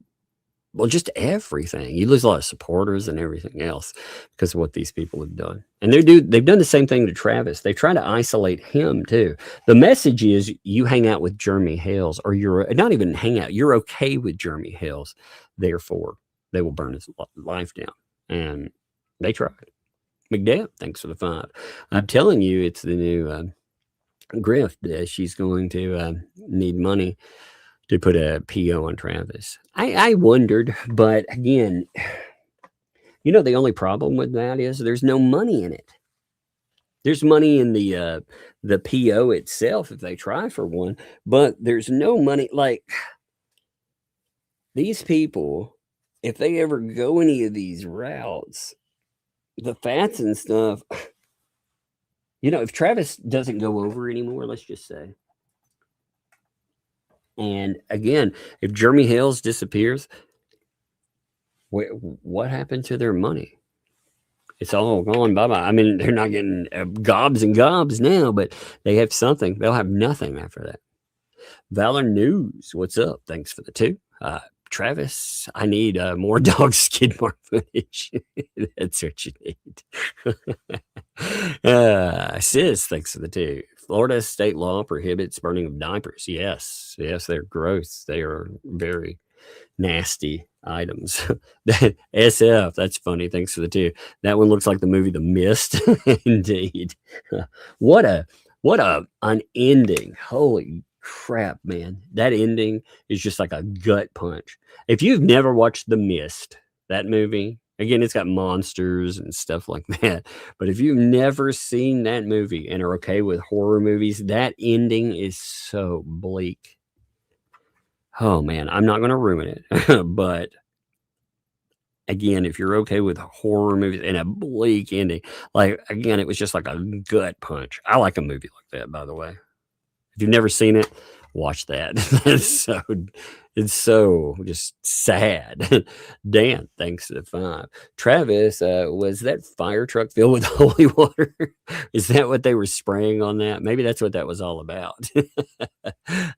well, just everything. You lose a lot of supporters and everything else because of what these people have done. And they've done the same thing to Travis. They try to isolate him too. The message is you hang out with Jeremy Hales, or you're not even hang out. You're okay with Jeremy Hales. Therefore, they will burn his life down. And they tried. McDev, thanks for the 5. I'm telling you, it's the new grift. She's going to need money to put a PO on Travis. I wondered, but again, the only problem with that is there's no money in it. There's money in the PO itself if they try for one, but there's no money. Like, these people, if they ever go any of these routes, the fats and stuff, if Travis doesn't go over anymore, let's just say, and again, if Jeremy Hales disappears, what happened to their money? It's all gone bye-bye. I mean, they're not getting gobs and gobs now, but they have something. They'll have nothing after that. Valor News, what's up? Thanks for the 2. Travis, I need more dog skid mark footage. That's what you need. Sis, thanks for the 2. Florida state law prohibits burning of diapers. Yes, they're gross. They are very nasty items. SF, that's funny. Thanks for the 2. That one looks like the movie The Mist. Indeed. What an ending. Holy crap, man. That ending is just like a gut punch. If you've never watched The Mist, that movie, again, it's got monsters and stuff like that. But if you've never seen that movie and are okay with horror movies, that ending is so bleak. Oh, man, I'm not going to ruin it. But again, if you're okay with horror movies and a bleak ending, like, again, it was just like a gut punch. I like a movie like that, by the way. If you've never seen it, watch that. It's so just sad. Dan, thanks to the 5. Travis, was that fire truck filled with holy water? Is that what they were spraying on that? Maybe that's what that was all about.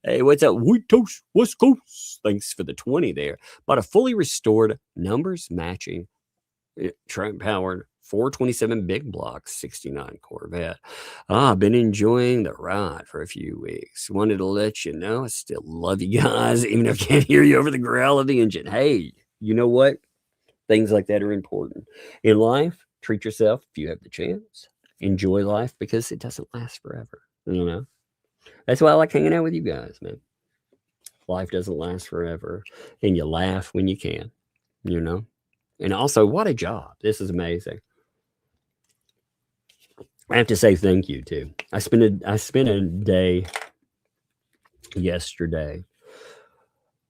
Hey, what's up? Wheat Toast, West Coast. Thanks for the 20 there. Bought a fully restored, numbers matching, Trump powered 427 big block 69 Corvette. I've been enjoying the ride for a few weeks. Wanted to let you know I still love you guys, even if I can't hear you over the growl of the engine. Hey, you know what? Things like that are important. In life, treat yourself if you have the chance. Enjoy life because it doesn't last forever. That's why I like hanging out with you guys, man. Life doesn't last forever. And you laugh when you can, And also, what a job. This is amazing. I have to say thank you too. I spent a day yesterday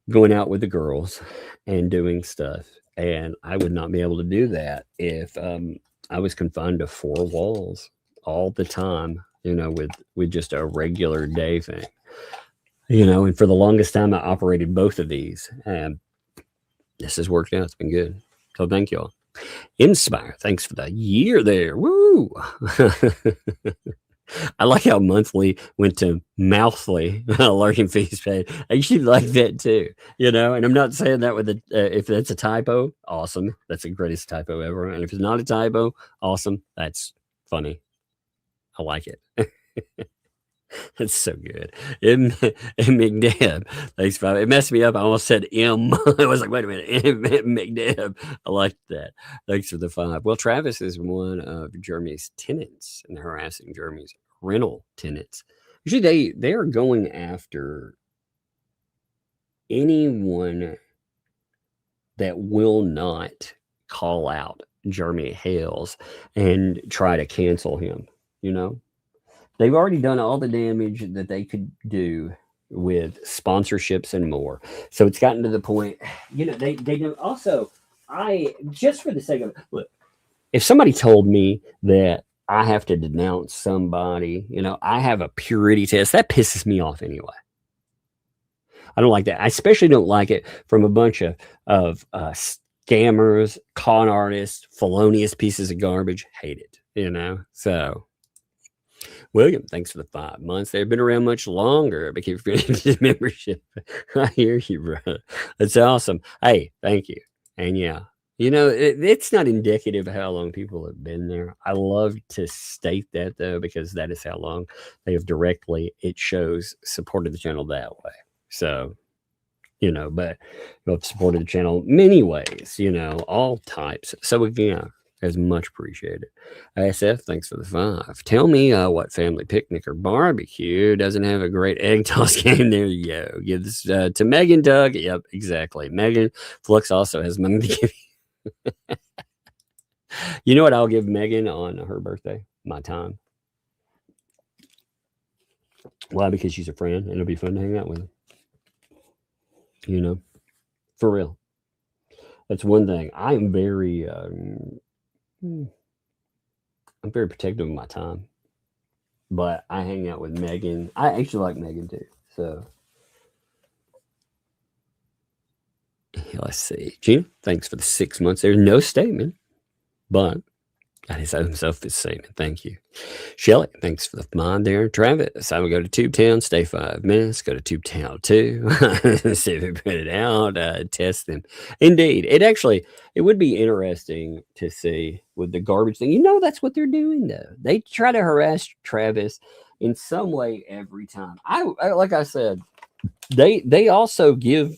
going out with the girls and doing stuff, and I would not be able to do that if I was confined to 4 walls all the time, with just a regular day thing, and for the longest time I operated both of these, and this has worked out. It's been good. So thank y'all. Inspire, thanks for the year there. Woo! I like how monthly went to mouthly learning fees paid. I usually like that too, And I'm not saying that with if that's a typo, awesome. That's the greatest typo ever. And if it's not a typo, awesome. That's funny. I like it. That's so good. M McDeb, thanks for it. Messed me up. I almost said M. I was like, wait a minute, M McDeb. I like that. Thanks for the 5. Well, Travis is one of Jeremy's tenants and harassing Jeremy's rental tenants. Usually they are going after anyone that will not call out Jeremy Hales and try to cancel him, They've already done all the damage that they could do with sponsorships and more. So it's gotten to the point, they do also, just for the sake of it, look, if somebody told me that I have to denounce somebody, I have a purity test, that pisses me off anyway. I don't like that. I especially don't like it from a bunch of scammers, con artists, felonious pieces of garbage. Hate it, So William, thanks for the 5 months. They've been around much longer, but keep forgetting the membership. I hear you, bro. That's awesome. Hey, thank you. And yeah, it's not indicative of how long people have been there. I love to state that, though, because that is how long they have directly, it shows, supported the channel that way. So, but you have supported the channel many ways, all types. So again, as much appreciated. SF, thanks for the 5. Tell me what family picnic or barbecue doesn't have a great egg toss game. There you go. Give this to Megan, Doug. Yep, exactly. Megan Flux also has money to give you. You know what I'll give Megan on her birthday? My time. Why? Because she's a friend and it'll be fun to hang out with her. For real. That's one thing. I am very I'm very protective of my time, but I hang out with Megan. I actually like Megan too. So let's see. Gina, thanks for the 6 months. There's no statement, but that is own self-statement. Thank you. Shelly, thanks for the mind there. Travis, I will go to Tubetown, stay 5 minutes, go to Tubetown 2, see if we put it out, test them. Indeed, it would be interesting to see with the garbage thing. That's what they're doing, though. They try to harass Travis in some way every time. I like I said, they also give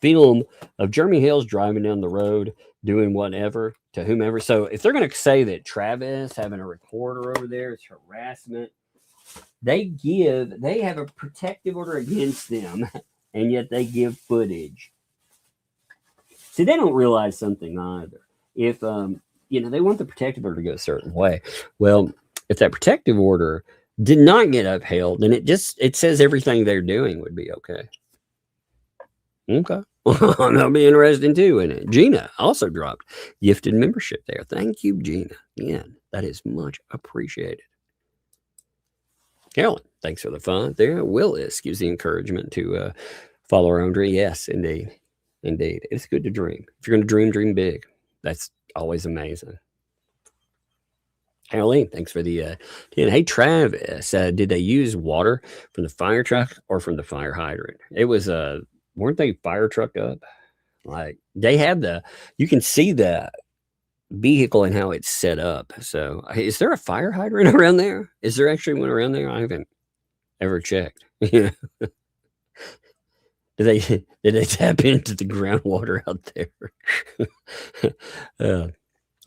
film of Jeremy Hale's driving down the road doing whatever to whomever. So if they're going to say that Travis having a reporter over there is harassment, they have a protective order against them, and yet they give footage. See, they don't realize something either. If they want the protective order to go a certain way. Well, if that protective order did not get upheld, then it says everything they're doing would be okay. Okay. That'll be interesting too, isn't it? Gina also dropped gifted membership there. Thank you, Gina. Again, that is much appreciated. Carolyn, thanks for the fun there. Willis gives the encouragement to follow our own dream. Yes, indeed. Indeed. It's good to dream. If you're going to dream, dream big. That's always amazing. Caroline, thanks for the hey, Travis, did they use water from the fire truck or from the fire hydrant? It was weren't they fire truck up? Like they have you can see the vehicle and how it's set up. So is there a fire hydrant around there? Is there actually one around there? I haven't ever checked. Did they tap into the groundwater out there?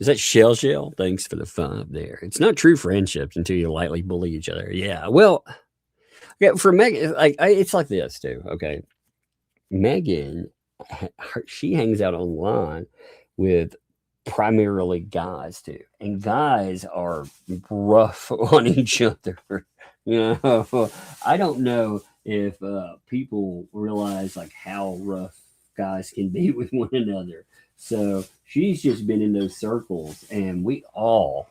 Is that Shell? Thanks for the 5 there. It's not true friendships until you lightly bully each other. Yeah. Well, yeah, for Megan, it's like this too. Okay. Megan, she hangs out online with primarily guys too, and guys are rough on each other. I don't know if people realize like how rough guys can be with one another. So she's just been in those circles, and we all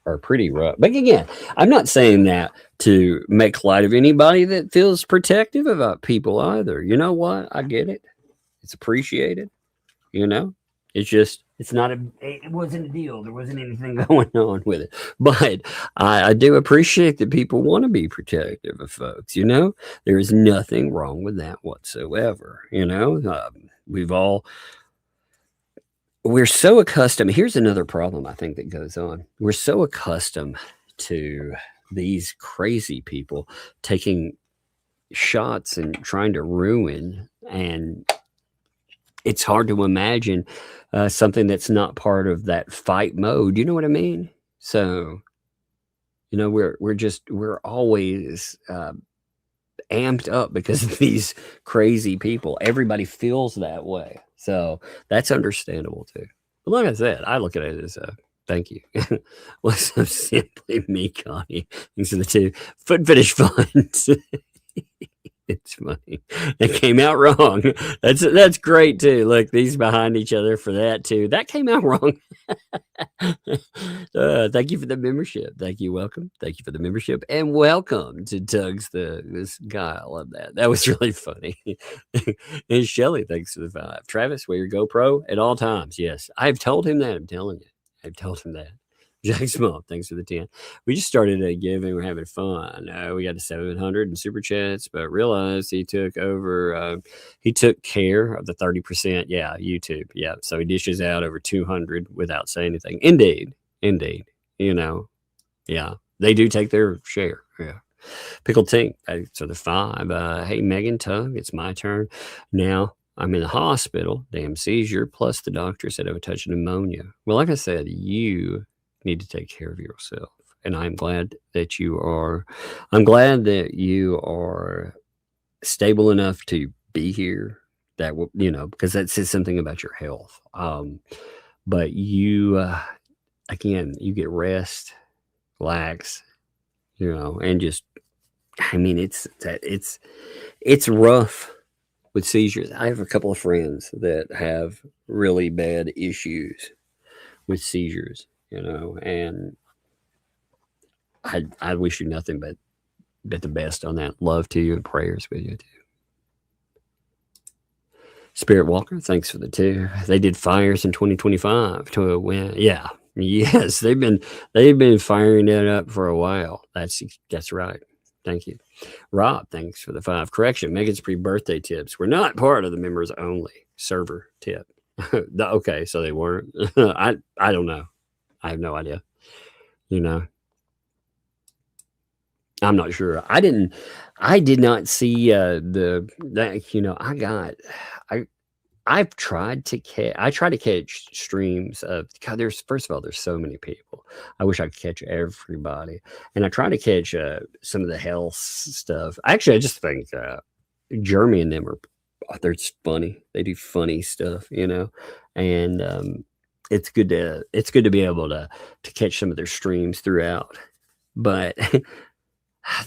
are pretty rough. But again, I'm not saying that to make light of anybody that feels protective about people either. You know what? I get it. It's appreciated. It's just, it wasn't a deal. There wasn't anything going on with it. But I do appreciate that people want to be protective of folks. There is nothing wrong with that whatsoever. We're so accustomed. Here's another problem I think that goes on. We're so accustomed to these crazy people taking shots and trying to ruin, and it's hard to imagine something that's not part of that fight mode. You know what I mean? So, we're always amped up because of these crazy people. Everybody feels that way. So that's understandable too. But like I said, I look at it as a thank you. What's up, simply me, Connie? These are the 2 foot fetish funds. It's funny. It came out wrong. That's great too. Look, these behind each other for that too. That came out wrong. Thank you for the membership. Thank you. Welcome. Thank you for the membership, and welcome to Doug's this guy. I love that. That was really funny. And Shelly, thanks for the 5. Travis, wear your GoPro at all times. Yes, I've told him that. I'm telling you, I've told him that. Jack Small, thanks for the 10. We just started a giving. We're having fun. We got to 700 in super chats, but realized he took over. He took care of the 30%. Yeah, YouTube. Yeah, so he dishes out over 200 without saying anything. Indeed. You know, yeah, they do take their share. Yeah. Pickle Tink, so the 5. Hey, Megan Tug, it's my turn now. I'm in the hospital, damn seizure, plus the doctor said I have a touch of pneumonia. Well, like I said, you need to take care of yourself. And I'm glad that you are stable enough to be here. That will, because that says something about your health. But you, again, you get rest, relax, and just, it's rough with seizures. I have a couple of friends that have really bad issues with seizures, and I wish you nothing but the best on that. Love to you and prayers with you too. Spirit Walker, thanks for the 2. They did fires in 2025 to win. Yeah. Yes, they've been firing that up for a while. That's right. Thank you. Rob, thanks for the 5. Correction, Megan's pre-birthday tips were not part of the members only server tip. Okay, so they weren't. I don't know. I have no idea. I'm not sure. I did not see I've tried to catch streams of, God, first of all, there's so many people. I wish I could catch everybody. And I try to catch some of the health stuff. Actually, I just think Jeremy and them they're funny. They do funny stuff, and it's good to be able to catch some of their streams throughout. But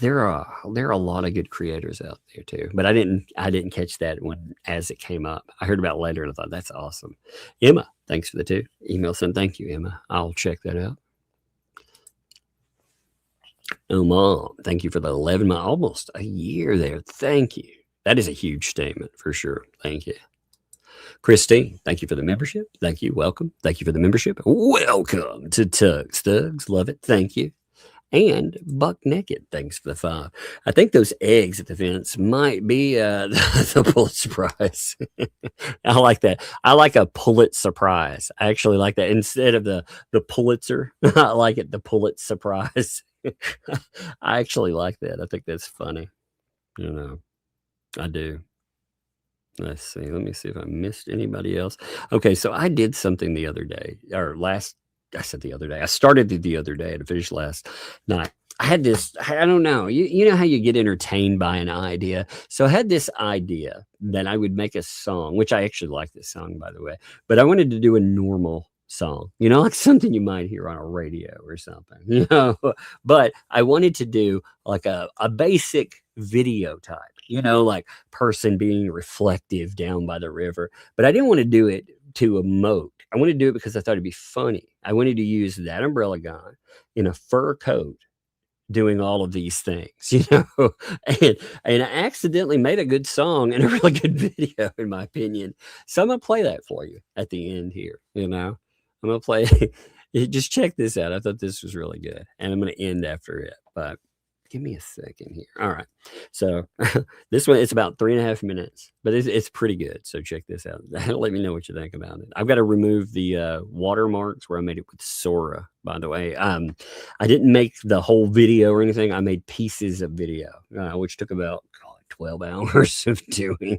there are a lot of good creators out there too, but I didn't catch that one as it came up. I heard about it later and I thought that's awesome. Emma, thanks for the 2. Email sent. Thank you, Emma. I'll check that out. Oh, Mom, thank you for the 11 months, almost a year there. Thank you. That is a huge statement for sure. Thank you. Christine, thank you for the membership. Thank you. Welcome. Thank you for the membership. Welcome to Tugs. Thugs, love it. Thank you. And Buck Naked, thanks for the 5. I think those eggs at the fence might be the Pulitzer Prize. I like that. I like a Pulitzer Prize. I actually like that. Instead of the Pulitzer, I like it the Pulitzer Prize. I actually like that. I think that's funny. I do. Let's see. Let me see if I missed anybody else. Okay, so I did something the other day, I said the other day. I started it the other day and finished last night. I had this, I don't know. You know how you get entertained by an idea? So I had this idea that I would make a song, which I actually like this song, by the way. But I wanted to do a normal song, like something you might hear on a radio or something, But I wanted to do like a basic video type, like person being reflective down by the river. But I didn't want to do it to emote. I wanted to do it because I thought it'd be funny. I wanted to use that umbrella guy in a fur coat doing all of these things, and I accidentally made a good song and a really good video, in my opinion. So I'm going to play that for you at the end here, I'm going to play, just check this out. I thought this was really good, and I'm going to end after it, but give me a second here. All right. So this one, it's about 3.5 minutes, but it's pretty good. So check this out. Let me know what you think about it. I've got to remove the watermarks where I made it with Sora, by the way. I didn't make the whole video or anything. I made pieces of video, which took about 12 hours of doing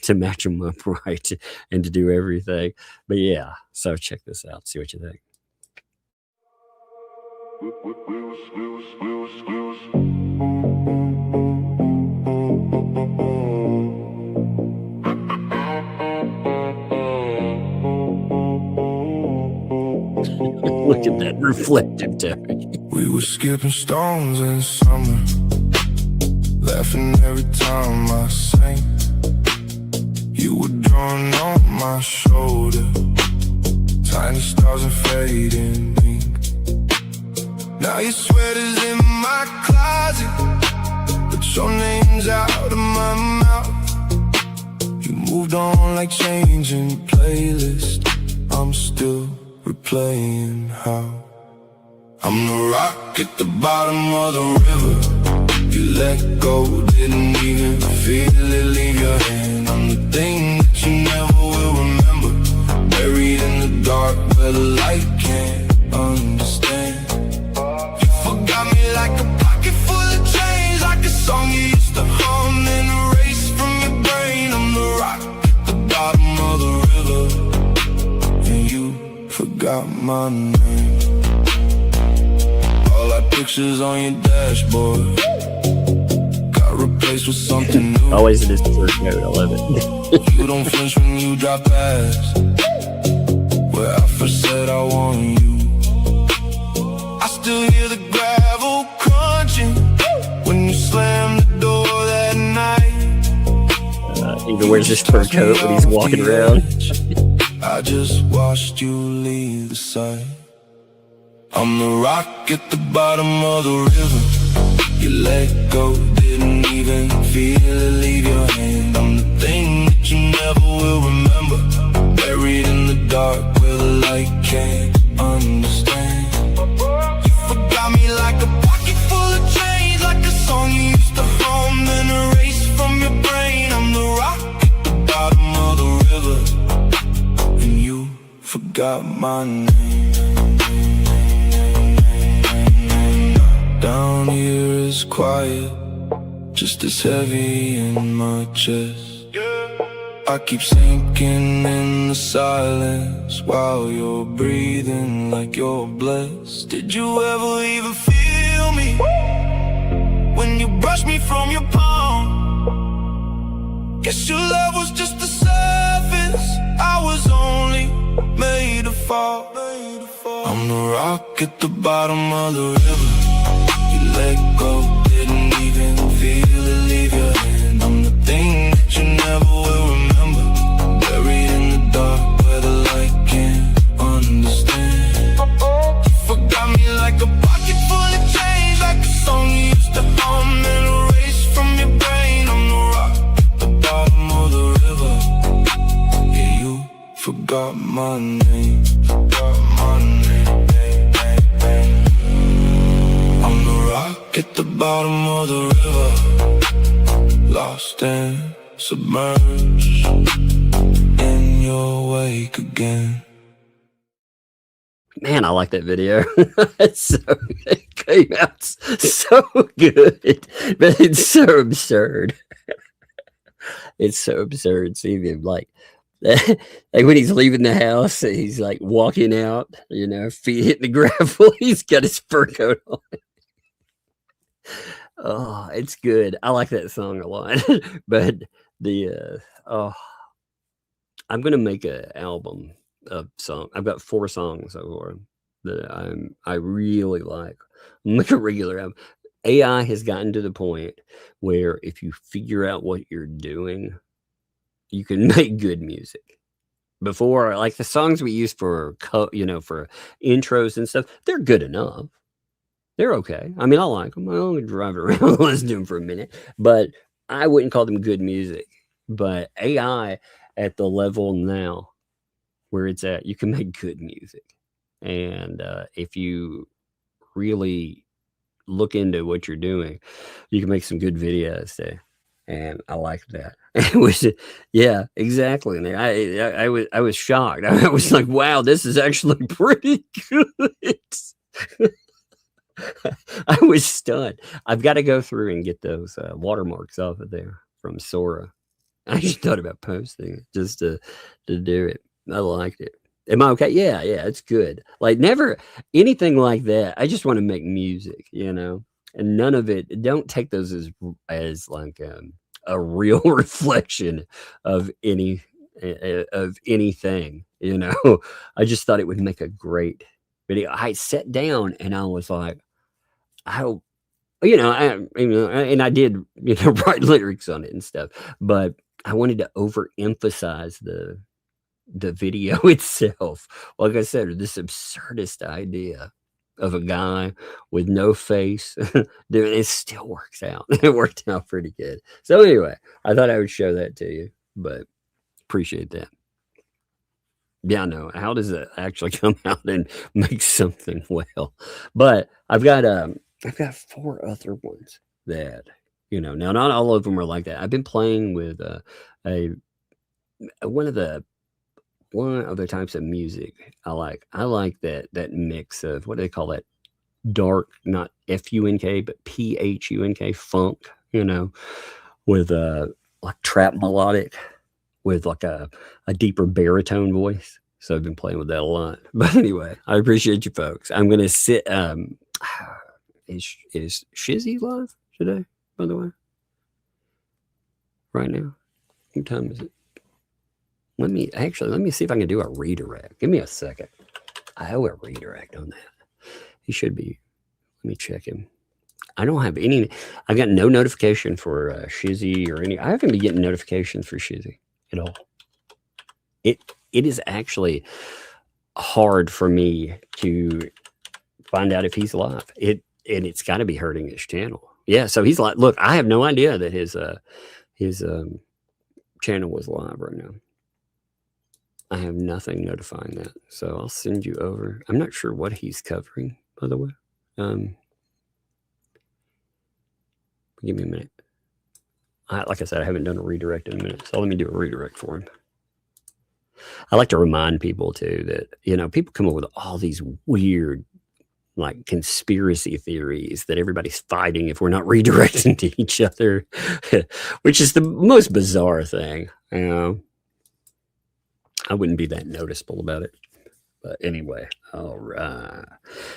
to match them up right and to do everything. But yeah, so check this out. See what you think. Look at that reflective tone. We were skipping stones in summer, laughing every time I sang. You were drawn on my shoulder, tiny stars and fading ink. Now your sweater's in my closet, but your name's out of my mouth. You moved on like changing playlist. I'm still replaying how I'm the rock at the bottom of the river. You let go, didn't even feel it leave your hand. I'm the thing that you never will remember, buried in the dark where the light can't understand. You forgot me like a pocket full of change, like a song you used to hum and erase from your brain. I'm the rock at the bottom of the river, and you forgot my name. All our pictures on your dashboard got replaced with something new. Always in his first note, I love it. You don't flinch when you drop past where I first said I want you. I still hear the gravel crunching when you slam the door that night. Even wears his fur coat when he's walking around. I just watched you leave the site. I'm the rock at the bottom of the river. You let go, didn't even feel it leave your hand. I'm the thing that you never will remember, buried in the dark where the light can't understand. You forgot me like a pocket full of change, like a song you used to hum and erase from your brain. I'm the rock at the bottom of the river, and you forgot my name. Down here is quiet, just as heavy in my chest. I keep sinking in the silence while you're breathing like you're blessed. Did you ever even feel me when you brushed me from your palm? Guess your love was just the surface, I was only made to fall. I'm the rock at the bottom of the river. Let go, didn't even feel it leave your hand. I'm the thing that you never will remember, buried in the dark where the light can't understand. You forgot me like a pocket full of change, like a song you used to hum and erase from your brain. I'm the rock at the bottom of the river. Yeah, you forgot my name, forgot my name. At the bottom of the river, lost and submerged in your wake again. Man, I like that video. It came out so good, but it's so absurd. It's so absurd seeing him like when he's leaving the house, he's like walking out, feet hitting the gravel. He's got his fur coat on. Oh, it's good. I like that song a lot. But I'm gonna make an album of song. I've got 4 songs over that I really like. Make a regular album. AI has gotten to the point where if you figure out what you're doing, you can make good music. Before, like the songs we use for for intros and stuff, they're good enough. They're okay. I mean, I like them. I only drive around and listen to them for a minute, but I wouldn't call them good music. But AI at the level now where it's at, you can make good music. And if you really look into what you're doing, you can make some good videos there. And I like that. It was, yeah, exactly. And I was shocked. I was like, wow, this is actually pretty good. I was stunned. I've got to go through and get those watermarks off of there from Sora. I just thought about posting it just to do it. I liked it. Am I okay? Yeah, it's good. Like never anything like that. I just want to make music, and none of it. Don't take those as like a real reflection of anything. I just thought it would make a great video. I sat down and I was like, and I did, write lyrics on it and stuff, but I wanted to overemphasize the video itself. Like I said, this absurdist idea of a guy with no face. Dude, it still works out. It worked out pretty good. So anyway, I thought I would show that to you, but appreciate that. Yeah, no. How does it actually come out and make something well? But I've got 4 other ones that, now not all of them are like that. I've been playing with one of the types of music I like. I like that mix of, what do they call that? Dark, not F-U-N-K, but P-H-U-N-K, funk, with like trap melodic with like a deeper baritone voice. So I've been playing with that a lot. But anyway, I appreciate you folks. I'm gonna sit is Shizzy live today, by the way? Right now? What time is it? Let me see if I can do a redirect. Give me a second. I owe a redirect on that. He should be. Let me check him. I don't have any. I've got no notification for Shizzy or any. I haven't been getting notifications for Shizzy at all. It is actually hard for me to find out if he's live. It's got to be hurting his channel. Yeah, so he's like, look, I have no idea that his channel was live right now. I have nothing notifying that, so I'll send you over. I'm not sure what he's covering, by the way. Give me a minute. Like I said, I haven't done a redirect in a minute, so let me do a redirect for him. I like to remind people too that people come up with all these weird, like, conspiracy theories that everybody's fighting if we're not redirecting to each other, which is the most bizarre thing. I wouldn't be that noticeable about it. But anyway, all right.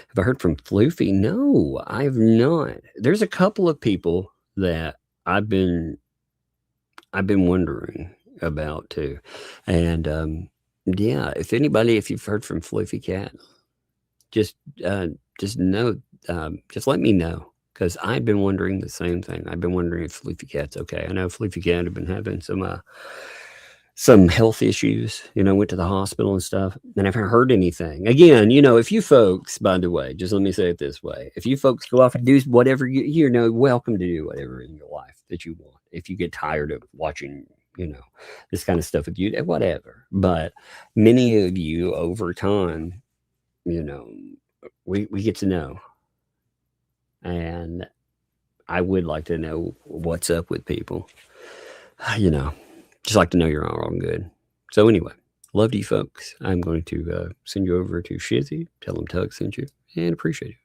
Have I heard from Floofy? No, I have not. There's a couple of people that I've been wondering about too. And yeah, if you've heard from Floofy Cat, just know, just let me know, because I've been wondering the same thing. I've been wondering if Floofy Cat's okay. I know Floofy Cat have been having some health issues, went to the hospital and stuff, and I haven't heard anything. Again, if you folks, by the way, just let me say it this way, if you folks go off and do whatever you're welcome to do whatever in your life that you want. If you get tired of watching, this kind of stuff with you, whatever. But many of you over time, we get to know. And I would like to know what's up with people, just like to know you're all good. So anyway, love to you folks. I'm going to send you over to Shizzy, tell him Tug sent you, and appreciate it.